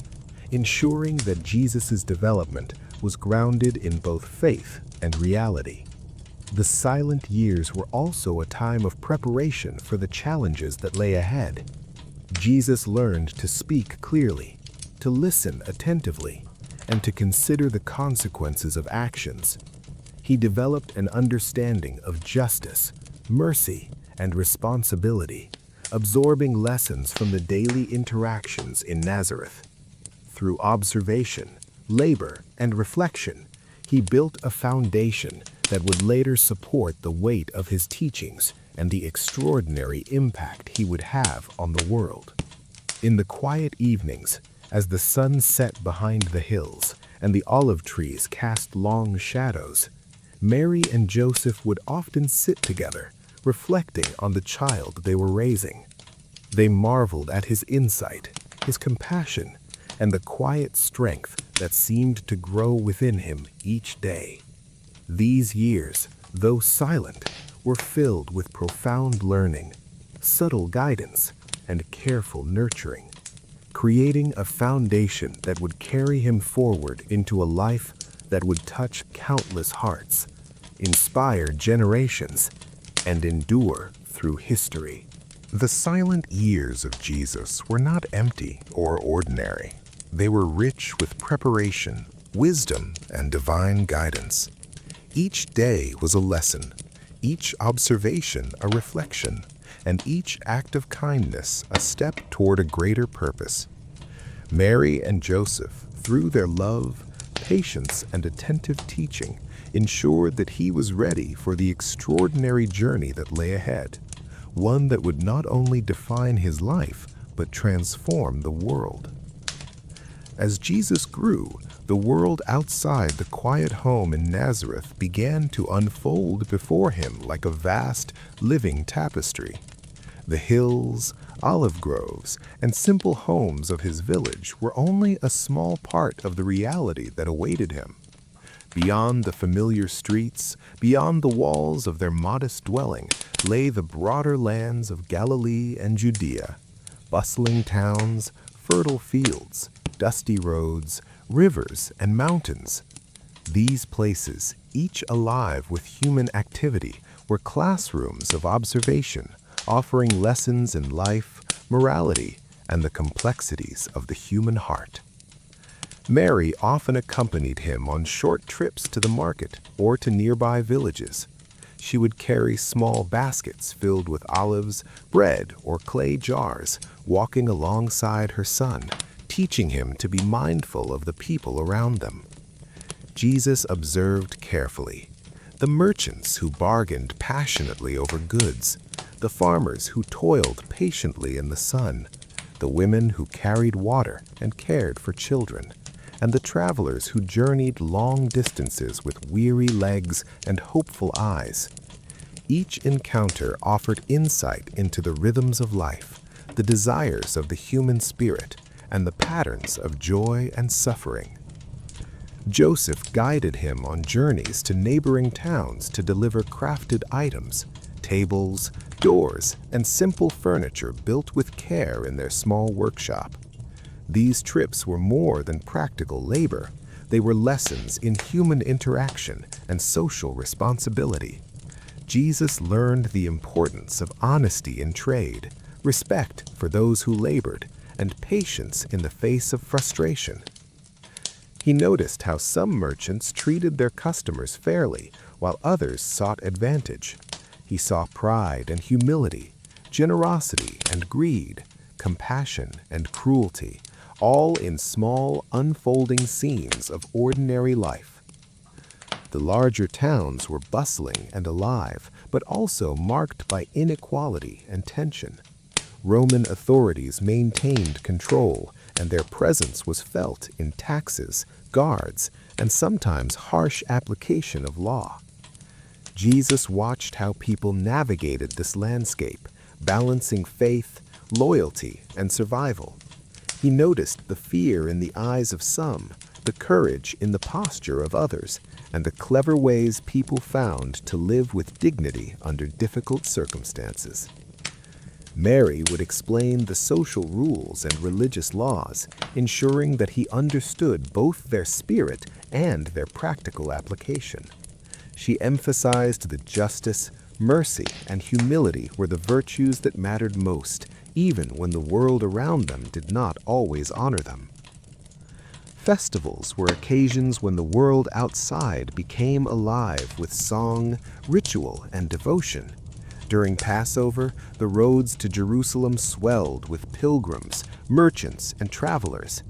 ensuring that Jesus' development was grounded in both faith and reality. The silent years were also a time of preparation for the challenges that lay ahead. Jesus learned to speak clearly, to listen attentively, and to consider the consequences of actions. He developed an understanding of justice, mercy, and responsibility, absorbing lessons from the daily interactions in Nazareth. Through observation, labor, and reflection, he built a foundation that would later support the weight of his teachings and the extraordinary impact he would have on the world. In the quiet evenings, as the sun set behind the hills and the olive trees cast long shadows, Mary and Joseph would often sit together, reflecting on the child they were raising. They marveled at his insight, his compassion, and the quiet strength that seemed to grow within him each day. These years, though silent, were filled with profound learning, subtle guidance, and careful nurturing, creating a foundation that would carry him forward into a life that would touch countless hearts, inspire generations, and endure through history. The silent years of Jesus were not empty or ordinary. They were rich with preparation, wisdom, and divine guidance. Each day was a lesson, each observation a reflection, and each act of kindness a step toward a greater purpose. Mary and Joseph, through their love, patience, and attentive teaching, ensured that he was ready for the extraordinary journey that lay ahead, one that would not only define his life, but transform the world. As Jesus grew, the world outside the quiet home in Nazareth began to unfold before him like a vast, living tapestry. The hills, olive groves, and simple homes of his village were only a small part of the reality that awaited him. Beyond the familiar streets, beyond the walls of their modest dwelling, lay the broader lands of Galilee and Judea, bustling towns, fertile fields, dusty roads, rivers, and mountains. These places, each alive with human activity, were classrooms of observation, offering lessons in life, morality, and the complexities of the human heart. Mary often accompanied him on short trips to the market or to nearby villages. She would carry small baskets filled with olives, bread, or clay jars, walking alongside her son, teaching him to be mindful of the people around them. Jesus observed carefully the merchants who bargained passionately over goods, the farmers who toiled patiently in the sun, the women who carried water and cared for children, and the travelers who journeyed long distances with weary legs and hopeful eyes. Each encounter offered insight into the rhythms of life, the desires of the human spirit, and the patterns of joy and suffering. Joseph guided him on journeys to neighboring towns to deliver crafted items, tables, doors, and simple furniture built with care in their small workshop. These trips were more than practical labor. They were lessons in human interaction and social responsibility. Jesus learned the importance of honesty in trade, respect for those who labored, and patience in the face of frustration. He noticed how some merchants treated their customers fairly, while others sought advantage. He saw pride and humility, generosity and greed, compassion and cruelty, all in small, unfolding scenes of ordinary life. The larger towns were bustling and alive, but also marked by inequality and tension. Roman authorities maintained control, and their presence was felt in taxes, guards, and sometimes harsh application of law. Jesus watched how people navigated this landscape, balancing faith, loyalty, and survival. He noticed the fear in the eyes of some, the courage in the posture of others, and the clever ways people found to live with dignity under difficult circumstances. Mary would explain the social rules and religious laws, ensuring that he understood both their spirit and their practical application. She emphasized that justice, mercy, and humility were the virtues that mattered most, even when the world around them did not always honor them. Festivals were occasions when the world outside became alive with song, ritual, and devotion. During Passover, the roads to Jerusalem swelled with pilgrims, merchants, and travelers.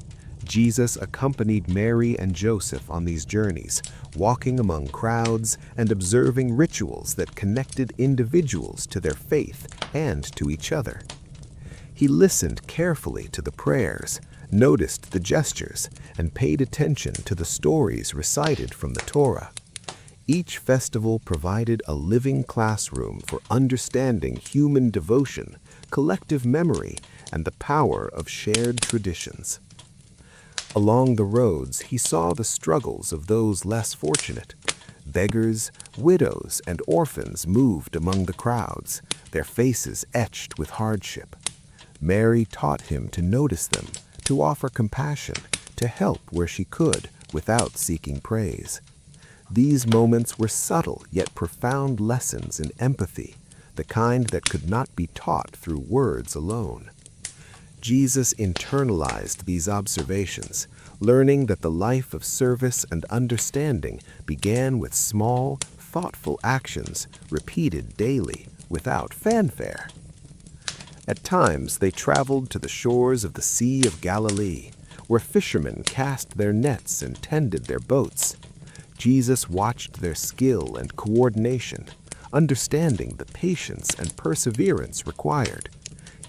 Jesus accompanied Mary and Joseph on these journeys, walking among crowds and observing rituals that connected individuals to their faith and to each other. He listened carefully to the prayers, noticed the gestures, and paid attention to the stories recited from the Torah. Each festival provided a living classroom for understanding human devotion, collective memory, and the power of shared traditions. Along the roads, he saw the struggles of those less fortunate. Beggars, widows, and orphans moved among the crowds, their faces etched with hardship. Mary taught him to notice them, to offer compassion, to help where she could without seeking praise. These moments were subtle yet profound lessons in empathy, the kind that could not be taught through words alone. Jesus internalized these observations, learning that the life of service and understanding began with small, thoughtful actions repeated daily without fanfare. At times, they traveled to the shores of the Sea of Galilee, where fishermen cast their nets and tended their boats. Jesus watched their skill and coordination, understanding the patience and perseverance required.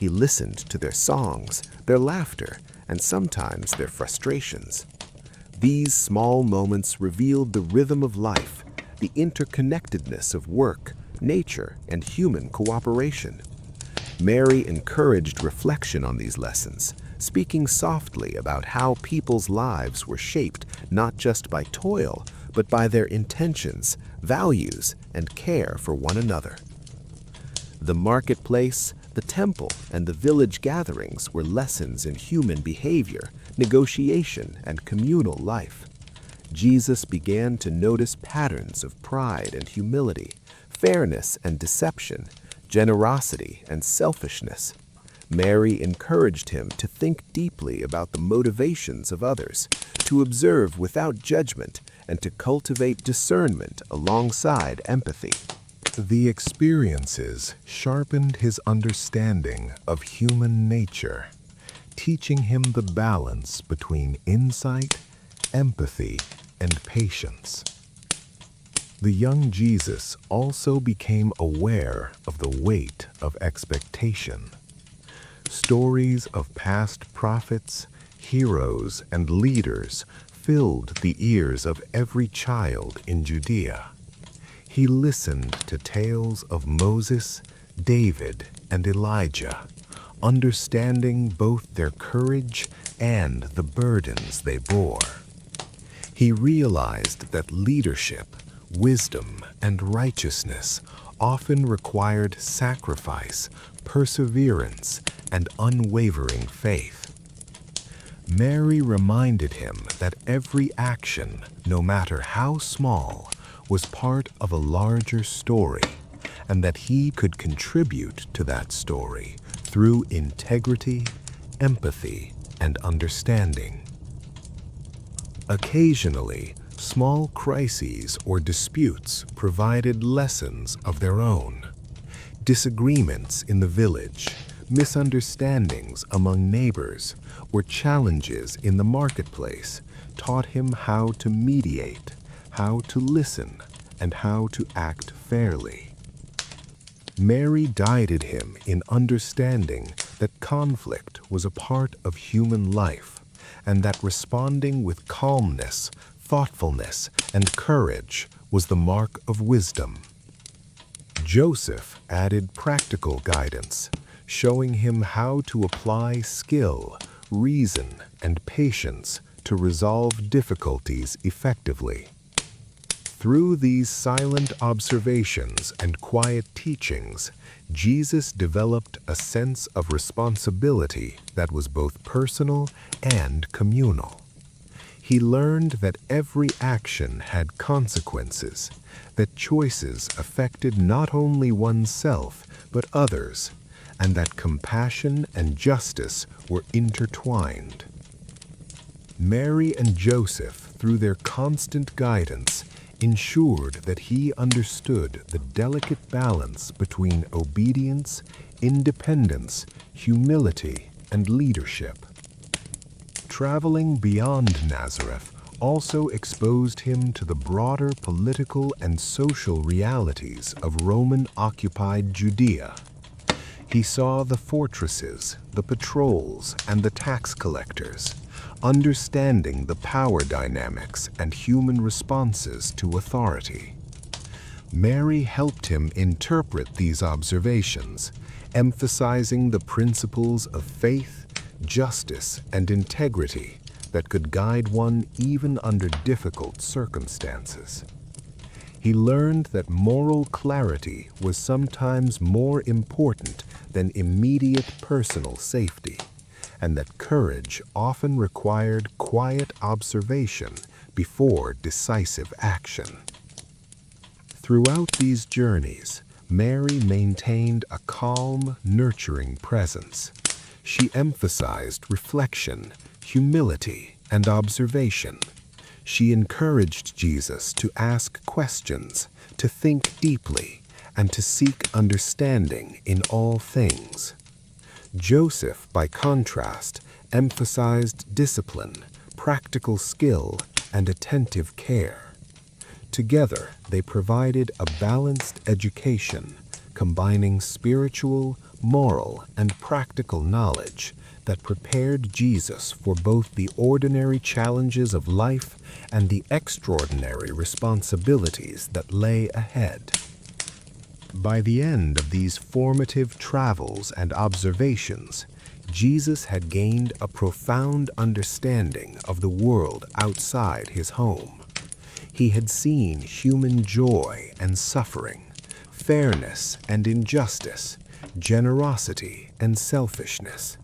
He listened to their songs, their laughter, and sometimes their frustrations. These small moments revealed the rhythm of life, the interconnectedness of work, nature, and human cooperation. Mary encouraged reflection on these lessons, speaking softly about how people's lives were shaped not just by toil, but by their intentions, values, and care for one another. The marketplace, the temple, and the village gatherings were lessons in human behavior, negotiation, and communal life. Jesus began to notice patterns of pride and humility, fairness and deception, generosity and selfishness. Mary encouraged him to think deeply about the motivations of others, to observe without judgment, and to cultivate discernment alongside empathy. The experiences sharpened his understanding of human nature, teaching him the balance between insight, empathy, and patience. The young Jesus also became aware of the weight of expectation. Stories of past prophets, heroes, and leaders filled the ears of every child in Judea. He listened to tales of Moses, David, and Elijah, understanding both their courage and the burdens they bore. He realized that leadership, wisdom, and righteousness often required sacrifice, perseverance, and unwavering faith. Mary reminded him that every action, no matter how small, was part of a larger story, and that he could contribute to that story through integrity, empathy, and understanding. Occasionally, small crises or disputes provided lessons of their own. Disagreements in the village, misunderstandings among neighbors, or challenges in the marketplace taught him how to mediate, how to listen, and how to act fairly. Mary guided him in understanding that conflict was a part of human life, and that responding with calmness, thoughtfulness, and courage was the mark of wisdom. Joseph added practical guidance, showing him how to apply skill, reason, and patience to resolve difficulties effectively. Through these silent observations and quiet teachings, Jesus developed a sense of responsibility that was both personal and communal. He learned that every action had consequences, that choices affected not only oneself but others, and that compassion and justice were intertwined. Mary and Joseph, through their constant guidance, ensured that he understood the delicate balance between obedience, independence, humility, and leadership. Traveling beyond Nazareth also exposed him to the broader political and social realities of Roman-occupied Judea. He saw the fortresses, the patrols, and the tax collectors, understanding the power dynamics and human responses to authority. Mary helped him interpret these observations, emphasizing the principles of faith, justice, and integrity that could guide one even under difficult circumstances. He learned that moral clarity was sometimes more important than immediate personal safety, and that courage often required quiet observation before decisive action. Throughout these journeys, Mary maintained a calm, nurturing presence. She emphasized reflection, humility, and observation. She encouraged Jesus to ask questions, to think deeply, and to seek understanding in all things. Joseph, by contrast, emphasized discipline, practical skill, and attentive care. Together, they provided a balanced education, combining spiritual, moral, and practical knowledge that prepared Jesus for both the ordinary challenges of life and the extraordinary responsibilities that lay ahead. By the end of these formative travels and observations, Jesus had gained a profound understanding of the world outside his home. He had seen human joy and suffering, fairness and injustice, generosity and selfishness.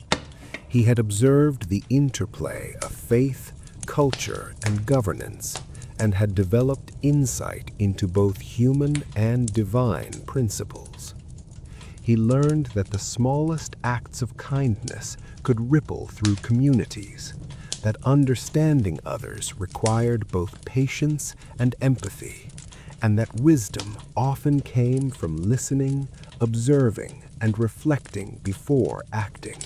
He had observed the interplay of faith, culture, and governance, and had developed insight into both human and divine principles. He learned that the smallest acts of kindness could ripple through communities, that understanding others required both patience and empathy, and that wisdom often came from listening, observing, and reflecting before acting.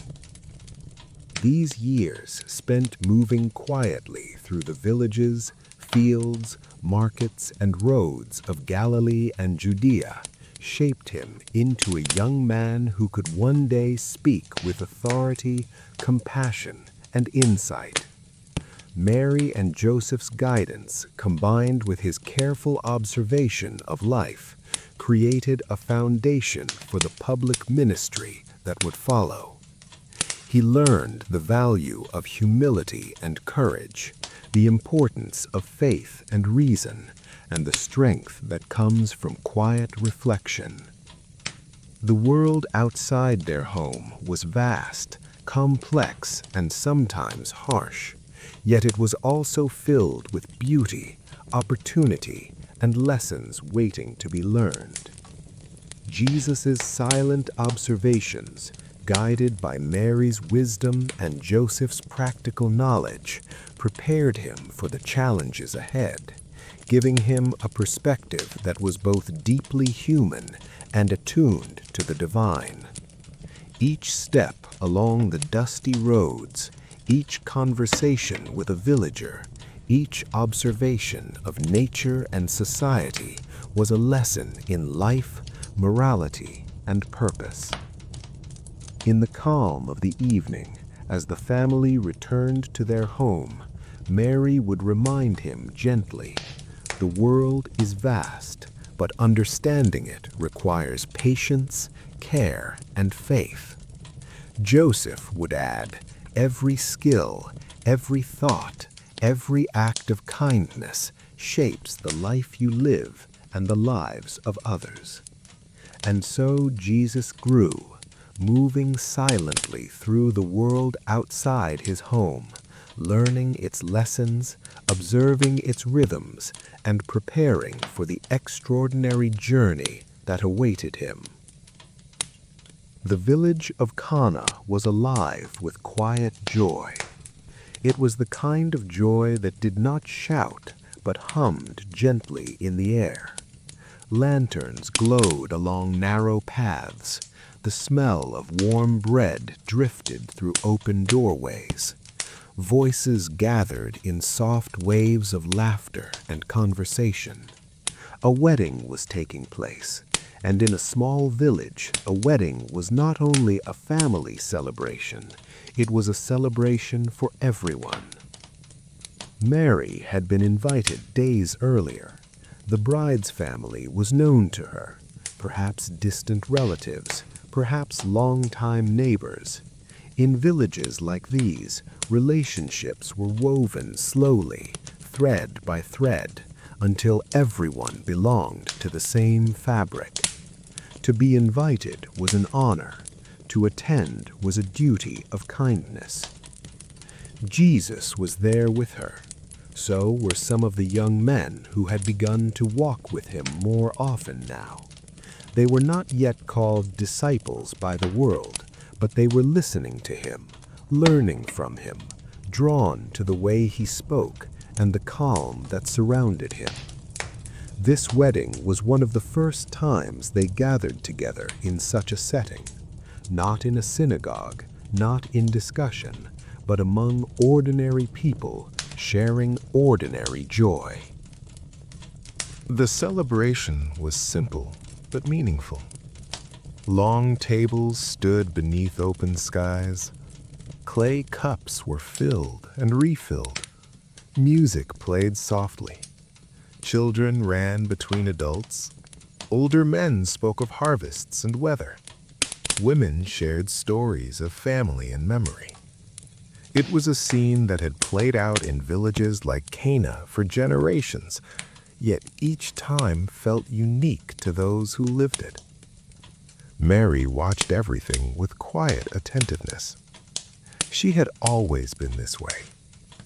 These years spent moving quietly through the villages, fields, markets, and roads of Galilee and Judea shaped him into a young man who could one day speak with authority, compassion, and insight. Mary and Joseph's guidance, combined with his careful observation of life, created a foundation for the public ministry that would follow. He learned the value of humility and courage, the importance of faith and reason, and the strength that comes from quiet reflection. The world outside their home was vast, complex and sometimes harsh, yet it was also filled with beauty, opportunity, and lessons waiting to be learned. Jesus' silent observations, guided by Mary's wisdom and Joseph's practical knowledge, prepared him for the challenges ahead, giving him a perspective that was both deeply human and attuned to the divine. Each step along the dusty roads, each conversation with a villager, each observation of nature and society was a lesson in life, morality, and purpose. In the calm of the evening, as the family returned to their home, Mary would remind him gently, "The world is vast, but understanding it requires patience, care, and faith." Joseph would add, "Every skill, every thought, every act of kindness shapes the life you live and the lives of others." And so Jesus grew, moving silently through the world outside his home, learning its lessons, observing its rhythms, and preparing for the extraordinary journey that awaited him. The village of Cana was alive with quiet joy. It was the kind of joy that did not shout, but hummed gently in the air. Lanterns glowed along narrow paths. The smell of warm bread drifted through open doorways. Voices gathered in soft waves of laughter and conversation. A wedding was taking place, and in a small village, a wedding was not only a family celebration, it was a celebration for everyone. Mary had been invited days earlier. The bride's family was known to her, perhaps distant relatives, perhaps long-time neighbors. In villages like these, relationships were woven slowly, thread by thread, until everyone belonged to the same fabric. To be invited was an honor. To attend was a duty of kindness. Jesus was there with her. So were some of the young men who had begun to walk with him more often now. They were not yet called disciples by the world, but they were listening to him, learning from him, drawn to the way he spoke and the calm that surrounded him. This wedding was one of the first times they gathered together in such a setting, not in a synagogue, not in discussion, but among ordinary people sharing ordinary joy. The celebration was simple but meaningful. Long tables stood beneath open skies. Clay cups were filled and refilled. Music played softly. Children ran between adults. Older men spoke of harvests and weather. Women shared stories of family and memory. It was a scene that had played out in villages like Cana for generations, yet each time felt unique to those who lived it. Mary watched everything with quiet attentiveness. She had always been this way,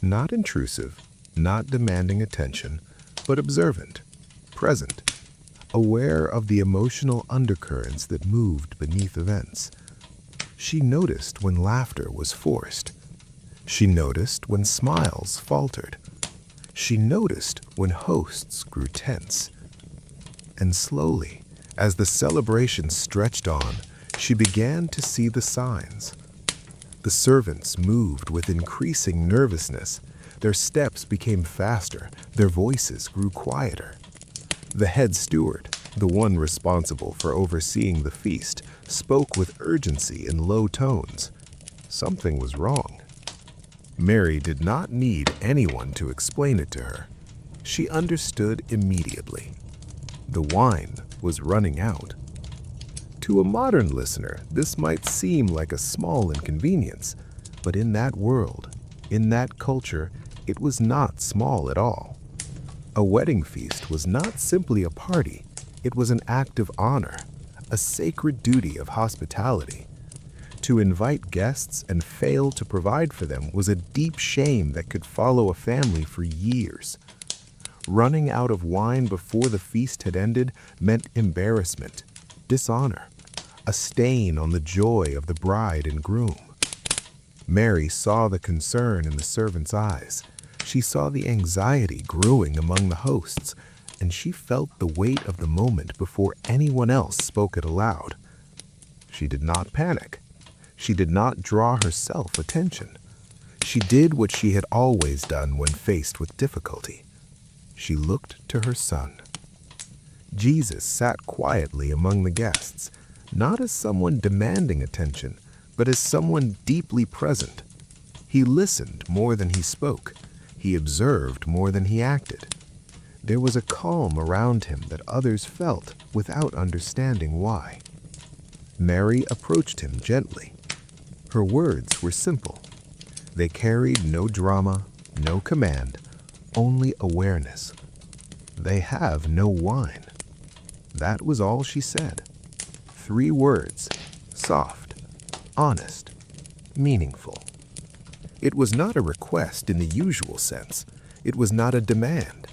not intrusive, not demanding attention, but observant, present, aware of the emotional undercurrents that moved beneath events. She noticed when laughter was forced. She noticed when smiles faltered. She noticed when hosts grew tense. And slowly, as the celebration stretched on, she began to see the signs. The servants moved with increasing nervousness. Their steps became faster. Their voices grew quieter. The head steward, the one responsible for overseeing the feast, spoke with urgency in low tones. Something was wrong. Mary did not need anyone to explain it to her. She understood immediately. The wine was running out. To a modern listener, this might seem like a small inconvenience, but in that world, in that culture, it was not small at all. A wedding feast was not simply a party, it was an act of honor, a sacred duty of hospitality. To invite guests and fail to provide for them was a deep shame that could follow a family for years. Running out of wine before the feast had ended meant embarrassment, dishonor, a stain on the joy of the bride and groom. Mary saw the concern in the servants' eyes. She saw the anxiety growing among the hosts, and she felt the weight of the moment before anyone else spoke it aloud. She did not panic. She did not draw herself attention. She did what she had always done when faced with difficulty. She looked to her son. Jesus sat quietly among the guests, not as someone demanding attention, but as someone deeply present. He listened more than he spoke. He observed more than he acted. There was a calm around him that others felt without understanding why. Mary approached him gently. Her words were simple. They carried no drama, no command, only awareness. "They have no wine." That was all she said. 3 words, soft, honest, meaningful. It was not a request in the usual sense. It was not a demand.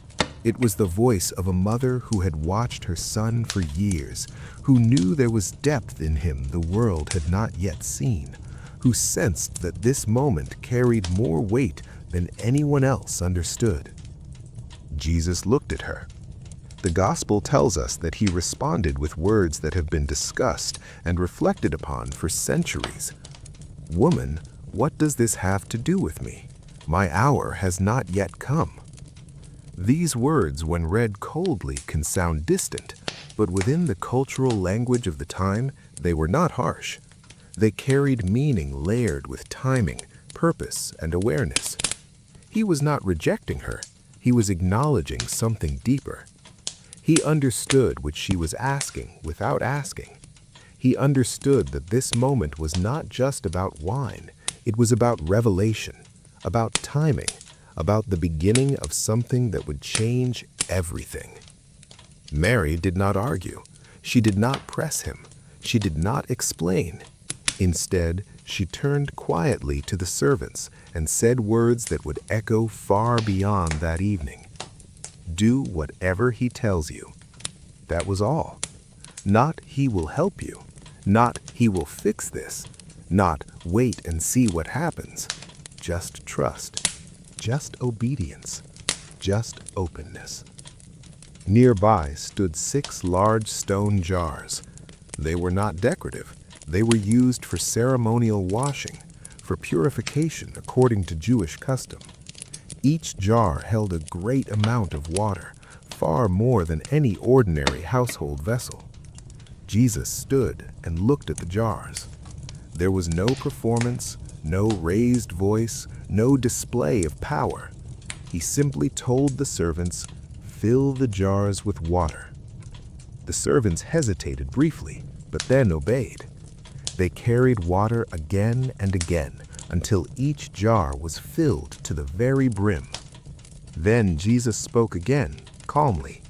It was the voice of a mother who had watched her son for years, who knew there was depth in him the world had not yet seen, who sensed that this moment carried more weight than anyone else understood. Jesus looked at her. The gospel tells us that he responded with words that have been discussed and reflected upon for centuries. "Woman, what does this have to do with me? My hour has not yet come." These words, when read coldly, can sound distant, but within the cultural language of the time, they were not harsh. They carried meaning layered with timing, purpose, and awareness. He was not rejecting her. He was acknowledging something deeper. He understood what she was asking without asking. He understood that this moment was not just about wine. It was about revelation, about timing, about the beginning of something that would change everything. Mary did not argue. She did not press him. She did not explain. Instead, she turned quietly to the servants and said words that would echo far beyond that evening. "Do whatever he tells you." That was all. Not "he will help you," not "he will fix this," not "wait and see what happens." Just trust, just obedience, just openness. Nearby stood 6 large stone jars. They were not decorative. They were used for ceremonial washing, for purification according to Jewish custom. Each jar held a great amount of water, far more than any ordinary household vessel. Jesus stood and looked at the jars. There was no performance, no raised voice, no display of power. He simply told the servants, "Fill the jars with water." The servants hesitated briefly, but then obeyed. They carried water again and again until each jar was filled to the very brim. Then Jesus spoke again, calmly.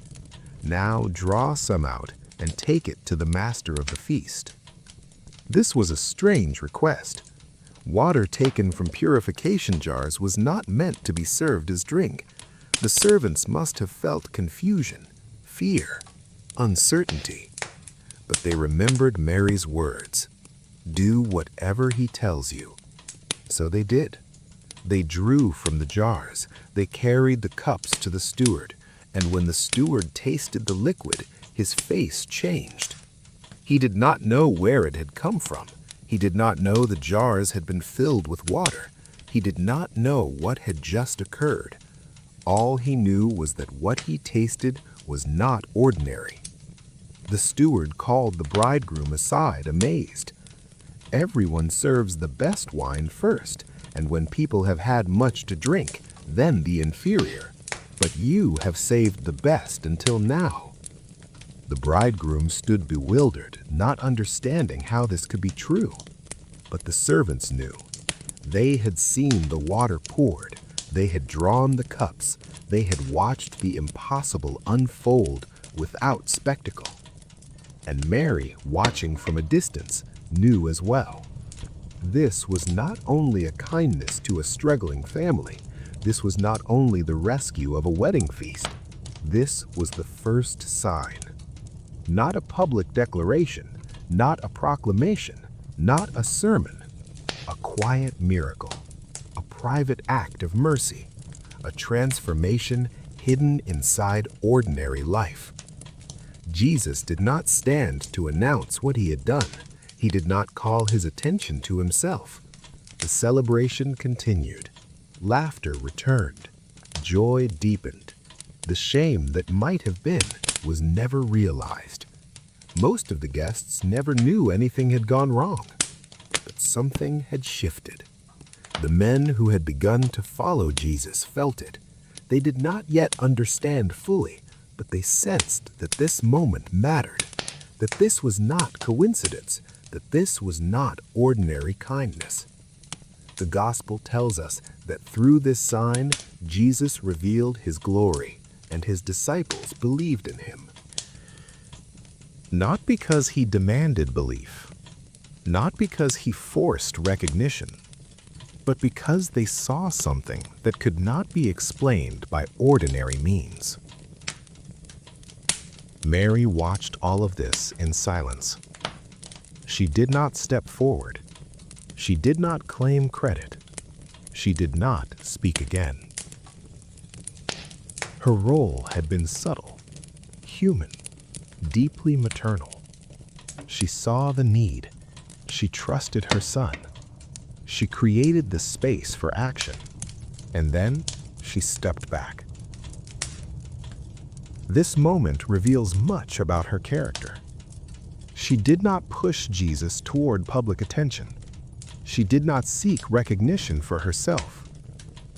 "Now draw some out and take it to the master of the feast." This was a strange request. Water taken from purification jars was not meant to be served as drink. The servants must have felt confusion, fear, uncertainty. But they remembered Mary's words. "Do whatever he tells you." So they did. They drew from the jars. They carried the cups to the steward. And when the steward tasted the liquid, his face changed. He did not know where it had come from. He did not know the jars had been filled with water. He did not know what had just occurred. All he knew was that what he tasted was not ordinary. The steward called the bridegroom aside, amazed. "Everyone serves the best wine first, and when people have had much to drink, then the inferior. But you have saved the best until now." The bridegroom stood bewildered, not understanding how this could be true. But the servants knew. They had seen the water poured. They had drawn the cups. They had watched the impossible unfold without spectacle. And Mary, watching from a distance, knew as well. This was not only a kindness to a struggling family. This was not only the rescue of a wedding feast. This was the first sign. Not a public declaration, not a proclamation, not a sermon. A quiet miracle, a private act of mercy, a transformation hidden inside ordinary life. Jesus did not stand to announce what he had done. He did not call his attention to himself. The celebration continued. Laughter returned. Joy deepened. The shame that might have been was never realized. Most of the guests never knew anything had gone wrong, but something had shifted. The men who had begun to follow Jesus felt it. They did not yet understand fully, but they sensed that this moment mattered, that this was not coincidence, that this was not ordinary kindness. The gospel tells us that through this sign, Jesus revealed his glory, and his disciples believed in him. Not because he demanded belief, not because he forced recognition, but because they saw something that could not be explained by ordinary means. Mary watched all of this in silence. She did not step forward. She did not claim credit. She did not speak again. Her role had been subtle, human, deeply maternal. She saw the need. She trusted her son. She created the space for action. And then she stepped back. This moment reveals much about her character. She did not push Jesus toward public attention. She did not seek recognition for herself.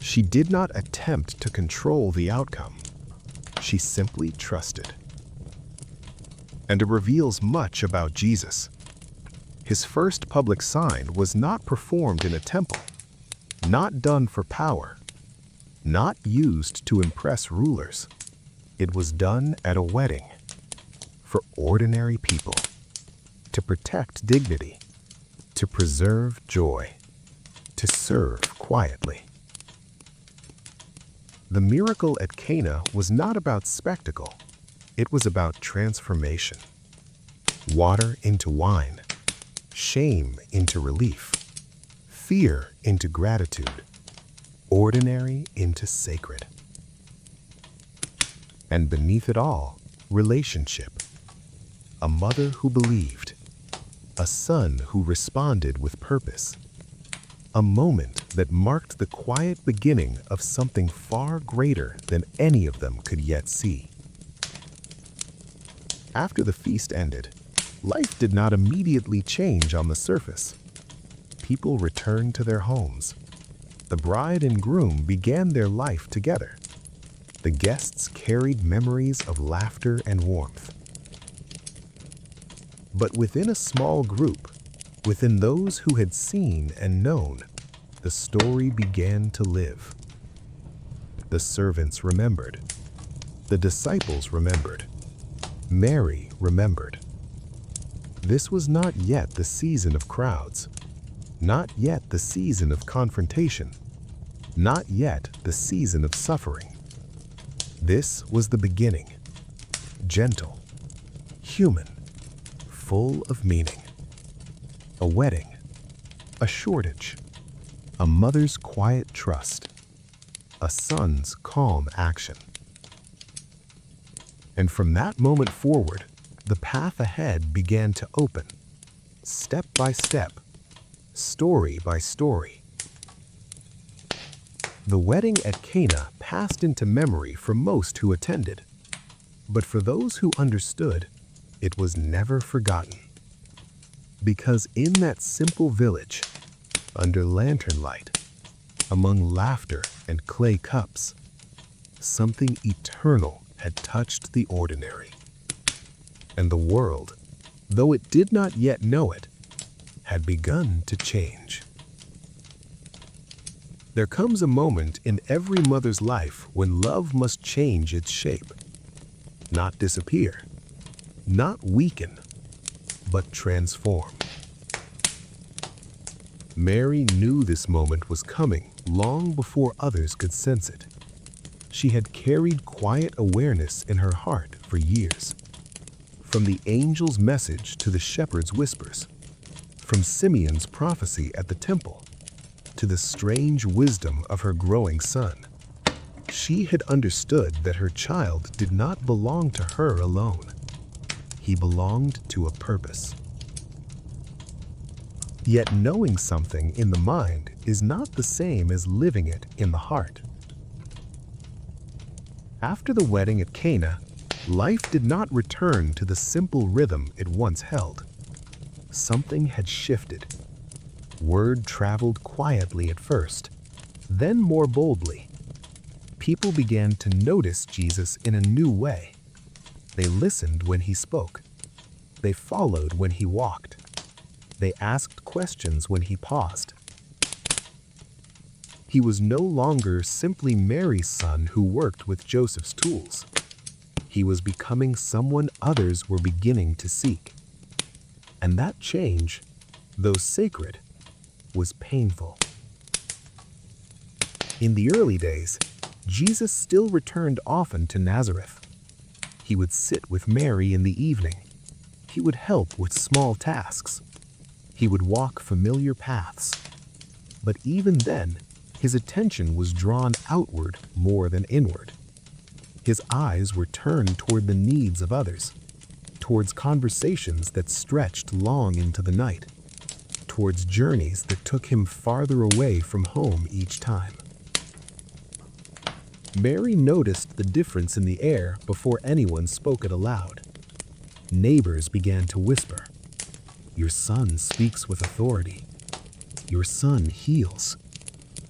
She did not attempt to control the outcome. She simply trusted. And it reveals much about Jesus. His first public sign was not performed in a temple, not done for power, not used to impress rulers. It was done at a wedding, for ordinary people, to protect dignity, to preserve joy, to serve quietly. The miracle at Cana was not about spectacle. It was about transformation. Water into wine, shame into relief, fear into gratitude, ordinary into sacred. And beneath it all, relationship. A mother who believed, a son who responded with purpose. A moment that marked the quiet beginning of something far greater than any of them could yet see. After the feast ended, life did not immediately change on the surface. People returned to their homes. The bride and groom began their life together. The guests carried memories of laughter and warmth. But within a small group, within those who had seen and known, the story began to live. The servants remembered. The disciples remembered. Mary remembered. This was not yet the season of crowds, not yet the season of confrontation, not yet the season of suffering. This was the beginning, gentle, human, full of meaning. A wedding, a shortage, a mother's quiet trust, a son's calm action. And from that moment forward, the path ahead began to open, step by step, story by story. The wedding at Cana passed into memory for most who attended, but for those who understood, it was never forgotten. Because in that simple village, under lantern light, among laughter and clay cups, something eternal had touched the ordinary. And the world, though it did not yet know it, had begun to change. There comes a moment in every mother's life when love must change its shape, not disappear, not weaken, but transform. Mary knew this moment was coming long before others could sense it. She had carried quiet awareness in her heart for years. From the angel's message to the shepherd's whispers, from Simeon's prophecy at the temple, to the strange wisdom of her growing son, she had understood that her child did not belong to her alone. He belonged to a purpose. Yet knowing something in the mind is not the same as living it in the heart. After the wedding at Cana, life did not return to the simple rhythm it once held. Something had shifted. Word traveled quietly at first, then more boldly. People began to notice Jesus in a new way. They listened when he spoke. They followed when he walked. They asked questions when he paused. He was no longer simply Mary's son who worked with Joseph's tools. He was becoming someone others were beginning to seek. And that change, though sacred, was painful. In the early days, Jesus still returned often to Nazareth. He would sit with Mary in the evening. He would help with small tasks. He would walk familiar paths. But even then, his attention was drawn outward more than inward. His eyes were turned toward the needs of others, towards conversations that stretched long into the night, towards journeys that took him farther away from home each time. Mary noticed the difference in the air before anyone spoke it aloud. Neighbors began to whisper, "Your son speaks with authority. Your son heals.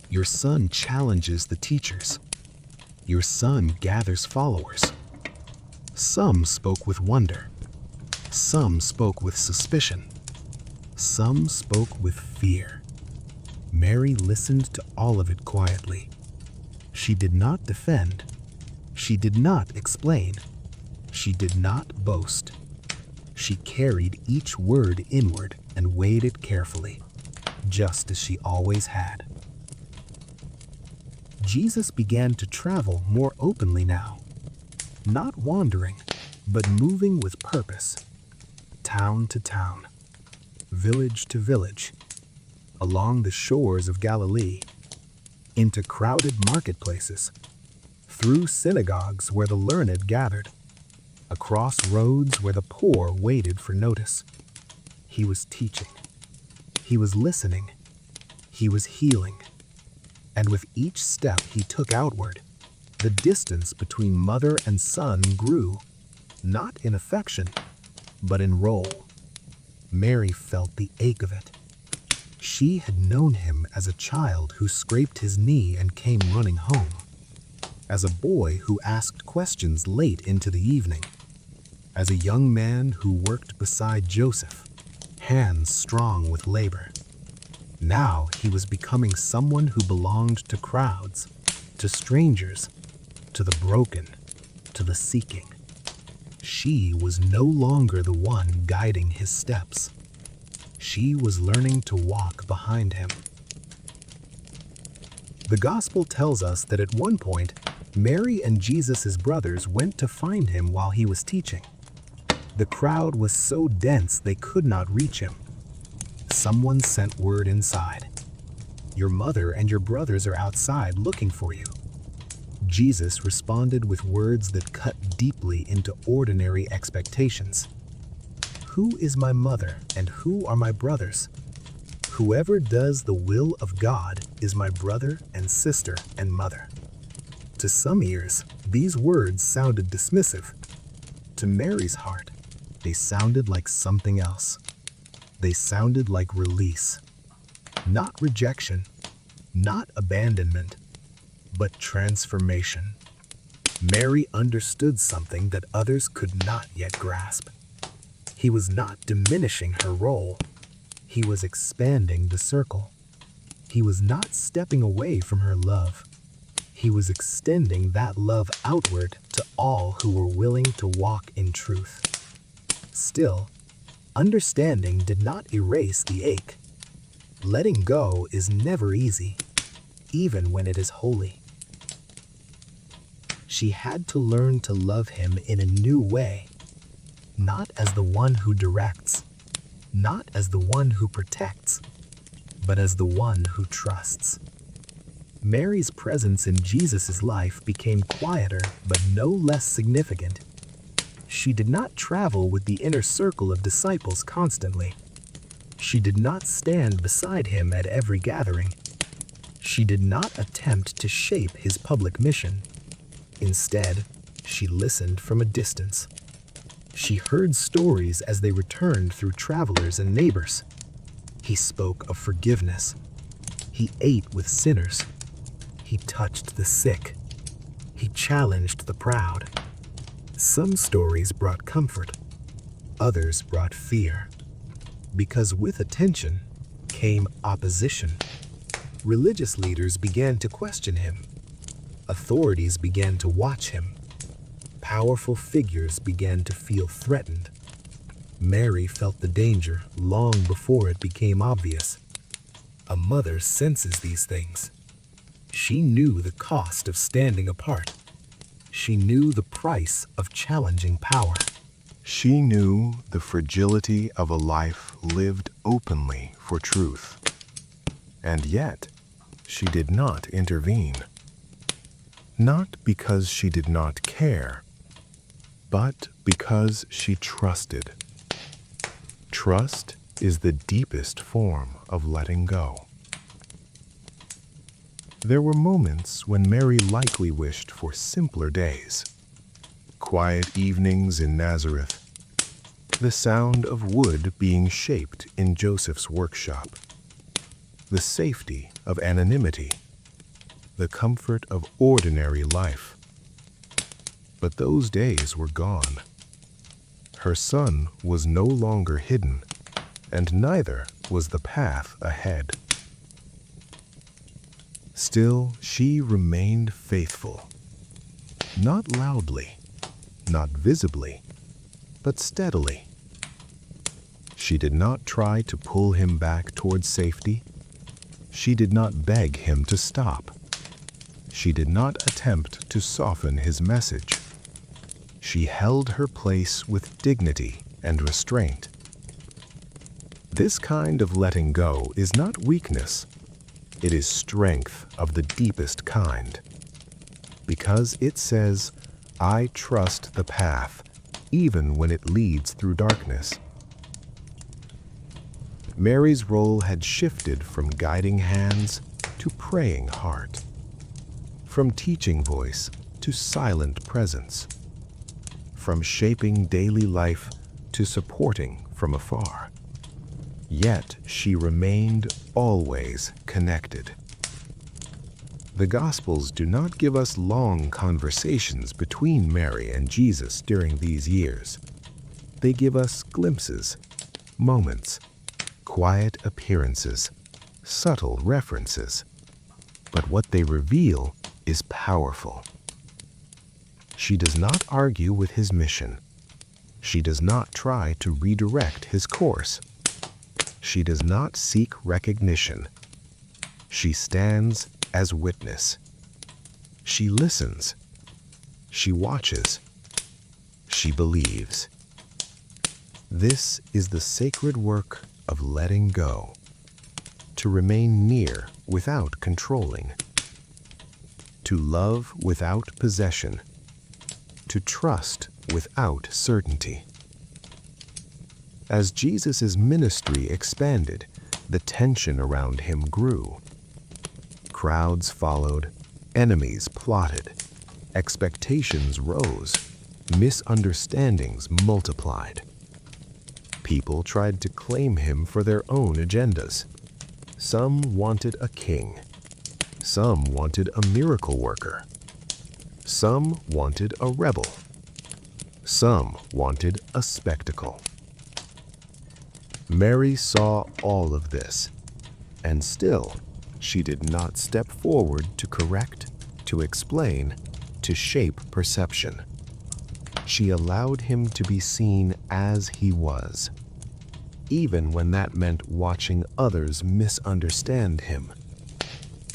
Your son challenges the teachers. Your son gathers followers." Some spoke with wonder. Some spoke with suspicion. Some spoke with fear. Mary listened to all of it quietly. She did not defend. She did not explain. She did not boast. She carried each word inward and weighed it carefully, just as she always had. Jesus began to travel more openly now, not wandering, but moving with purpose, town to town, village to village, along the shores of Galilee, into crowded marketplaces, through synagogues where the learned gathered, across roads where the poor waited for notice. He was teaching. He was listening. He was healing. And with each step he took outward, the distance between mother and son grew, not in affection, but in role. Mary felt the ache of it. She had known him as a child who scraped his knee and came running home, as a boy who asked questions late into the evening, as a young man who worked beside Joseph, hands strong with labor. Now he was becoming someone who belonged to crowds, to strangers, to the broken, to the seeking. She was no longer the one guiding his steps. She was learning to walk behind him. The gospel tells us that at one point, Mary and Jesus' brothers went to find him while he was teaching. The crowd was so dense they could not reach him. Someone sent word inside. "Your mother and your brothers are outside looking for you." Jesus responded with words that cut deeply into ordinary expectations. "Who is my mother and who are my brothers? Whoever does the will of God is my brother and sister and mother." To some ears, these words sounded dismissive. To Mary's heart, they sounded like something else. They sounded like release. Not rejection, not abandonment, but transformation. Mary understood something that others could not yet grasp. He was not diminishing her role. He was expanding the circle. He was not stepping away from her love. He was extending that love outward to all who were willing to walk in truth. Still, understanding did not erase the ache. Letting go is never easy, even when it is holy. She had to learn to love him in a new way, not as the one who directs, not as the one who protects, but as the one who trusts. Mary's presence in Jesus' life became quieter but no less significant. She did not travel with the inner circle of disciples constantly. She did not stand beside him at every gathering. She did not attempt to shape his public mission. Instead, she listened from a distance. She heard stories as they returned through travelers and neighbors. He spoke of forgiveness. He ate with sinners. He touched the sick. He challenged the proud. Some stories brought comfort. Others brought fear. Because with attention came opposition. Religious leaders began to question him. Authorities began to watch him. Powerful figures began to feel threatened. Mary felt the danger long before it became obvious. A mother senses these things. She knew the cost of standing apart. She knew the price of challenging power. She knew the fragility of a life lived openly for truth. And yet, she did not intervene. Not because she did not care, but because she trusted. Trust is the deepest form of letting go. There were moments when Mary likely wished for simpler days. Quiet evenings in Nazareth, the sound of wood being shaped in Joseph's workshop, the safety of anonymity, the comfort of ordinary life. But those days were gone. Her son was no longer hidden, and neither was the path ahead. Still, she remained faithful. Not loudly, not visibly, but steadily. She did not try to pull him back towards safety. She did not beg him to stop. She did not attempt to soften his message. She held her place with dignity and restraint. This kind of letting go is not weakness. It is strength of the deepest kind. Because it says, I trust the path, even when it leads through darkness. Mary's role had shifted from guiding hands to praying heart, from teaching voice to silent presence, from shaping daily life to supporting from afar. Yet she remained always connected. The Gospels do not give us long conversations between Mary and Jesus during these years. They give us glimpses, moments, quiet appearances, subtle references. But what they reveal is powerful. She does not argue with his mission. She does not try to redirect his course. She does not seek recognition. She stands as witness. She listens. She watches. She believes. This is the sacred work of letting go, to remain near without controlling, to love without possession, to trust without certainty. As Jesus' ministry expanded, the tension around him grew. Crowds followed, enemies plotted, expectations rose, misunderstandings multiplied. People tried to claim him for their own agendas. Some wanted a king. Some wanted a miracle worker. Some wanted a rebel. Some wanted a spectacle. Mary saw all of this, and still, she did not step forward to correct, to explain, to shape perception. She allowed him to be seen as he was. even when that meant watching others misunderstand him,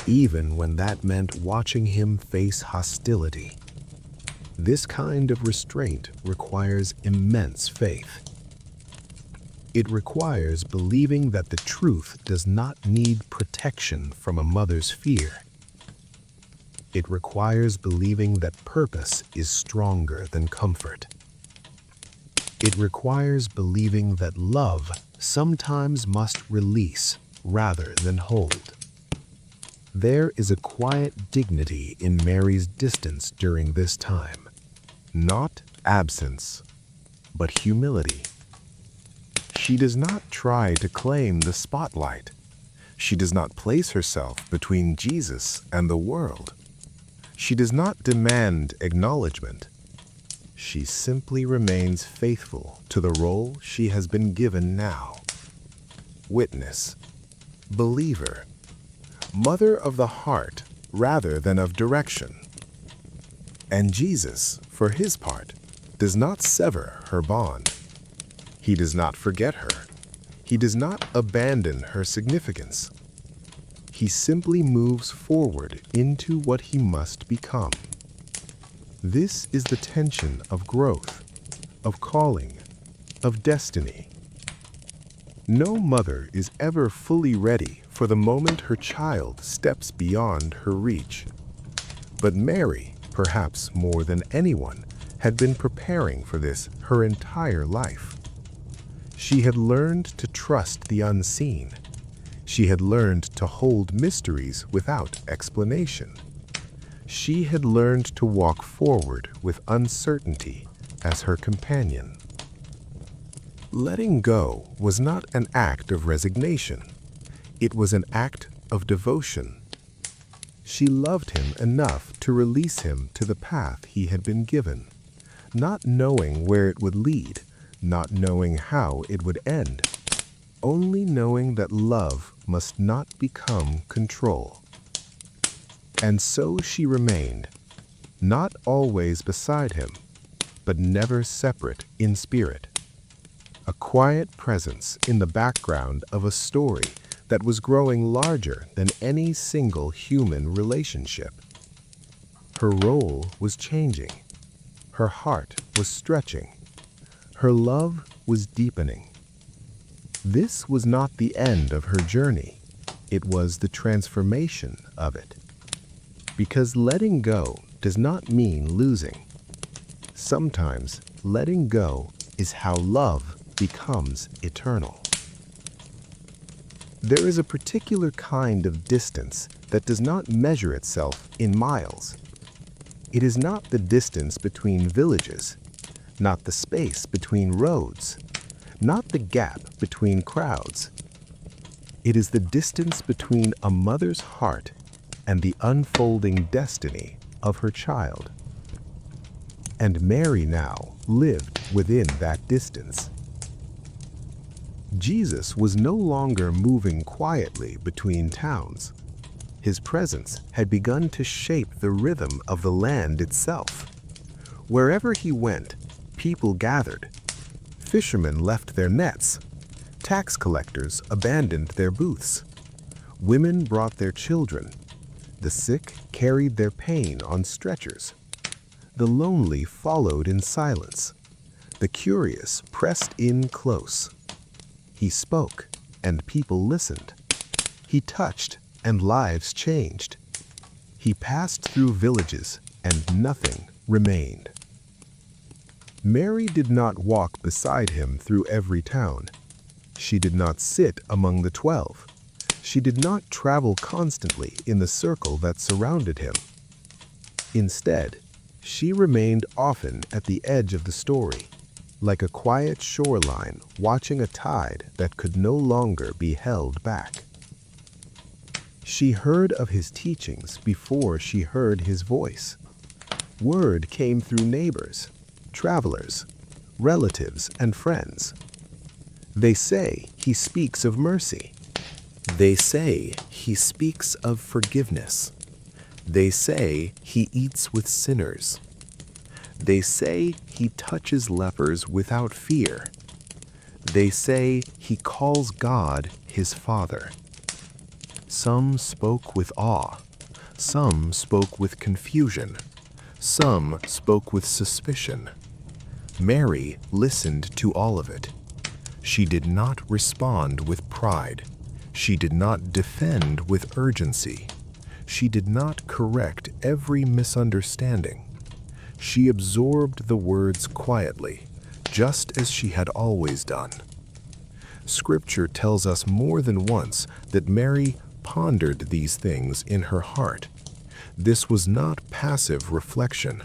even when that meant watching him face hostility. This kind of restraint requires immense faith. It requires believing that the truth does not need protection from a mother's fear. It requires believing that purpose is stronger than comfort. It requires believing that love sometimes must release rather than hold. There is a quiet dignity in Mary's distance during this time. Not absence, but humility. She does not try to claim the spotlight. She does not place herself between Jesus and the world. She does not demand acknowledgement. She simply remains faithful to the role she has been given now. Witness, believer, mother of the heart rather than of direction. And Jesus, for his part, does not sever her bond. He does not forget her. He does not abandon her significance. He simply moves forward into what he must become. This is the tension of growth, of calling, of destiny. No mother is ever fully ready for the moment her child steps beyond her reach. But Mary, perhaps more than anyone, had been preparing for this her entire life. She had learned to trust the unseen. She had learned to hold mysteries without explanation. She had learned to walk forward with uncertainty as her companion. Letting go was not an act of resignation. It was an act of devotion. She loved him enough to release him to the path he had been given, not knowing where it would lead, not knowing how it would end, only knowing that love must not become control. And so she remained, not always beside him, but never separate in spirit. A quiet presence in the background of a story that was growing larger than any single human relationship. Her role was changing. Her heart was stretching. Her love was deepening. This was not the end of her journey. It was the transformation of it. Because letting go does not mean losing. Sometimes letting go is how love becomes eternal. There is a particular kind of distance that does not measure itself in miles. It is not the distance between villages, not the space between roads, not the gap between crowds. It is the distance between a mother's heart and the unfolding destiny of her child. And Mary now lived within that distance. Jesus was no longer moving quietly between towns. His presence had begun to shape the rhythm of the land itself. Wherever he went, people gathered. Fishermen left their nets. Tax collectors abandoned their booths. Women brought their children. The sick carried their pain on stretchers. The lonely followed in silence. The curious pressed in close. He spoke, and people listened. He touched, and lives changed. He passed through villages, and nothing remained. Mary did not walk beside him through every town. She did not sit among the 12. She did not travel constantly in the circle that surrounded him. Instead, she remained often at the edge of the story, like a quiet shoreline watching a tide that could no longer be held back. She heard of his teachings before she heard his voice. Word came through neighbors, travelers, relatives, and friends. They say he speaks of mercy. They say he speaks of forgiveness. They say he eats with sinners. They say he touches lepers without fear. They say he calls God his Father. Some spoke with awe. Some spoke with confusion. Some spoke with suspicion. Mary listened to all of it. She did not respond with pride. She did not defend with urgency. She did not correct every misunderstanding. She absorbed the words quietly, just as she had always done. Scripture tells us more than once that Mary pondered these things in her heart. This was not passive reflection.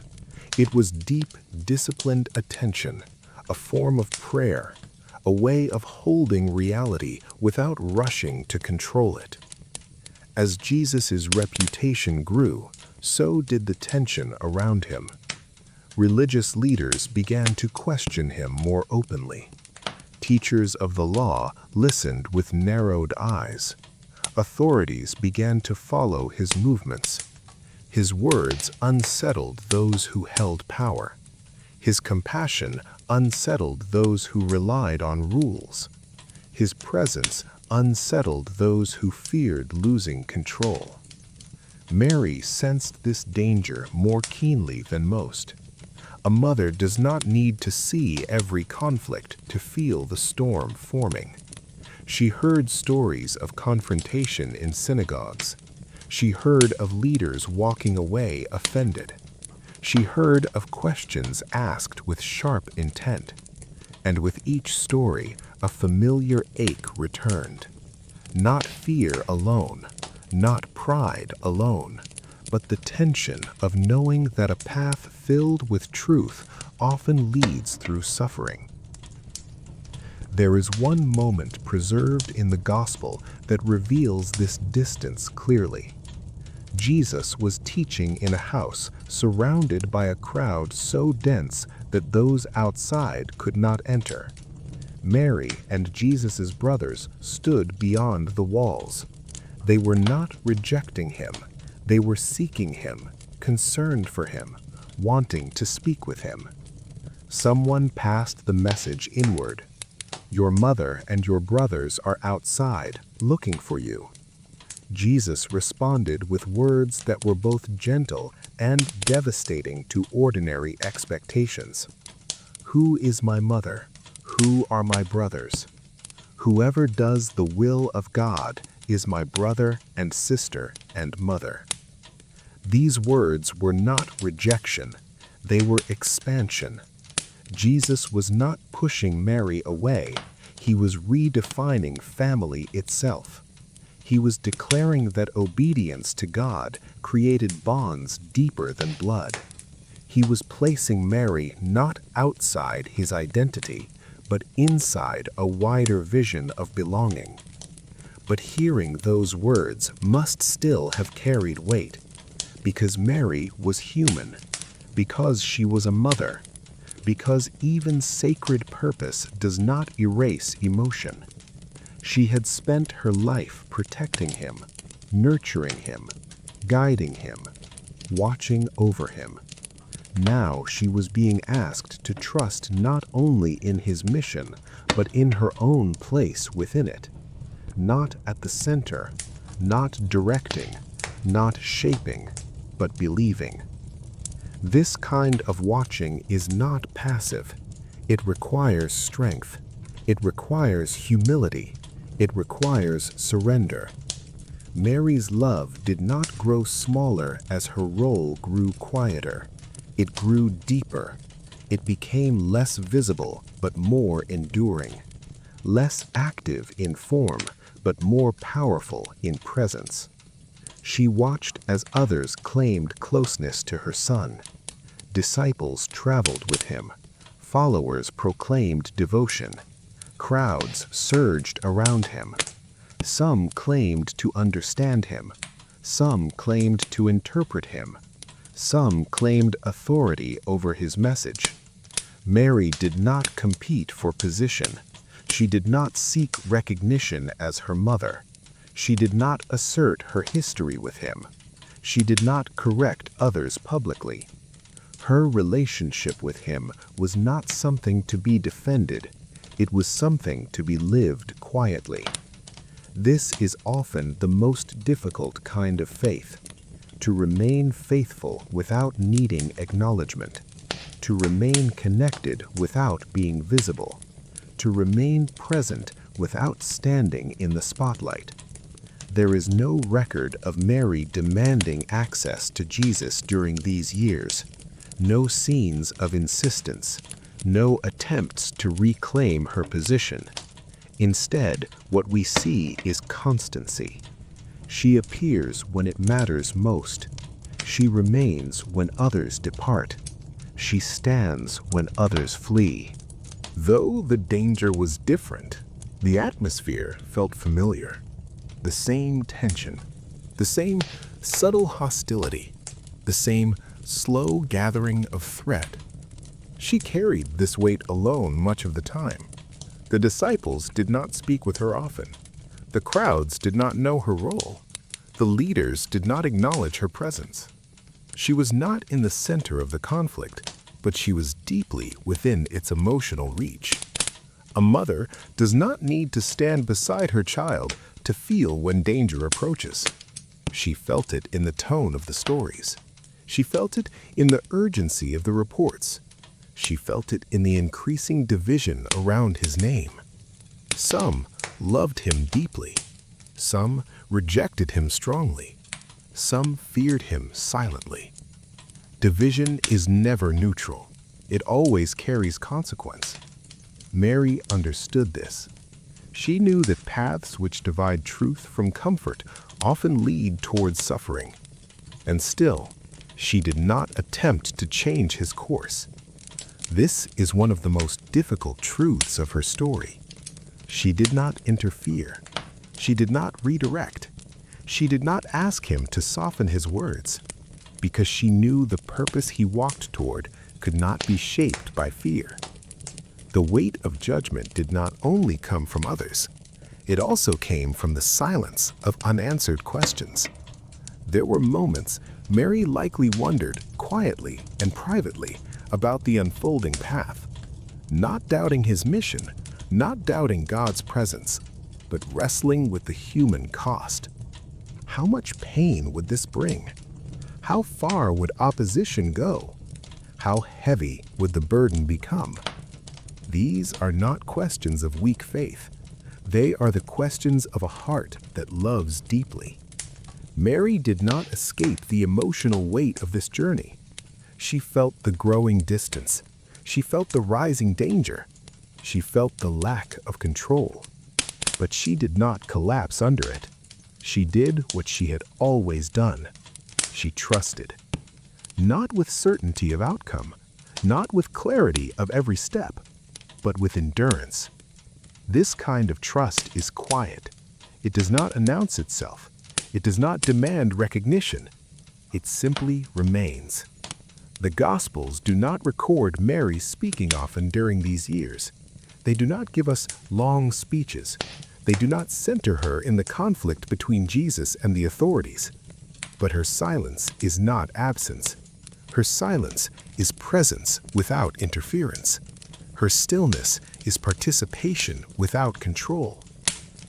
It was deep, disciplined attention, a form of prayer, a way of holding reality without rushing to control it. As Jesus' reputation grew, so did the tension around him. Religious leaders began to question him more openly. Teachers of the law listened with narrowed eyes. Authorities began to follow his movements. His words unsettled those who held power. His compassion unsettled those who relied on rules. His presence unsettled those who feared losing control. Mary sensed this danger more keenly than most. A mother does not need to see every conflict to feel the storm forming. She heard stories of confrontation in synagogues. She heard of leaders walking away offended. She heard of questions asked with sharp intent. And with each story, a familiar ache returned. Not fear alone, not pride alone, but the tension of knowing that a path filled with truth often leads through suffering. There is one moment preserved in the gospel that reveals this distance clearly. Jesus was teaching in a house surrounded by a crowd so dense that those outside could not enter. Mary and Jesus' brothers stood beyond the walls. They were not rejecting him. They were seeking him, concerned for him, wanting to speak with him. Someone passed the message inward. Your mother and your brothers are outside, looking for you. Jesus responded with words that were both gentle and devastating to ordinary expectations. Who is my mother? Who are my brothers? Whoever does the will of God is my brother and sister and mother. These words were not rejection, they were expansion. Jesus was not pushing Mary away, he was redefining family itself. He was declaring that obedience to God created bonds deeper than blood. He was placing Mary not outside his identity, but inside a wider vision of belonging. But hearing those words must still have carried weight, because Mary was human, because she was a mother, because even sacred purpose does not erase emotion. She had spent her life protecting him, nurturing him, guiding him, watching over him. Now she was being asked to trust not only in his mission, but in her own place within it. Not at the center, not directing, not shaping, but believing. This kind of watching is not passive. It requires strength. It requires humility. It requires surrender. Mary's love did not grow smaller as her role grew quieter. It grew deeper. It became less visible, but more enduring. Less active in form, but more powerful in presence. She watched as others claimed closeness to her son. Disciples traveled with him. Followers proclaimed devotion. Crowds surged around him. Some claimed to understand him. Some claimed to interpret him. Some claimed authority over his message. Mary did not compete for position. She did not seek recognition as her mother. She did not assert her history with him. She did not correct others publicly. Her relationship with him was not something to be defended. It was something to be lived quietly. This is often the most difficult kind of faith, to remain faithful without needing acknowledgement, to remain connected without being visible, to remain present without standing in the spotlight. There is no record of Mary demanding access to Jesus during these years, no scenes of insistence, no attempts to reclaim her position. Instead, what we see is constancy. She appears when it matters most. She remains when others depart. She stands when others flee. Though the danger was different, the atmosphere felt familiar. The same tension, the same subtle hostility, the same slow gathering of threat. She carried this weight alone much of the time. The disciples did not speak with her often. The crowds did not know her role. The leaders did not acknowledge her presence. She was not in the center of the conflict, but she was deeply within its emotional reach. A mother does not need to stand beside her child to feel when danger approaches. She felt it in the tone of the stories. She felt it in the urgency of the reports. She felt it in the increasing division around his name. Some loved him deeply. Some rejected him strongly. Some feared him silently. Division is never neutral. It always carries consequence. Mary understood this. She knew that paths which divide truth from comfort often lead towards suffering. And still, she did not attempt to change his course. This is one of the most difficult truths of her story. She did not interfere. She did not redirect. She did not ask him to soften his words, because she knew the purpose he walked toward could not be shaped by fear. The weight of judgment did not only come from others, it also came from the silence of unanswered questions. There were moments Mary likely wondered quietly and privately about the unfolding path, not doubting his mission, not doubting God's presence, but wrestling with the human cost. How much pain would this bring? How far would opposition go? How heavy would the burden become? These are not questions of weak faith. They are the questions of a heart that loves deeply. Mary did not escape the emotional weight of this journey. She felt the growing distance. She felt the rising danger. She felt the lack of control. But she did not collapse under it. She did what she had always done. She trusted. Not with certainty of outcome, not with clarity of every step, but with endurance. This kind of trust is quiet. It does not announce itself. It does not demand recognition. It simply remains. The Gospels do not record Mary speaking often during these years. They do not give us long speeches. They do not center her in the conflict between Jesus and the authorities. But her silence is not absence. Her silence is presence without interference. Her stillness is participation without control.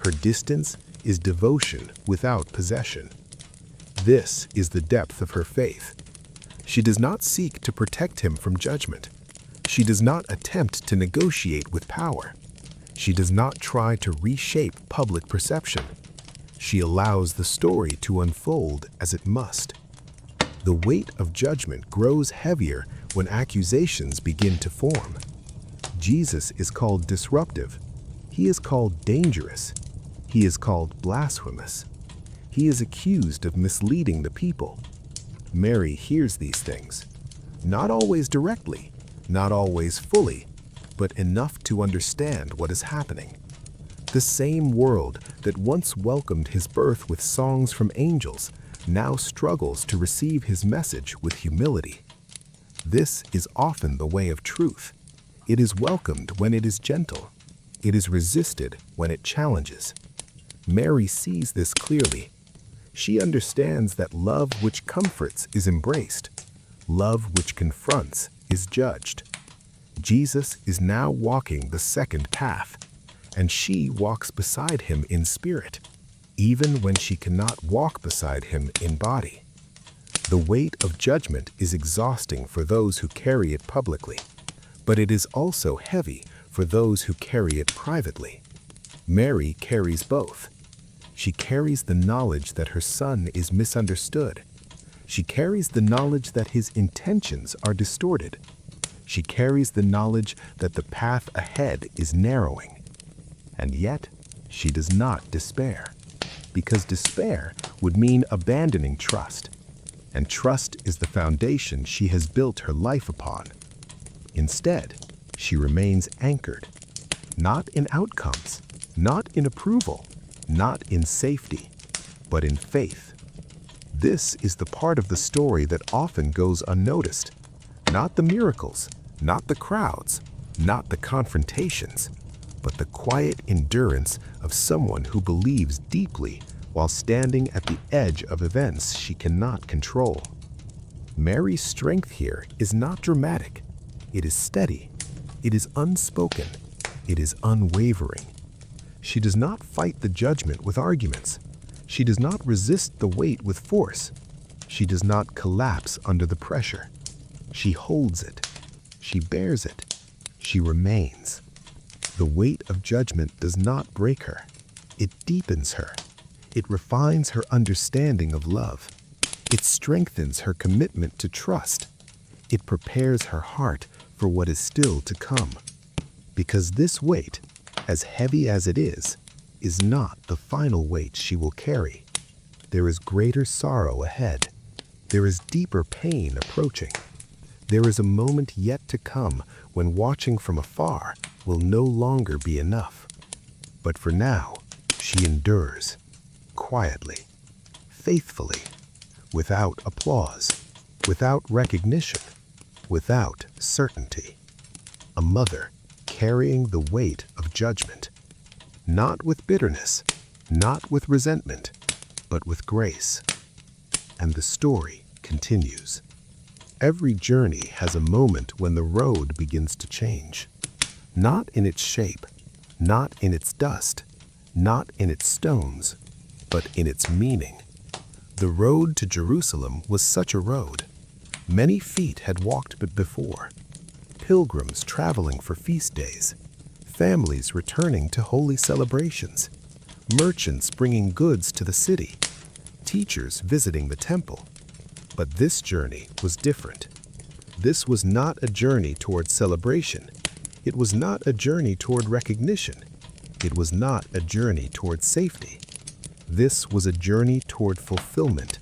Her distance is devotion without possession. This is the depth of her faith. She does not seek to protect him from judgment. She does not attempt to negotiate with power. She does not try to reshape public perception. She allows the story to unfold as it must. The weight of judgment grows heavier when accusations begin to form. Jesus is called disruptive. He is called dangerous. He is called blasphemous. He is accused of misleading the people. Mary hears these things, not always directly, not always fully, but enough to understand what is happening. The same world that once welcomed his birth with songs from angels now struggles to receive his message with humility. This is often the way of truth. It is welcomed when it is gentle. It is resisted when it challenges. Mary sees this clearly. She understands that love which comforts is embraced. Love which confronts is judged. Jesus is now walking the second path, and she walks beside him in spirit, even when she cannot walk beside him in body. The weight of judgment is exhausting for those who carry it publicly, but it is also heavy for those who carry it privately. Mary carries both. She carries the knowledge that her son is misunderstood. She carries the knowledge that his intentions are distorted. She carries the knowledge that the path ahead is narrowing. And yet, she does not despair, because despair would mean abandoning trust. And trust is the foundation she has built her life upon. Instead, she remains anchored, not in outcomes, not in approval, not in safety, but in faith. This is the part of the story that often goes unnoticed. Not the miracles, not the crowds, not the confrontations, but the quiet endurance of someone who believes deeply while standing at the edge of events she cannot control. Mary's strength here is not dramatic. It is steady. It is unspoken. It is unwavering. She does not fight the judgment with arguments. She does not resist the weight with force. She does not collapse under the pressure. She holds it. She bears it. She remains. The weight of judgment does not break her. It deepens her. It refines her understanding of love. It strengthens her commitment to trust. It prepares her heart for what is still to come. Because this weight, as heavy as it is not the final weight she will carry. There is greater sorrow ahead. There is deeper pain approaching. There is a moment yet to come when watching from afar will no longer be enough. But for now, she endures, quietly, faithfully, without applause, without recognition, without certainty. A mother carrying the weight of judgment, not with bitterness, not with resentment, but with grace. And the story continues. Every journey has a moment when the road begins to change. Not in its shape, not in its dust, not in its stones, but in its meaning. The road to Jerusalem was such a road. Many feet had walked before. Pilgrims traveling for feast days, families returning to holy celebrations, merchants bringing goods to the city, teachers visiting the temple. But this journey was different. This was not a journey toward celebration. It was not a journey toward recognition. It was not a journey toward safety. This was a journey toward fulfillment,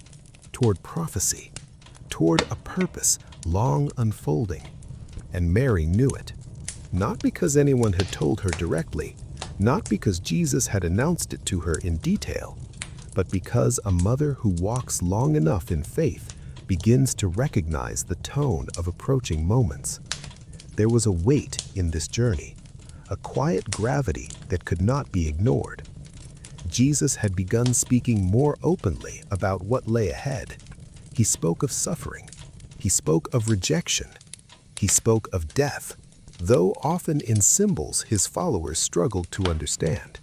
toward prophecy, toward a purpose long unfolding. And Mary knew it. Not because anyone had told her directly, not because Jesus had announced it to her in detail, but because a mother who walks long enough in faith begins to recognize the tone of approaching moments. There was a weight in this journey, a quiet gravity that could not be ignored. Jesus had begun speaking more openly about what lay ahead. He spoke of suffering. He spoke of rejection. He spoke of death, though often in symbols his followers struggled to understand.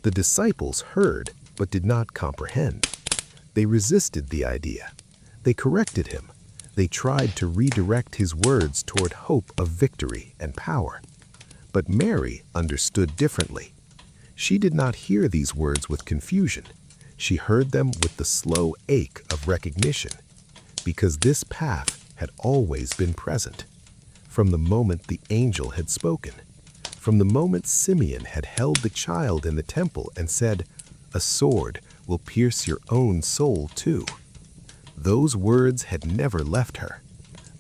The disciples heard but did not comprehend. They resisted the idea. They corrected him. They tried to redirect his words toward hope of victory and power. But Mary understood differently. She did not hear these words with confusion. She heard them with the slow ache of recognition, because this path had always been present. From the moment the angel had spoken, from the moment Simeon had held the child in the temple and said, "A sword will pierce your own soul too." Those words had never left her,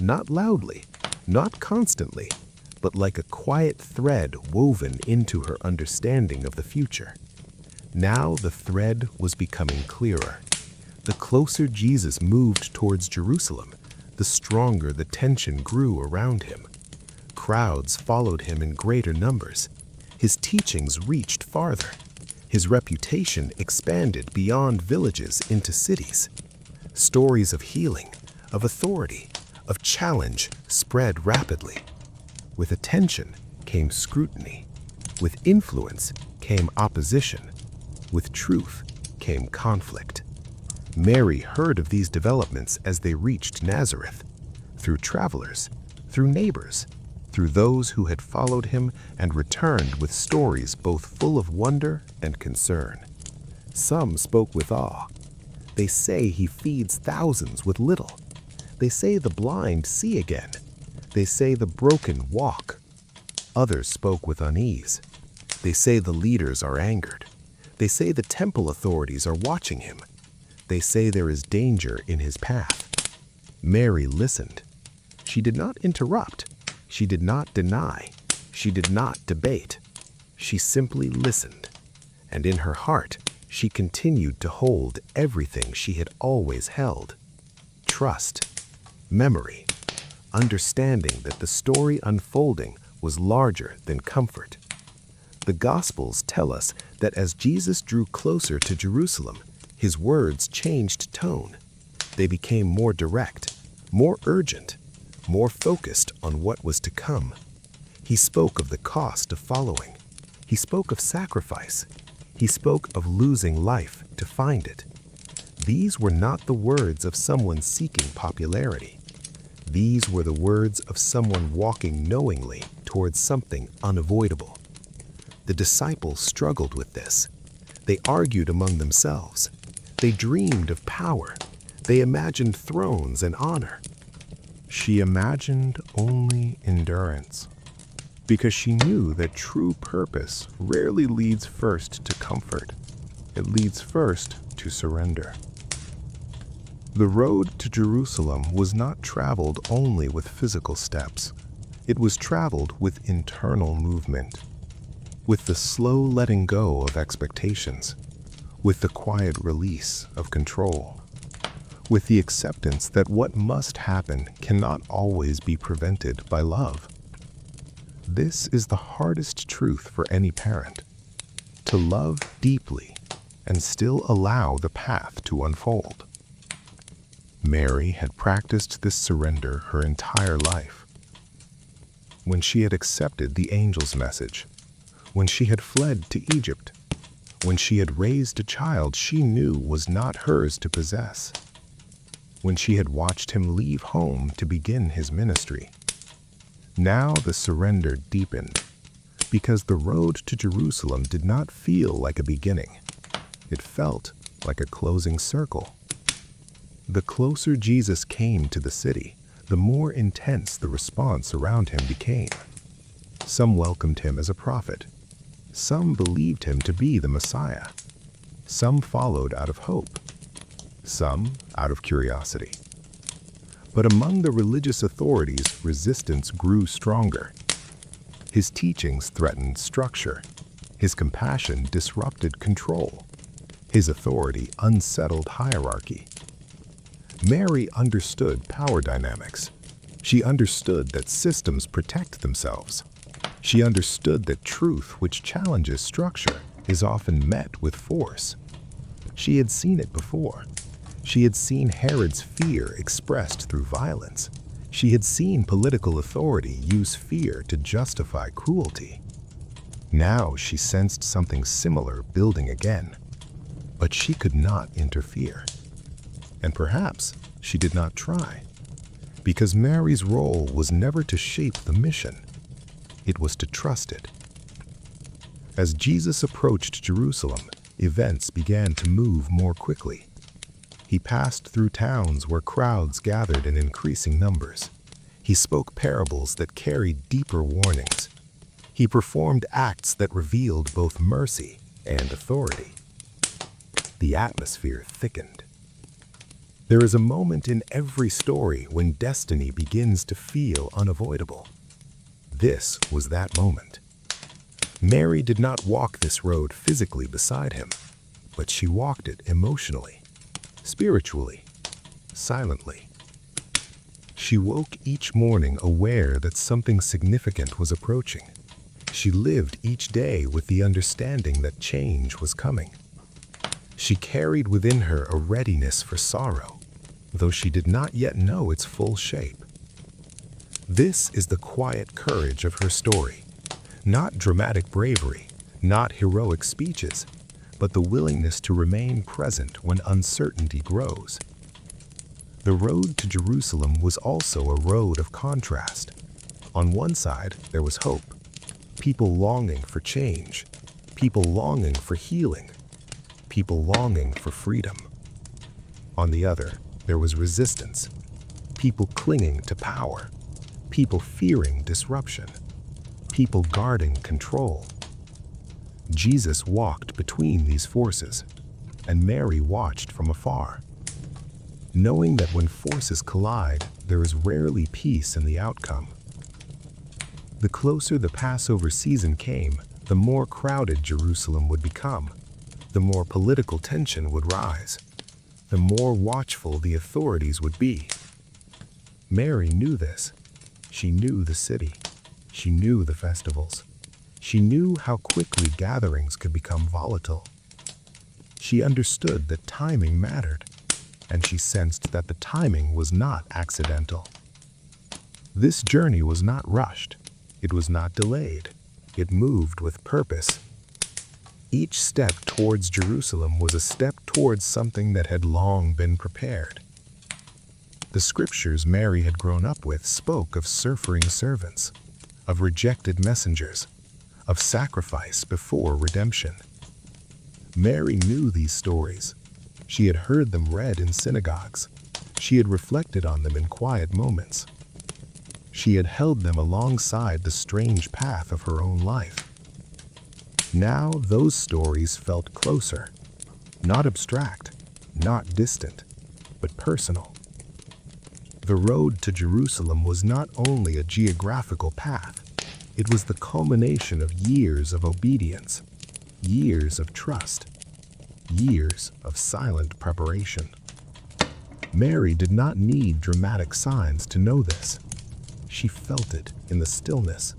not loudly, not constantly, but like a quiet thread woven into her understanding of the future. Now the thread was becoming clearer. The closer Jesus moved towards Jerusalem, the stronger the tension grew around him. Crowds followed him in greater numbers. His teachings reached farther. His reputation expanded beyond villages into cities. Stories of healing, of authority, of challenge spread rapidly. With attention came scrutiny. With influence came opposition. With truth came conflict. Mary heard of these developments as they reached Nazareth, through travelers, through neighbors, through those who had followed him and returned with stories both full of wonder and concern. Some spoke with awe. They say he feeds thousands with little. They say the blind see again. They say the broken walk. Others spoke with unease. They say the leaders are angered. They say the temple authorities are watching him. They say there is danger in his path. Mary listened. She did not interrupt. She did not deny. She did not debate. She simply listened. And in her heart, she continued to hold everything she had always held: trust, memory, understanding that the story unfolding was larger than comfort. The Gospels tell us that as Jesus drew closer to Jerusalem, his words changed tone. They became more direct, more urgent, more focused on what was to come. He spoke of the cost of following. He spoke of sacrifice. He spoke of losing life to find it. These were not the words of someone seeking popularity. These were the words of someone walking knowingly towards something unavoidable. The disciples struggled with this. They argued among themselves. They dreamed of power. They imagined thrones and honor. She imagined only endurance, because she knew that true purpose rarely leads first to comfort. It leads first to surrender. The road to Jerusalem was not traveled only with physical steps. It was traveled with internal movement, with the slow letting go of expectations, with the quiet release of control, with the acceptance that what must happen cannot always be prevented by love. This is the hardest truth for any parent: to love deeply and still allow the path to unfold. Mary had practiced this surrender her entire life. When she had accepted the angel's message, when she had fled to Egypt, when she had raised a child she knew was not hers to possess, when she had watched him leave home to begin his ministry. Now the surrender deepened, because the road to Jerusalem did not feel like a beginning. It felt like a closing circle. The closer Jesus came to the city, the more intense the response around him became. Some welcomed him as a prophet. Some believed him to be the Messiah. Some followed out of hope. Some out of curiosity. But among the religious authorities, resistance grew stronger. His teachings threatened structure. His compassion disrupted control. His authority unsettled hierarchy. Mary understood power dynamics. She understood that systems protect themselves. She understood that truth which challenges structure is often met with force. She had seen it before. She had seen Herod's fear expressed through violence. She had seen political authority use fear to justify cruelty. Now she sensed something similar building again. But she could not interfere. And perhaps she did not try, because Mary's role was never to shape the mission. It was to trust it. As Jesus approached Jerusalem, events began to move more quickly. He passed through towns where crowds gathered in increasing numbers. He spoke parables that carried deeper warnings. He performed acts that revealed both mercy and authority. The atmosphere thickened. There is a moment in every story when destiny begins to feel unavoidable. This was that moment. Mary did not walk this road physically beside him, but she walked it emotionally, spiritually, silently. She woke each morning aware that something significant was approaching. She lived each day with the understanding that change was coming. She carried within her a readiness for sorrow, though she did not yet know its full shape. This is the quiet courage of her story. Not dramatic bravery, not heroic speeches, but the willingness to remain present when uncertainty grows. The road to Jerusalem was also a road of contrast. On one side, there was hope. People longing for change. People longing for healing. People longing for freedom. On the other, there was resistance. People clinging to power. People fearing disruption. People guarding control. Jesus walked between these forces, and Mary watched from afar. Knowing that when forces collide, there is rarely peace in the outcome. The closer the Passover season came, the more crowded Jerusalem would become, the more political tension would rise, the more watchful the authorities would be. Mary knew this. She knew the city. She knew the festivals. She knew how quickly gatherings could become volatile. She understood that timing mattered, and she sensed that the timing was not accidental. This journey was not rushed. It was not delayed. It moved with purpose. Each step towards Jerusalem was a step towards something that had long been prepared. The scriptures Mary had grown up with spoke of suffering servants, of rejected messengers, of sacrifice before redemption. Mary knew these stories. She had heard them read in synagogues. She had reflected on them in quiet moments. She had held them alongside the strange path of her own life. Now those stories felt closer, not abstract, not distant, but personal. The road to Jerusalem was not only a geographical path, it was the culmination of years of obedience, years of trust, years of silent preparation. Mary did not need dramatic signs to know this. She felt it in the stillness,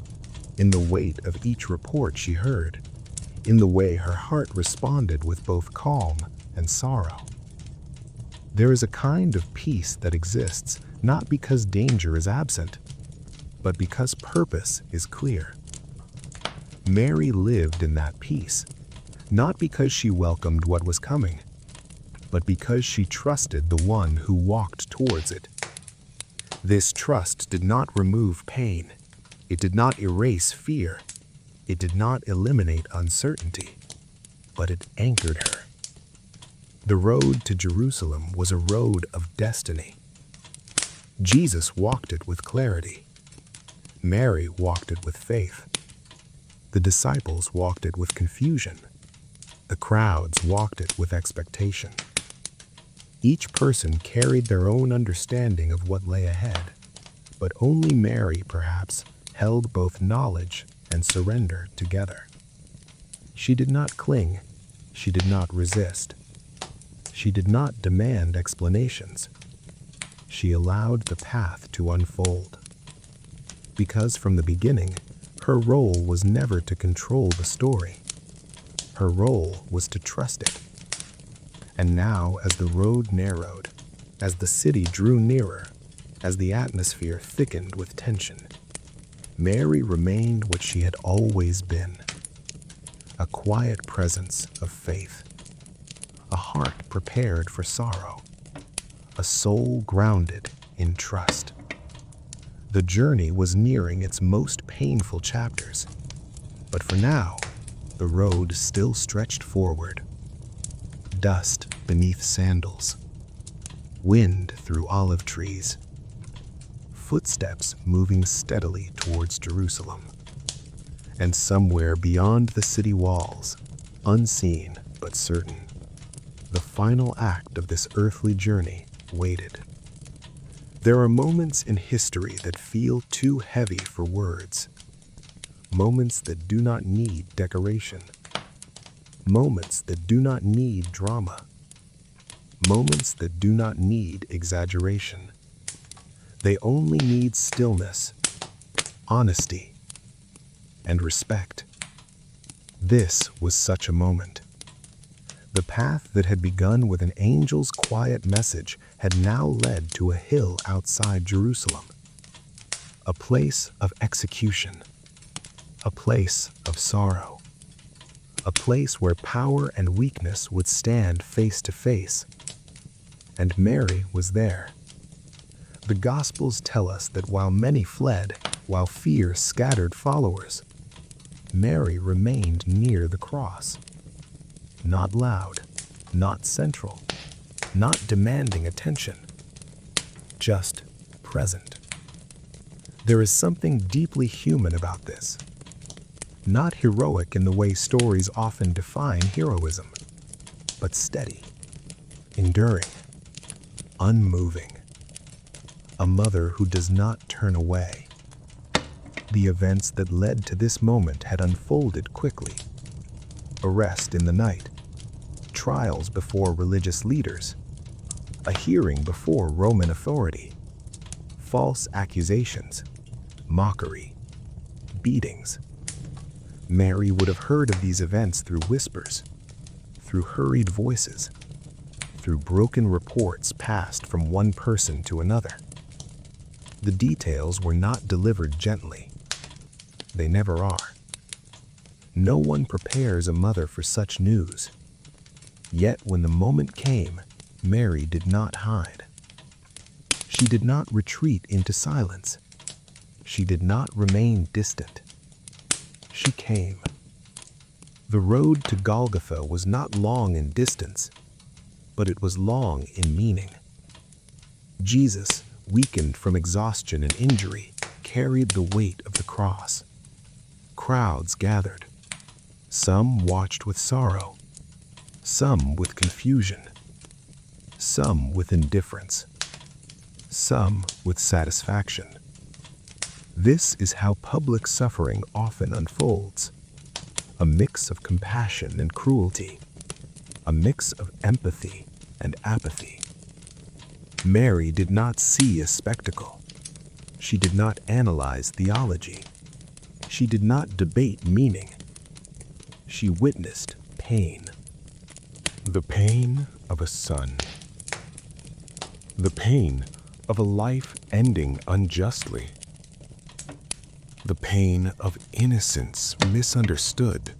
in the weight of each report she heard, in the way her heart responded with both calm and sorrow. There is a kind of peace that exists not because danger is absent, but because purpose is clear. Mary lived in that peace, not because she welcomed what was coming, but because she trusted the one who walked towards it. This trust did not remove pain. It did not erase fear. It did not eliminate uncertainty, but it anchored her. The road to Jerusalem was a road of destiny. Jesus walked it with clarity. Mary walked it with faith. The disciples walked it with confusion. The crowds walked it with expectation. Each person carried their own understanding of what lay ahead, but only Mary, perhaps, held both knowledge and surrender together. She did not cling. She did not resist. She did not demand explanations. She allowed the path to unfold. Because from the beginning, her role was never to control the story. Her role was to trust it. And now, as the road narrowed, as the city drew nearer, as the atmosphere thickened with tension, Mary remained what she had always been, a quiet presence of faith, a heart prepared for sorrow, a soul grounded in trust. The journey was nearing its most painful chapters, but for now, the road still stretched forward. Dust beneath sandals, wind through olive trees, footsteps moving steadily towards Jerusalem. And somewhere beyond the city walls, unseen but certain, the final act of this earthly journey waited. There are moments in history that feel too heavy for words, moments that do not need decoration, moments that do not need drama, moments that do not need exaggeration. They only need stillness, honesty, and respect. This was such a moment. The path that had begun with an angel's quiet message had now led to a hill outside Jerusalem. a place of execution, a place of sorrow, a place where power and weakness would stand face to face. And Mary was there. The Gospels tell us that while many fled, while fear scattered followers, Mary remained near the cross. Not loud, not central, not demanding attention, just present. There is something deeply human about this. Not heroic in the way stories often define heroism, but steady, enduring, unmoving. A mother who does not turn away. The events that led to this moment had unfolded quickly. Arrest in the night, trials before religious leaders, a hearing before Roman authority, false accusations, mockery, beatings. Mary would have heard of these events through whispers, through hurried voices, through broken reports passed from one person to another. The details were not delivered gently. They never are. No one prepares a mother for such news. Yet when the moment came, Mary did not hide. She did not retreat into silence. She did not remain distant. She came. The road to Golgotha was not long in distance, but it was long in meaning. Jesus, weakened from exhaustion and injury, carried the weight of the cross. Crowds gathered. Some watched with sorrow, some with confusion, some with indifference, some with satisfaction. This is how public suffering often unfolds. A mix of compassion and cruelty, a mix of empathy and apathy. Mary did not see a spectacle. She did not analyze theology. She did not debate meaning. She witnessed pain. The pain of a son. The pain of a life ending unjustly. The pain of innocence misunderstood.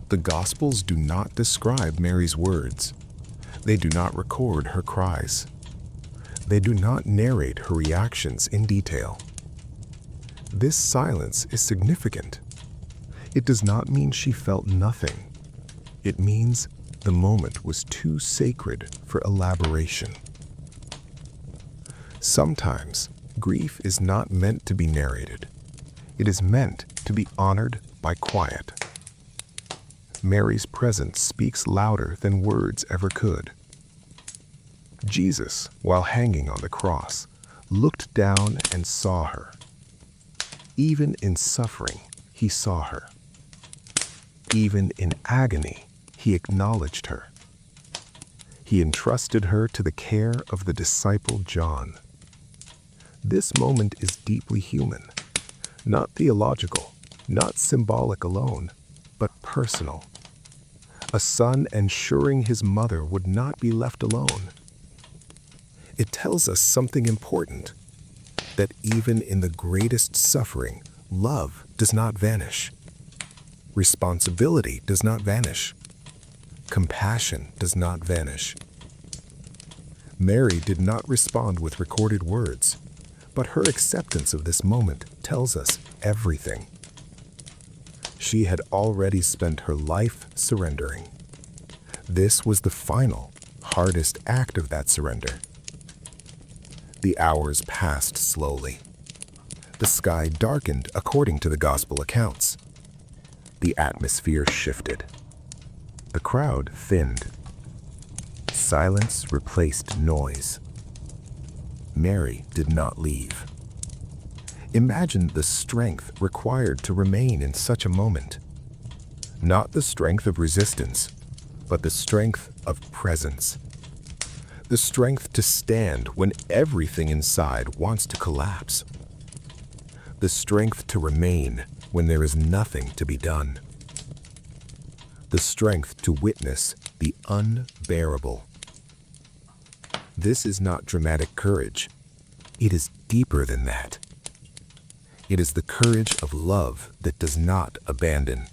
The Gospels do not describe Mary's words. They do not record her cries. They do not narrate her reactions in detail. This silence is significant. It does not mean she felt nothing. It means the moment was too sacred for elaboration. Sometimes, grief is not meant to be narrated. It is meant to be honored by quiet. Mary's presence speaks louder than words ever could. Jesus, while hanging on the cross, looked down and saw her. Even in suffering, he saw her. Even in agony, he acknowledged her. He entrusted her to the care of the disciple John. This moment is deeply human, not theological, not symbolic alone, but personal. A son ensuring his mother would not be left alone. It tells us something important, that even in the greatest suffering, love does not vanish. Responsibility does not vanish. Compassion does not vanish. Mary did not respond with recorded words, but her acceptance of this moment tells us everything. She had already spent her life surrendering. This was the final, hardest act of that surrender. The hours passed slowly. The sky darkened according to the gospel accounts. The atmosphere shifted. The crowd thinned. Silence replaced noise. Mary did not leave. Imagine the strength required to remain in such a moment. Not the strength of resistance, but the strength of presence. The strength to stand when everything inside wants to collapse. The strength to remain when there is nothing to be done. The strength to witness the unbearable. This is not dramatic courage. It is deeper than that. It is the courage of love that does not abandon.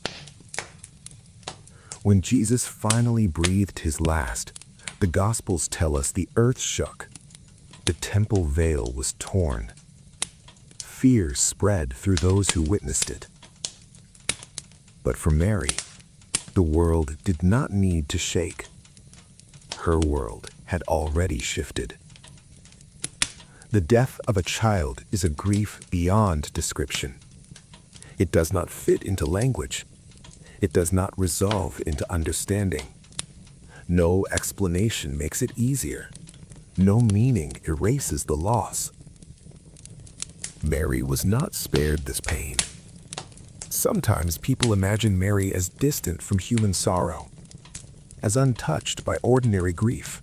When Jesus finally breathed his last, the Gospels tell us the earth shook. The temple veil was torn. Fear spread through those who witnessed it. But for Mary, the world did not need to shake. Her world had already shifted. The death of a child is a grief beyond description. It does not fit into language. It does not resolve into understanding. No explanation makes it easier. No meaning erases the loss. Mary was not spared this pain. Sometimes people imagine Mary as distant from human sorrow, as untouched by ordinary grief.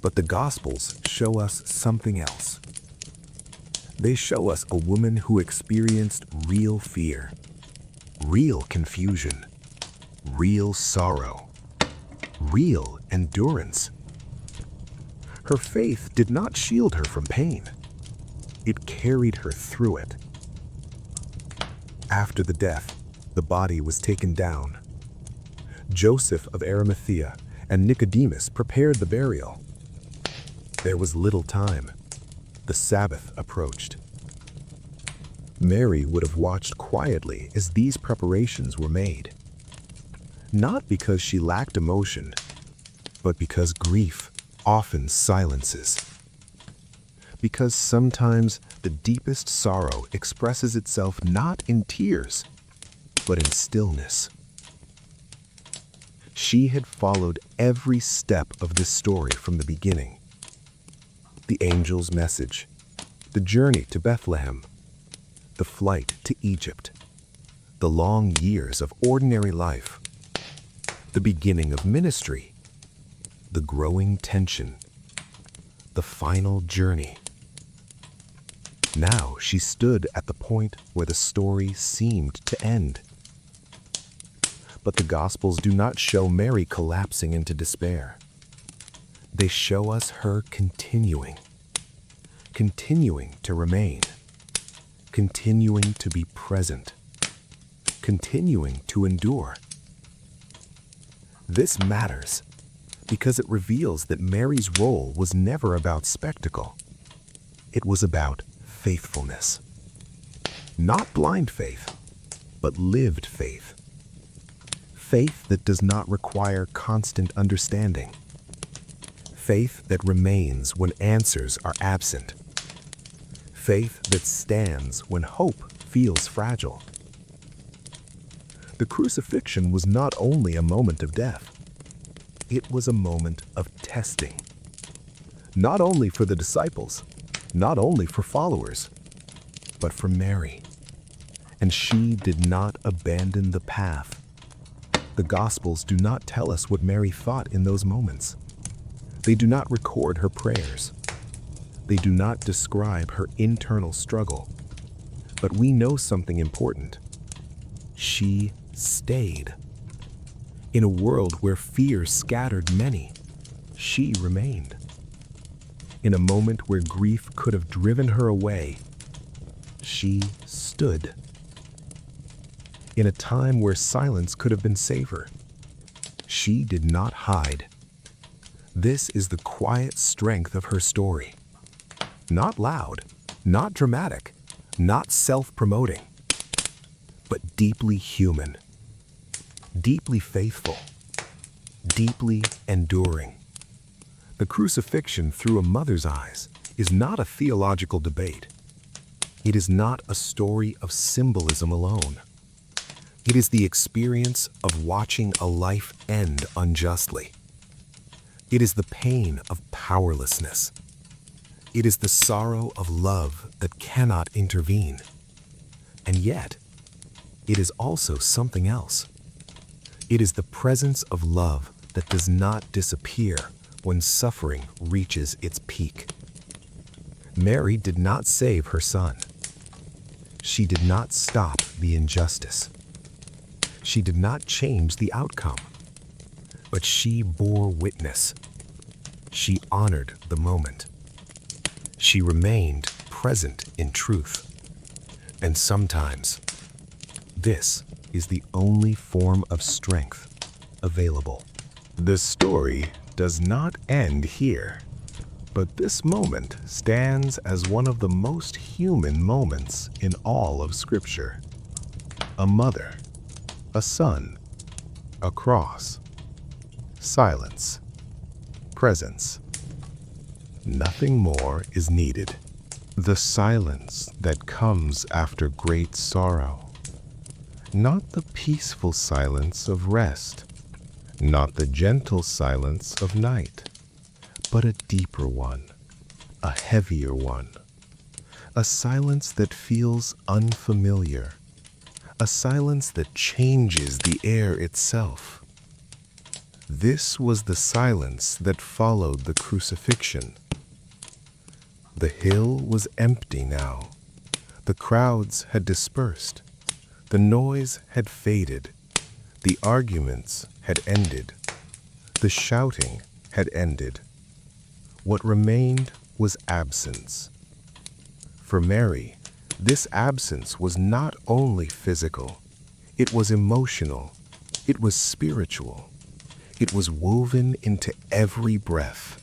But the Gospels show us something else. They show us a woman who experienced real fear, real confusion, real sorrow, real endurance. Her faith did not shield her from pain. It carried her through it. After the death, the body was taken down. Joseph of Arimathea and Nicodemus prepared the burial. There was little time. The Sabbath approached. Mary would have watched quietly as these preparations were made. Not because she lacked emotion, but because grief often silences. Because sometimes the deepest sorrow expresses itself not in tears, but in stillness. She had followed every step of this story from the beginning. The angel's message, the journey to Bethlehem, the flight to Egypt, the long years of ordinary life, the beginning of ministry, the growing tension, the final journey. Now she stood at the point where the story seemed to end. But the Gospels do not show Mary collapsing into despair. They show us her continuing to remain, continuing to be present, continuing to endure. This matters because it reveals that Mary's role was never about spectacle. It was about faithfulness. Not blind faith, but lived faith. Faith that does not require constant understanding. Faith that remains when answers are absent. Faith that stands when hope feels fragile. The crucifixion was not only a moment of death. It was a moment of testing. Not only for the disciples, not only for followers, but for Mary. And she did not abandon the path. The Gospels do not tell us what Mary thought in those moments. They do not record her prayers. They do not describe her internal struggle. But we know something important. She stayed. In a world where fear scattered many, she remained. In a moment where grief could have driven her away, she stood. In a time where silence could have been safer, she did not hide. This is the quiet strength of her story. Not loud, not dramatic, not self-promoting, but deeply human, deeply faithful, deeply enduring. The crucifixion through a mother's eyes is not a theological debate. It is not a story of symbolism alone. It is the experience of watching a life end unjustly. It is the pain of powerlessness. It is the sorrow of love that cannot intervene. And yet, it is also something else. It is the presence of love that does not disappear when suffering reaches its peak. Mary did not save her son. She did not stop the injustice. She did not change the outcome, but she bore witness. She honored the moment. She remained present in truth. And sometimes, this is the only form of strength available. The story does not end here, but this moment stands as one of the most human moments in all of Scripture. A mother, a son, a cross, silence, presence. Nothing more is needed. The silence that comes after great sorrow. Not the peaceful silence of rest, not the gentle silence of night, but a deeper one, a heavier one. A silence that feels unfamiliar, a silence that changes the air itself. This was the silence that followed the crucifixion. The hill was empty now. The crowds had dispersed. The noise had faded. The arguments had ended. The shouting had ended. What remained was absence. For Mary, this absence was not only physical, it was emotional, it was spiritual, it was woven into every breath.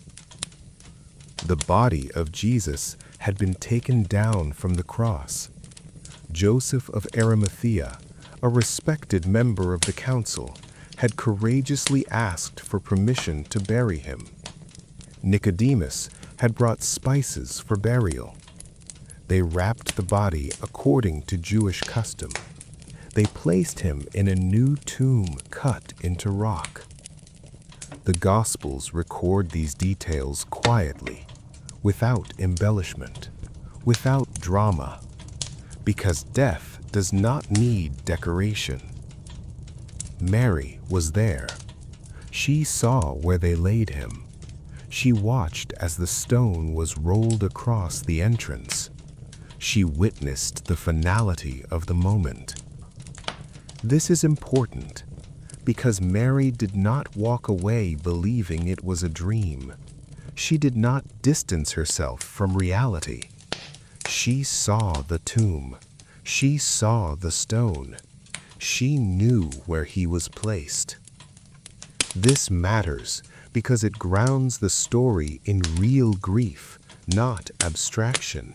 The body of Jesus had been taken down from the cross. Joseph of Arimathea, a respected member of the council, had courageously asked for permission to bury him. Nicodemus had brought spices for burial. They wrapped the body according to Jewish custom. They placed him in a new tomb cut into rock. The Gospels record these details quietly, without embellishment, without drama, because death does not need decoration. Mary was there. She saw where they laid him. She watched as the stone was rolled across the entrance. She witnessed the finality of the moment. This is important because Mary did not walk away believing it was a dream. She did not distance herself from reality. She saw the tomb. She saw the stone. She knew where he was placed. This matters because it grounds the story in real grief, not abstraction.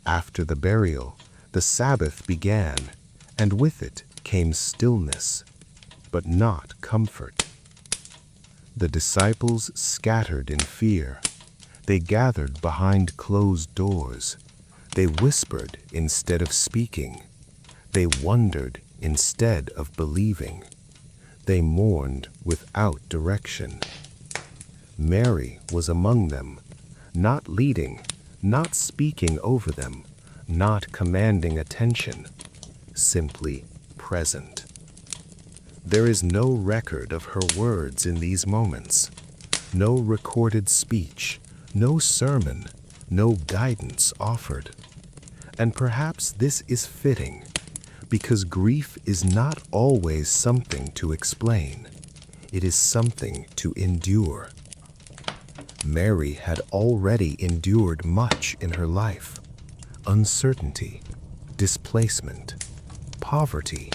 After the burial, the Sabbath began, and with it came stillness, but not comfort. The disciples scattered in fear. They gathered behind closed doors. They whispered instead of speaking. They wondered instead of believing. They mourned without direction. Mary was among them, not leading, not speaking over them, not commanding attention, simply present. There is no record of her words in these moments, no recorded speech, no sermon, no guidance offered. And perhaps this is fitting, because grief is not always something to explain. It is something to endure. Mary had already endured much in her life: uncertainty, displacement, poverty,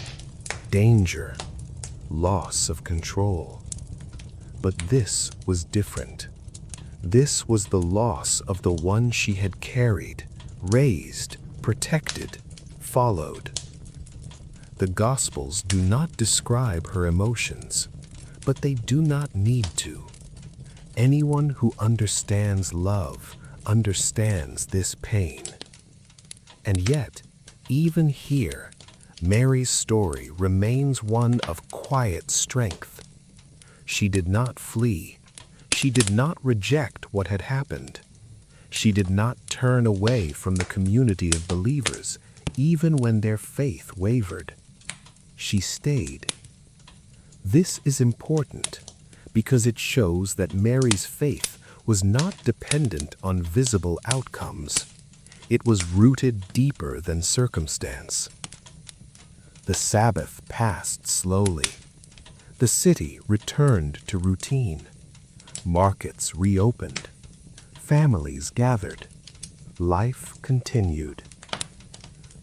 danger, loss of control. But this was different. This was the loss of the one she had carried, raised, protected, followed. The Gospels do not describe her emotions, but they do not need to. Anyone who understands love understands this pain. And yet, even here, Mary's story remains one of quiet strength. She did not flee. She did not reject what had happened. She did not turn away from the community of believers, even when their faith wavered. She stayed. This is important because it shows that Mary's faith was not dependent on visible outcomes. It was rooted deeper than circumstance. The Sabbath passed slowly. The city returned to routine. Markets reopened. families gathered. Life continued.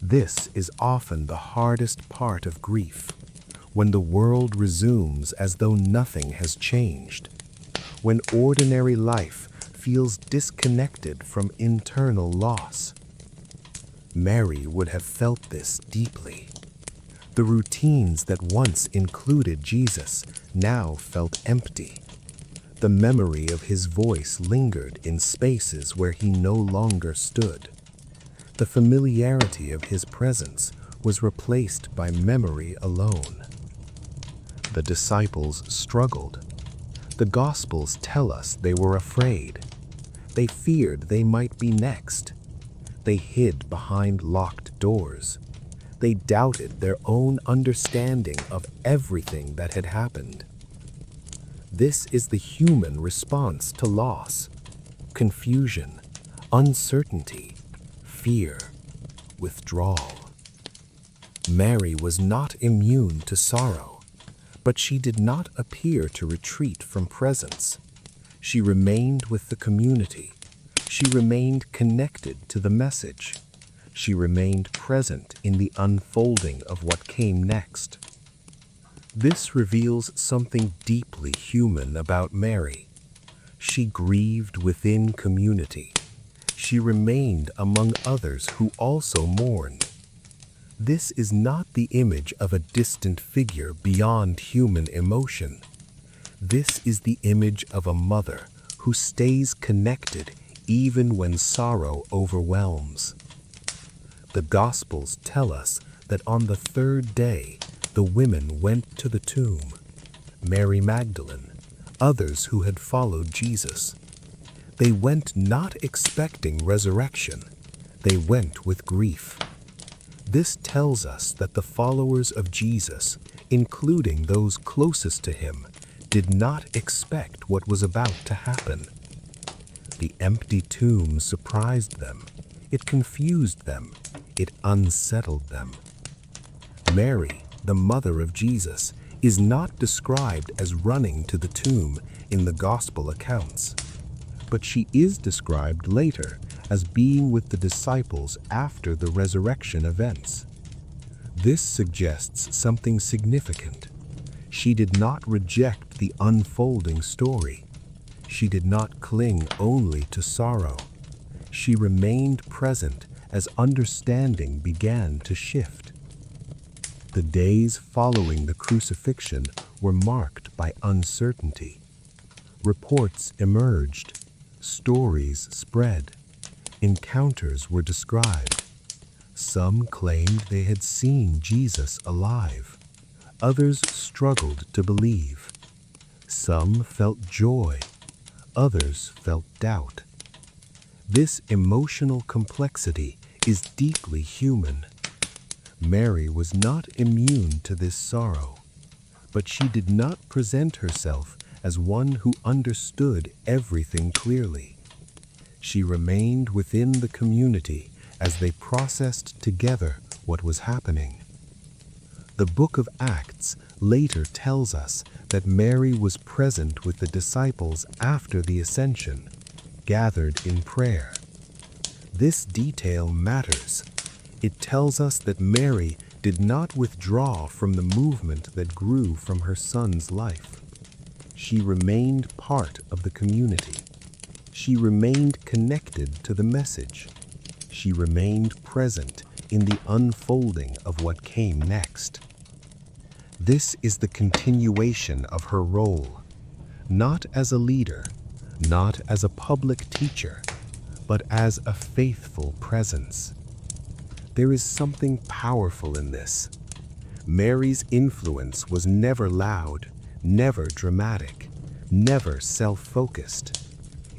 This is often the hardest part of grief, when the world resumes as though nothing has changed, when ordinary life feels disconnected from internal loss. Mary would have felt this deeply. The routines that once included Jesus now felt empty. The memory of his voice lingered in spaces where he no longer stood. The familiarity of his presence was replaced by memory alone. The disciples struggled. The Gospels tell us they were afraid. They feared they might be next. They hid behind locked doors. They doubted their own understanding of everything that had happened. This is the human response to loss: confusion, uncertainty, fear, withdrawal. Mary was not immune to sorrow, but she did not appear to retreat from presence. She remained with the community. She remained connected to the message. She remained present in the unfolding of what came next. This reveals something deeply human about Mary. She grieved within community. She remained among others who also mourned. This is not the image of a distant figure beyond human emotion. This is the image of a mother who stays connected even when sorrow overwhelms. The Gospels tell us that on the third day, the women went to the tomb. Mary Magdalene, others who had followed Jesus. They went not expecting resurrection. They went with grief. This tells us that the followers of Jesus, including those closest to him, did not expect what was about to happen. The empty tomb surprised them. It confused them. It unsettled them. Mary, the mother of Jesus, is not described as running to the tomb in the gospel accounts, but she is described later as being with the disciples after the resurrection events. This suggests something significant. She did not reject the unfolding story. She did not cling only to sorrow. She remained present as understanding began to shift. The days following the crucifixion were marked by uncertainty. Reports emerged. Stories spread. Encounters were described. Some claimed they had seen Jesus alive. Others struggled to believe. Some felt joy. Others felt doubt. This emotional complexity is deeply human. Mary was not immune to this sorrow, but she did not present herself as one who understood everything clearly. She remained within the community as they processed together what was happening. The book of Acts later tells us that Mary was present with the disciples after the ascension, gathered in prayer. This detail matters. It tells us that Mary did not withdraw from the movement that grew from her son's life. She remained part of the community. She remained connected to the message. She remained present in the unfolding of what came next. This is the continuation of her role, not as a leader, not as a public teacher, but as a faithful presence. There is something powerful in this. Mary's influence was never loud, never dramatic, never self-focused.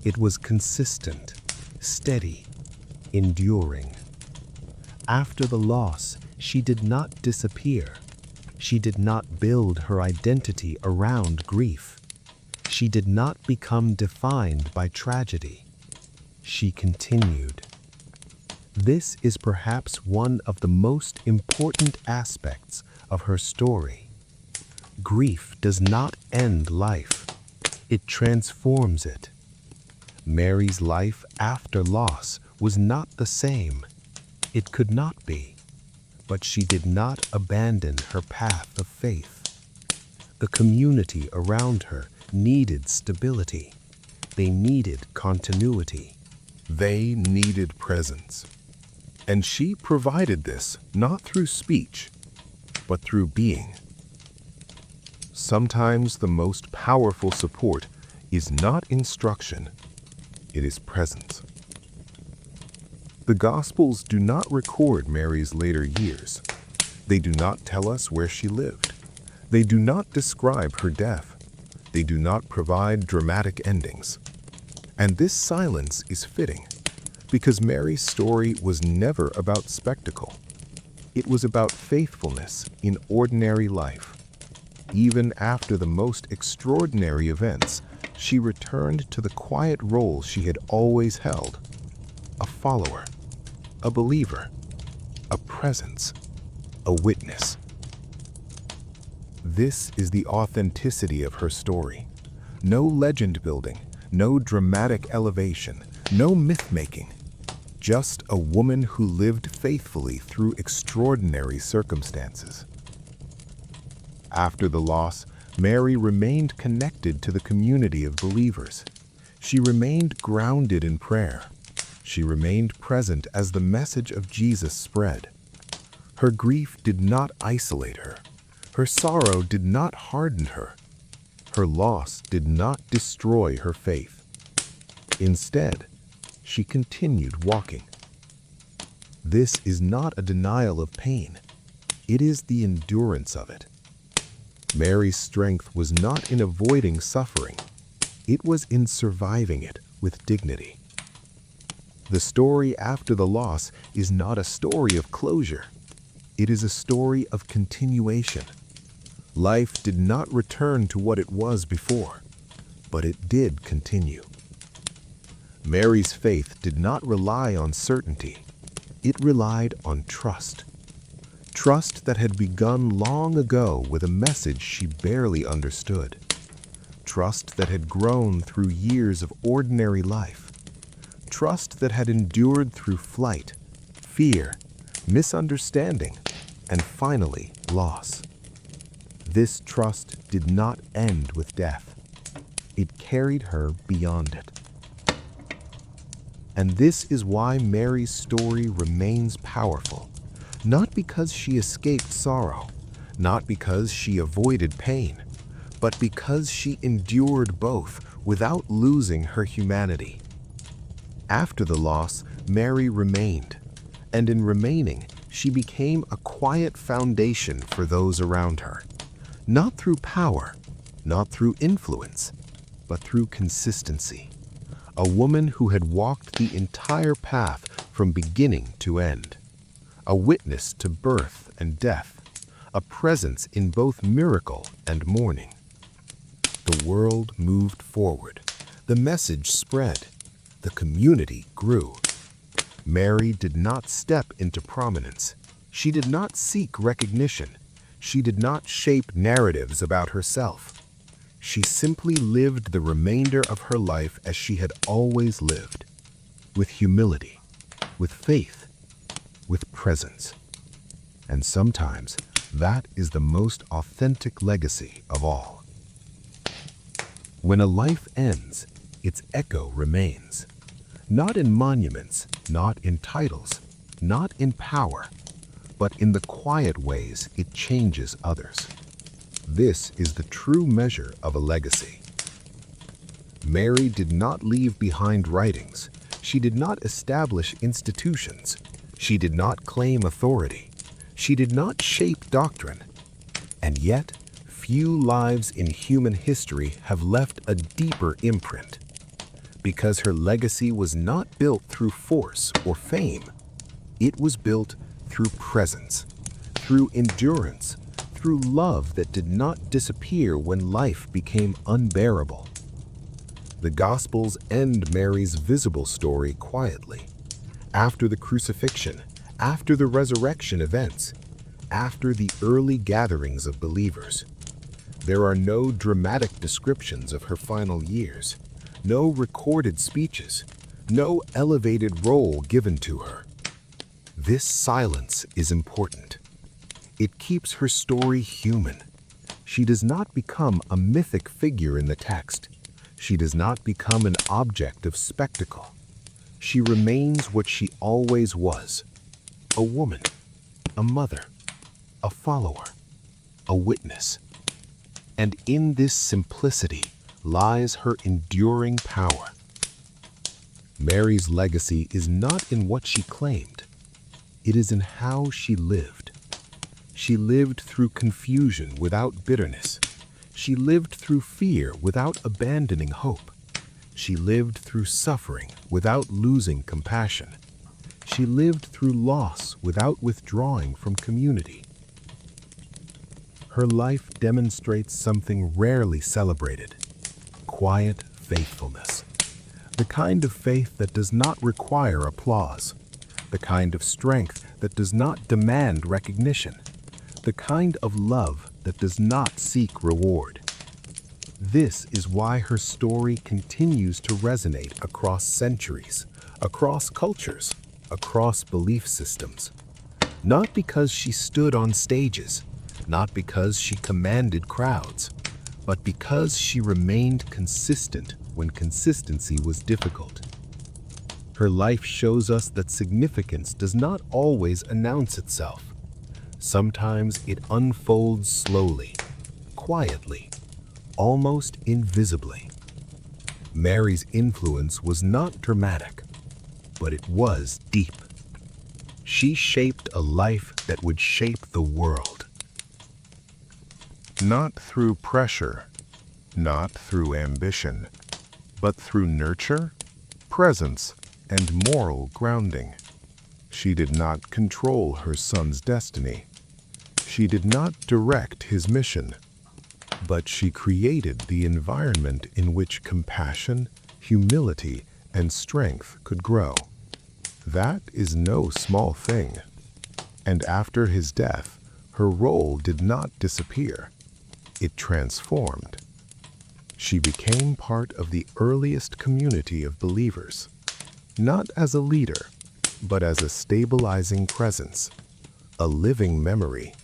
It was consistent, steady, enduring. After the loss, she did not disappear. She did not build her identity around grief. She did not become defined by tragedy. She continued. This is perhaps one of the most important aspects of her story. Grief does not end life. It transforms it. Mary's life after loss was not the same. It could not be. But she did not abandon her path of faith. The community around her needed stability. They needed continuity. They needed presence. And she provided this not through speech, but through being. Sometimes the most powerful support is not instruction, it is presence. The Gospels do not record Mary's later years. They do not tell us where she lived. They do not describe her death. They do not provide dramatic endings. And this silence is fitting, because Mary's story was never about spectacle. It was about faithfulness in ordinary life. Even after the most extraordinary events, she returned to the quiet role she had always held: a follower, a believer, a presence, a witness. This is the authenticity of her story. No legend building, no dramatic elevation, no myth-making. Just a woman who lived faithfully through extraordinary circumstances. After the loss, Mary remained connected to the community of believers. She remained grounded in prayer. She remained present as the message of Jesus spread. Her grief did not isolate her. Her sorrow did not harden her. Her loss did not destroy her faith. Instead, she continued walking. This is not a denial of pain. It is the endurance of it. Mary's strength was not in avoiding suffering. It was in surviving it with dignity. The story after the loss is not a story of closure. It is a story of continuation. Life did not return to what it was before, but it did continue. Mary's faith did not rely on certainty. It relied on trust. Trust that had begun long ago with a message she barely understood. Trust that had grown through years of ordinary life. Trust that had endured through flight, fear, misunderstanding, and finally loss. This trust did not end with death. It carried her beyond it. And this is why Mary's story remains powerful. Not because she escaped sorrow, not because she avoided pain, but because she endured both without losing her humanity. After the loss, Mary remained, and in remaining, she became a quiet foundation for those around her. Not through power, not through influence, but through consistency. A woman who had walked the entire path from beginning to end. A witness to birth and death, a presence in both miracle and mourning. The world moved forward. The message spread. The community grew. Mary did not step into prominence. She did not seek recognition. She did not shape narratives about herself. She simply lived the remainder of her life as she had always lived, with humility, with faith, with presence. And sometimes that is the most authentic legacy of all. When a life ends, its echo remains. Not in monuments, not in titles, not in power, but in the quiet ways it changes others. This is the true measure of a legacy. Mary did not leave behind writings. She did not establish institutions. She did not claim authority. She did not shape doctrine. And yet, few lives in human history have left a deeper imprint. Because her legacy was not built through force or fame. It was built through presence, through endurance, through love that did not disappear when life became unbearable. The Gospels end Mary's visible story quietly. After the crucifixion, after the resurrection events, after the early gatherings of believers. There are no dramatic descriptions of her final years, no recorded speeches, no elevated role given to her. This silence is important. It keeps her story human. She does not become a mythic figure in the text. She does not become an object of spectacle. She remains what she always was: a woman, a mother, a follower, a witness. And in this simplicity lies her enduring power. Mary's legacy is not in what she claimed. It is in how she lived. She lived through confusion without bitterness. She lived through fear without abandoning hope. She lived through suffering without losing compassion. She lived through loss without withdrawing from community. Her life demonstrates something rarely celebrated: quiet faithfulness. The kind of faith that does not require applause. The kind of strength that does not demand recognition. The kind of love that does not seek reward. This is why her story continues to resonate across centuries, across cultures, across belief systems. Not because she stood on stages, not because she commanded crowds, but because she remained consistent when consistency was difficult. Her life shows us that significance does not always announce itself. Sometimes it unfolds slowly, quietly, almost invisibly. Mary's influence was not dramatic, but it was deep. She shaped a life that would shape the world. Not through pressure, not through ambition, but through nurture, presence, and moral grounding. She did not control her son's destiny. She did not direct his mission, but she created the environment in which compassion, humility, and strength could grow. That is no small thing. And after his death, her role did not disappear. It transformed. She became part of the earliest community of believers, not as a leader, but as a stabilizing presence, a living memory,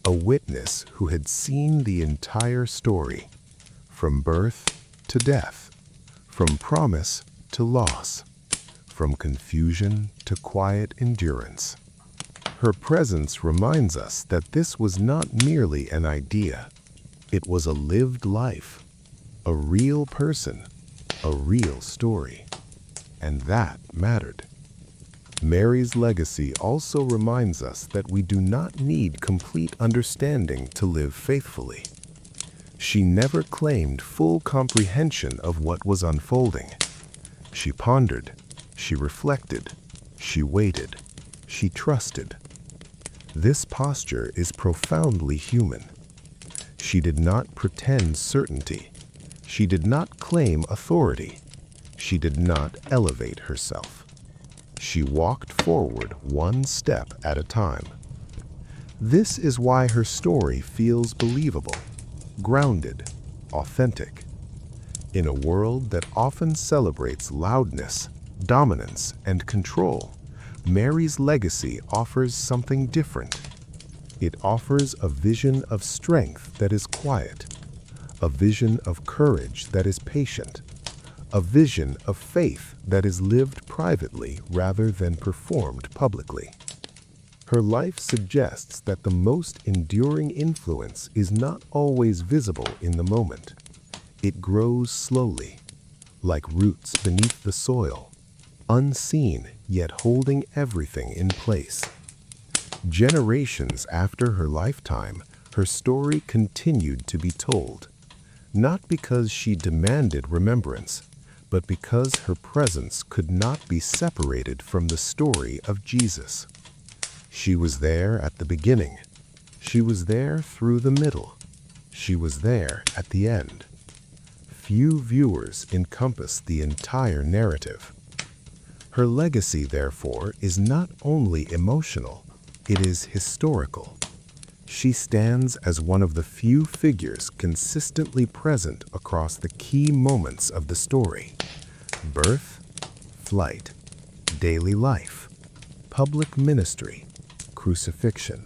a witness who had seen the entire story, from birth to death, from promise to loss, from confusion to quiet endurance. Her presence reminds us that this was not merely an idea. It was a lived life, a real person, a real story. And that mattered. Mary's legacy also reminds us that we do not need complete understanding to live faithfully. She never claimed full comprehension of what was unfolding. She pondered, she reflected, she waited, she trusted. This posture is profoundly human. She did not pretend certainty. She did not claim authority. She did not elevate herself. She walked forward one step at a time. This is why her story feels believable, grounded, authentic. In a world that often celebrates loudness, dominance, and control, Mary's legacy offers something different. It offers a vision of strength that is quiet, a vision of courage that is patient, a vision of faith that is lived privately rather than performed publicly. Her life suggests that the most enduring influence is not always visible in the moment. It grows slowly, like roots beneath the soil, unseen yet holding everything in place. Generations after her lifetime, her story continued to be told, not because she demanded remembrance, but because her presence could not be separated from the story of Jesus. She was there at the beginning. She was there through the middle. She was there at the end. Few viewers encompass the entire narrative. Her legacy, therefore, is not only emotional, it is historical. She stands as one of the few figures consistently present across the key moments of the story: birth, flight, daily life, public ministry, crucifixion,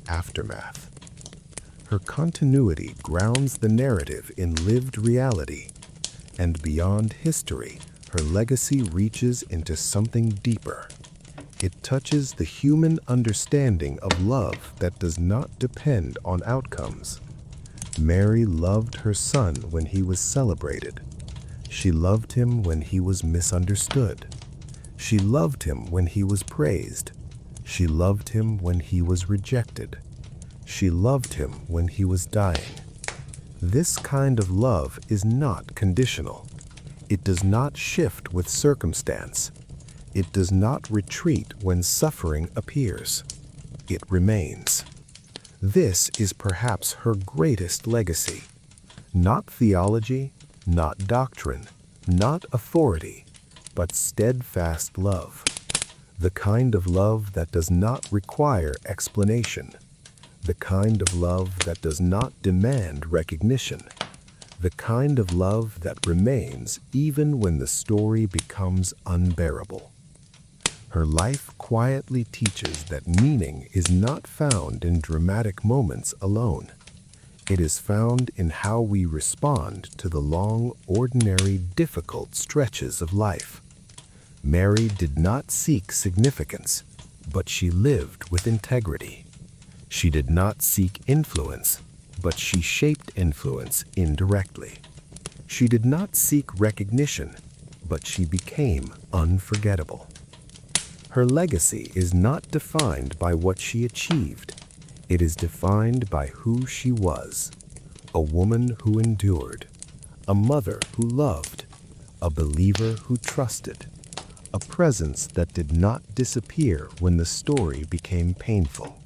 aftermath. Her continuity grounds the narrative in lived reality, and beyond history, her legacy reaches into something deeper. It touches the human understanding of love that does not depend on outcomes. Mary loved her son when he was celebrated. She loved him when he was misunderstood. She loved him when he was praised. She loved him when he was rejected. She loved him when he was dying. This kind of love is not conditional. It does not shift with circumstance. It does not retreat when suffering appears. It remains. This is perhaps her greatest legacy. Not theology, not doctrine, not authority, but steadfast love. The kind of love that does not require explanation. The kind of love that does not demand recognition. The kind of love that remains even when the story becomes unbearable. Her life quietly teaches that meaning is not found in dramatic moments alone. It is found in how we respond to the long, ordinary, difficult stretches of life. Mary did not seek significance, but she lived with integrity. She did not seek influence, but she shaped influence indirectly. She did not seek recognition, but she became unforgettable. Her legacy is not defined by what she achieved. It is defined by who she was. A woman who endured, a mother who loved, a believer who trusted, a presence that did not disappear when the story became painful.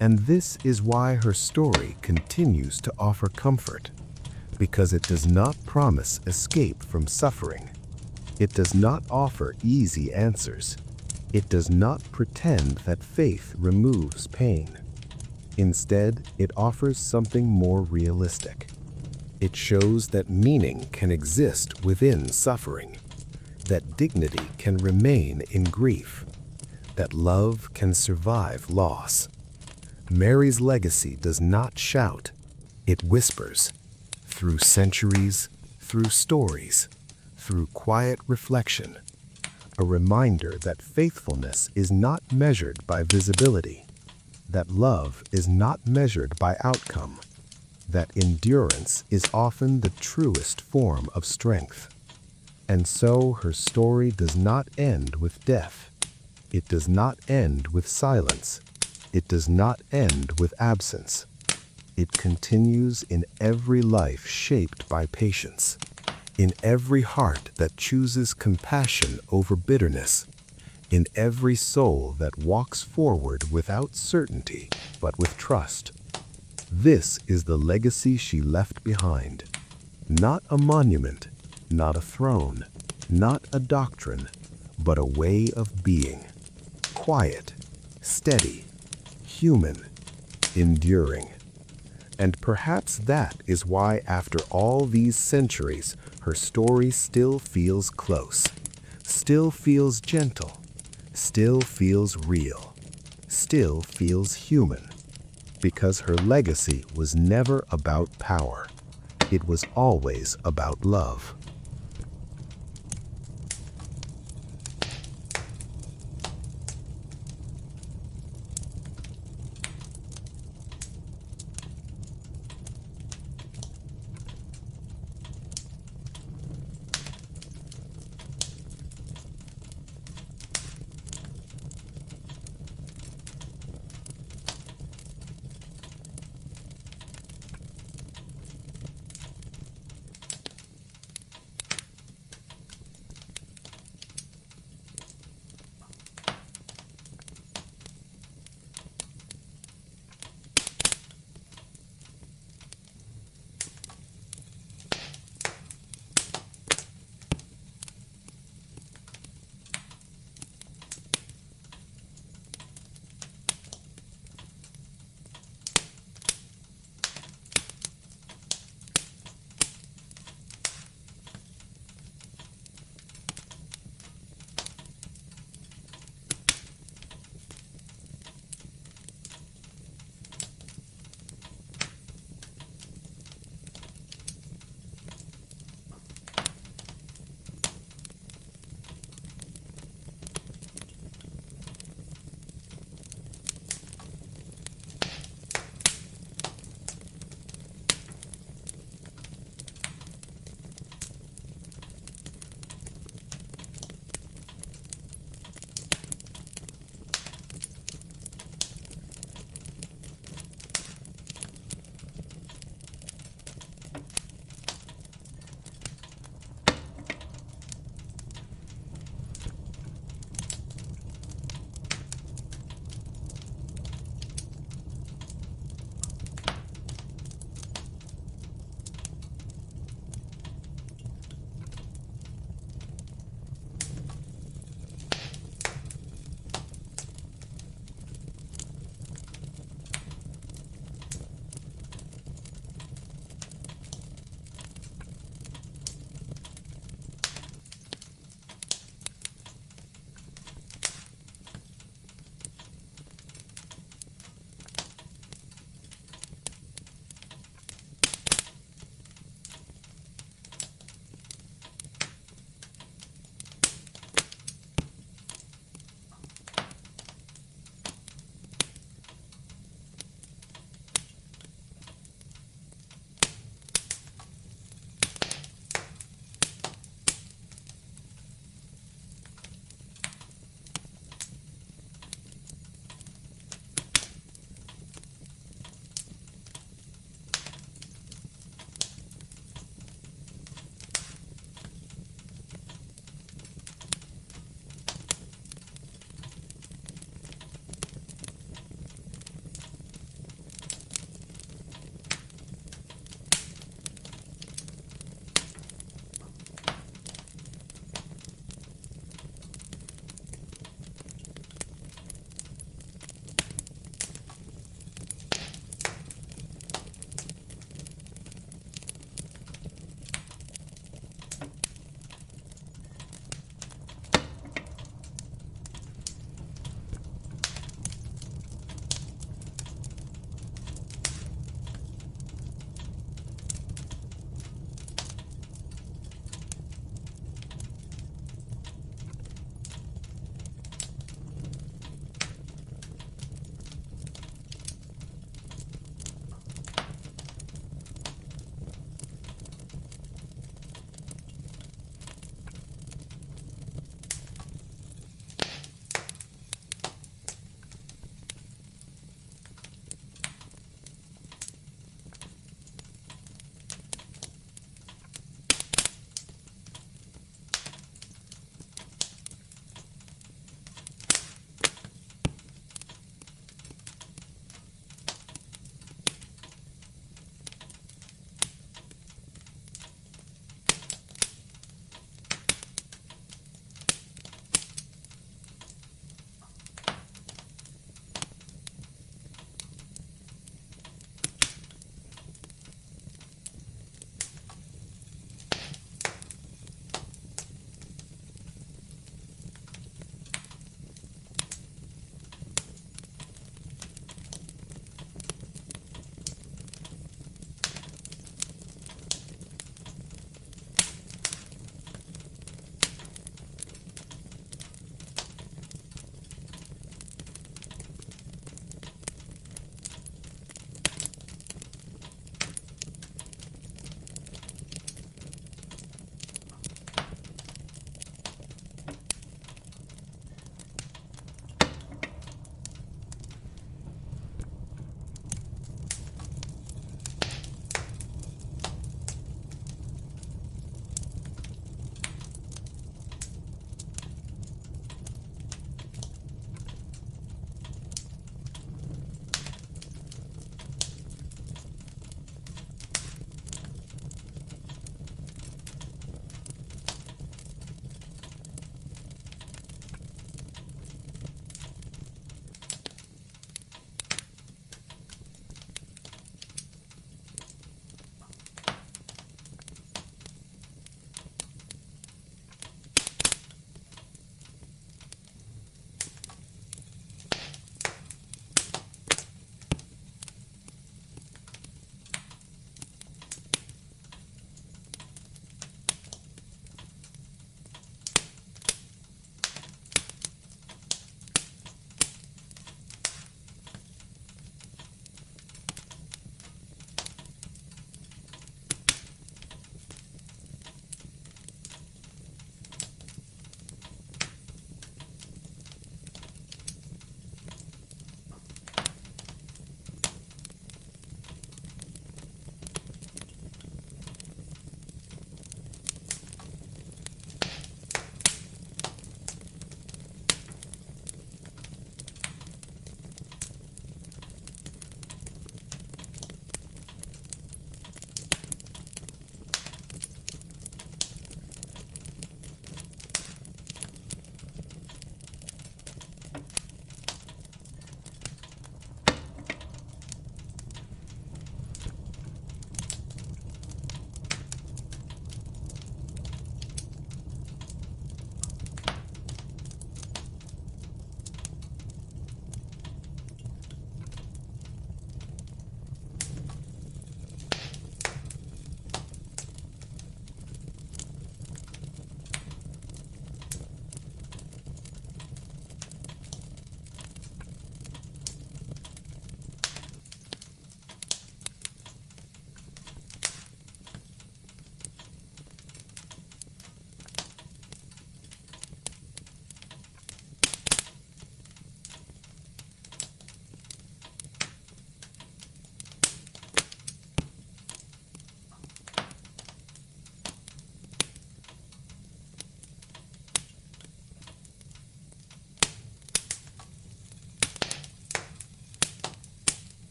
And this is why her story continues to offer comfort, because it does not promise escape from suffering. It does not offer easy answers. It does not pretend that faith removes pain. Instead, it offers something more realistic. It shows that meaning can exist within suffering, that dignity can remain in grief, that love can survive loss. Mary's legacy does not shout, it whispers, through centuries, through stories, through quiet reflection. A reminder that faithfulness is not measured by visibility, that love is not measured by outcome, that endurance is often the truest form of strength. And so her story does not end with death. It does not end with silence. It does not end with absence. It continues in every life shaped by patience, in every heart that chooses compassion over bitterness, in every soul that walks forward without certainty but with trust. This is the legacy she left behind. Not a monument, not a throne, not a doctrine, but a way of being. Quiet, steady, human, enduring. And perhaps that is why after all these centuries, her story still feels close, still feels gentle, still feels real, still feels human. Because her legacy was never about power. It was always about love.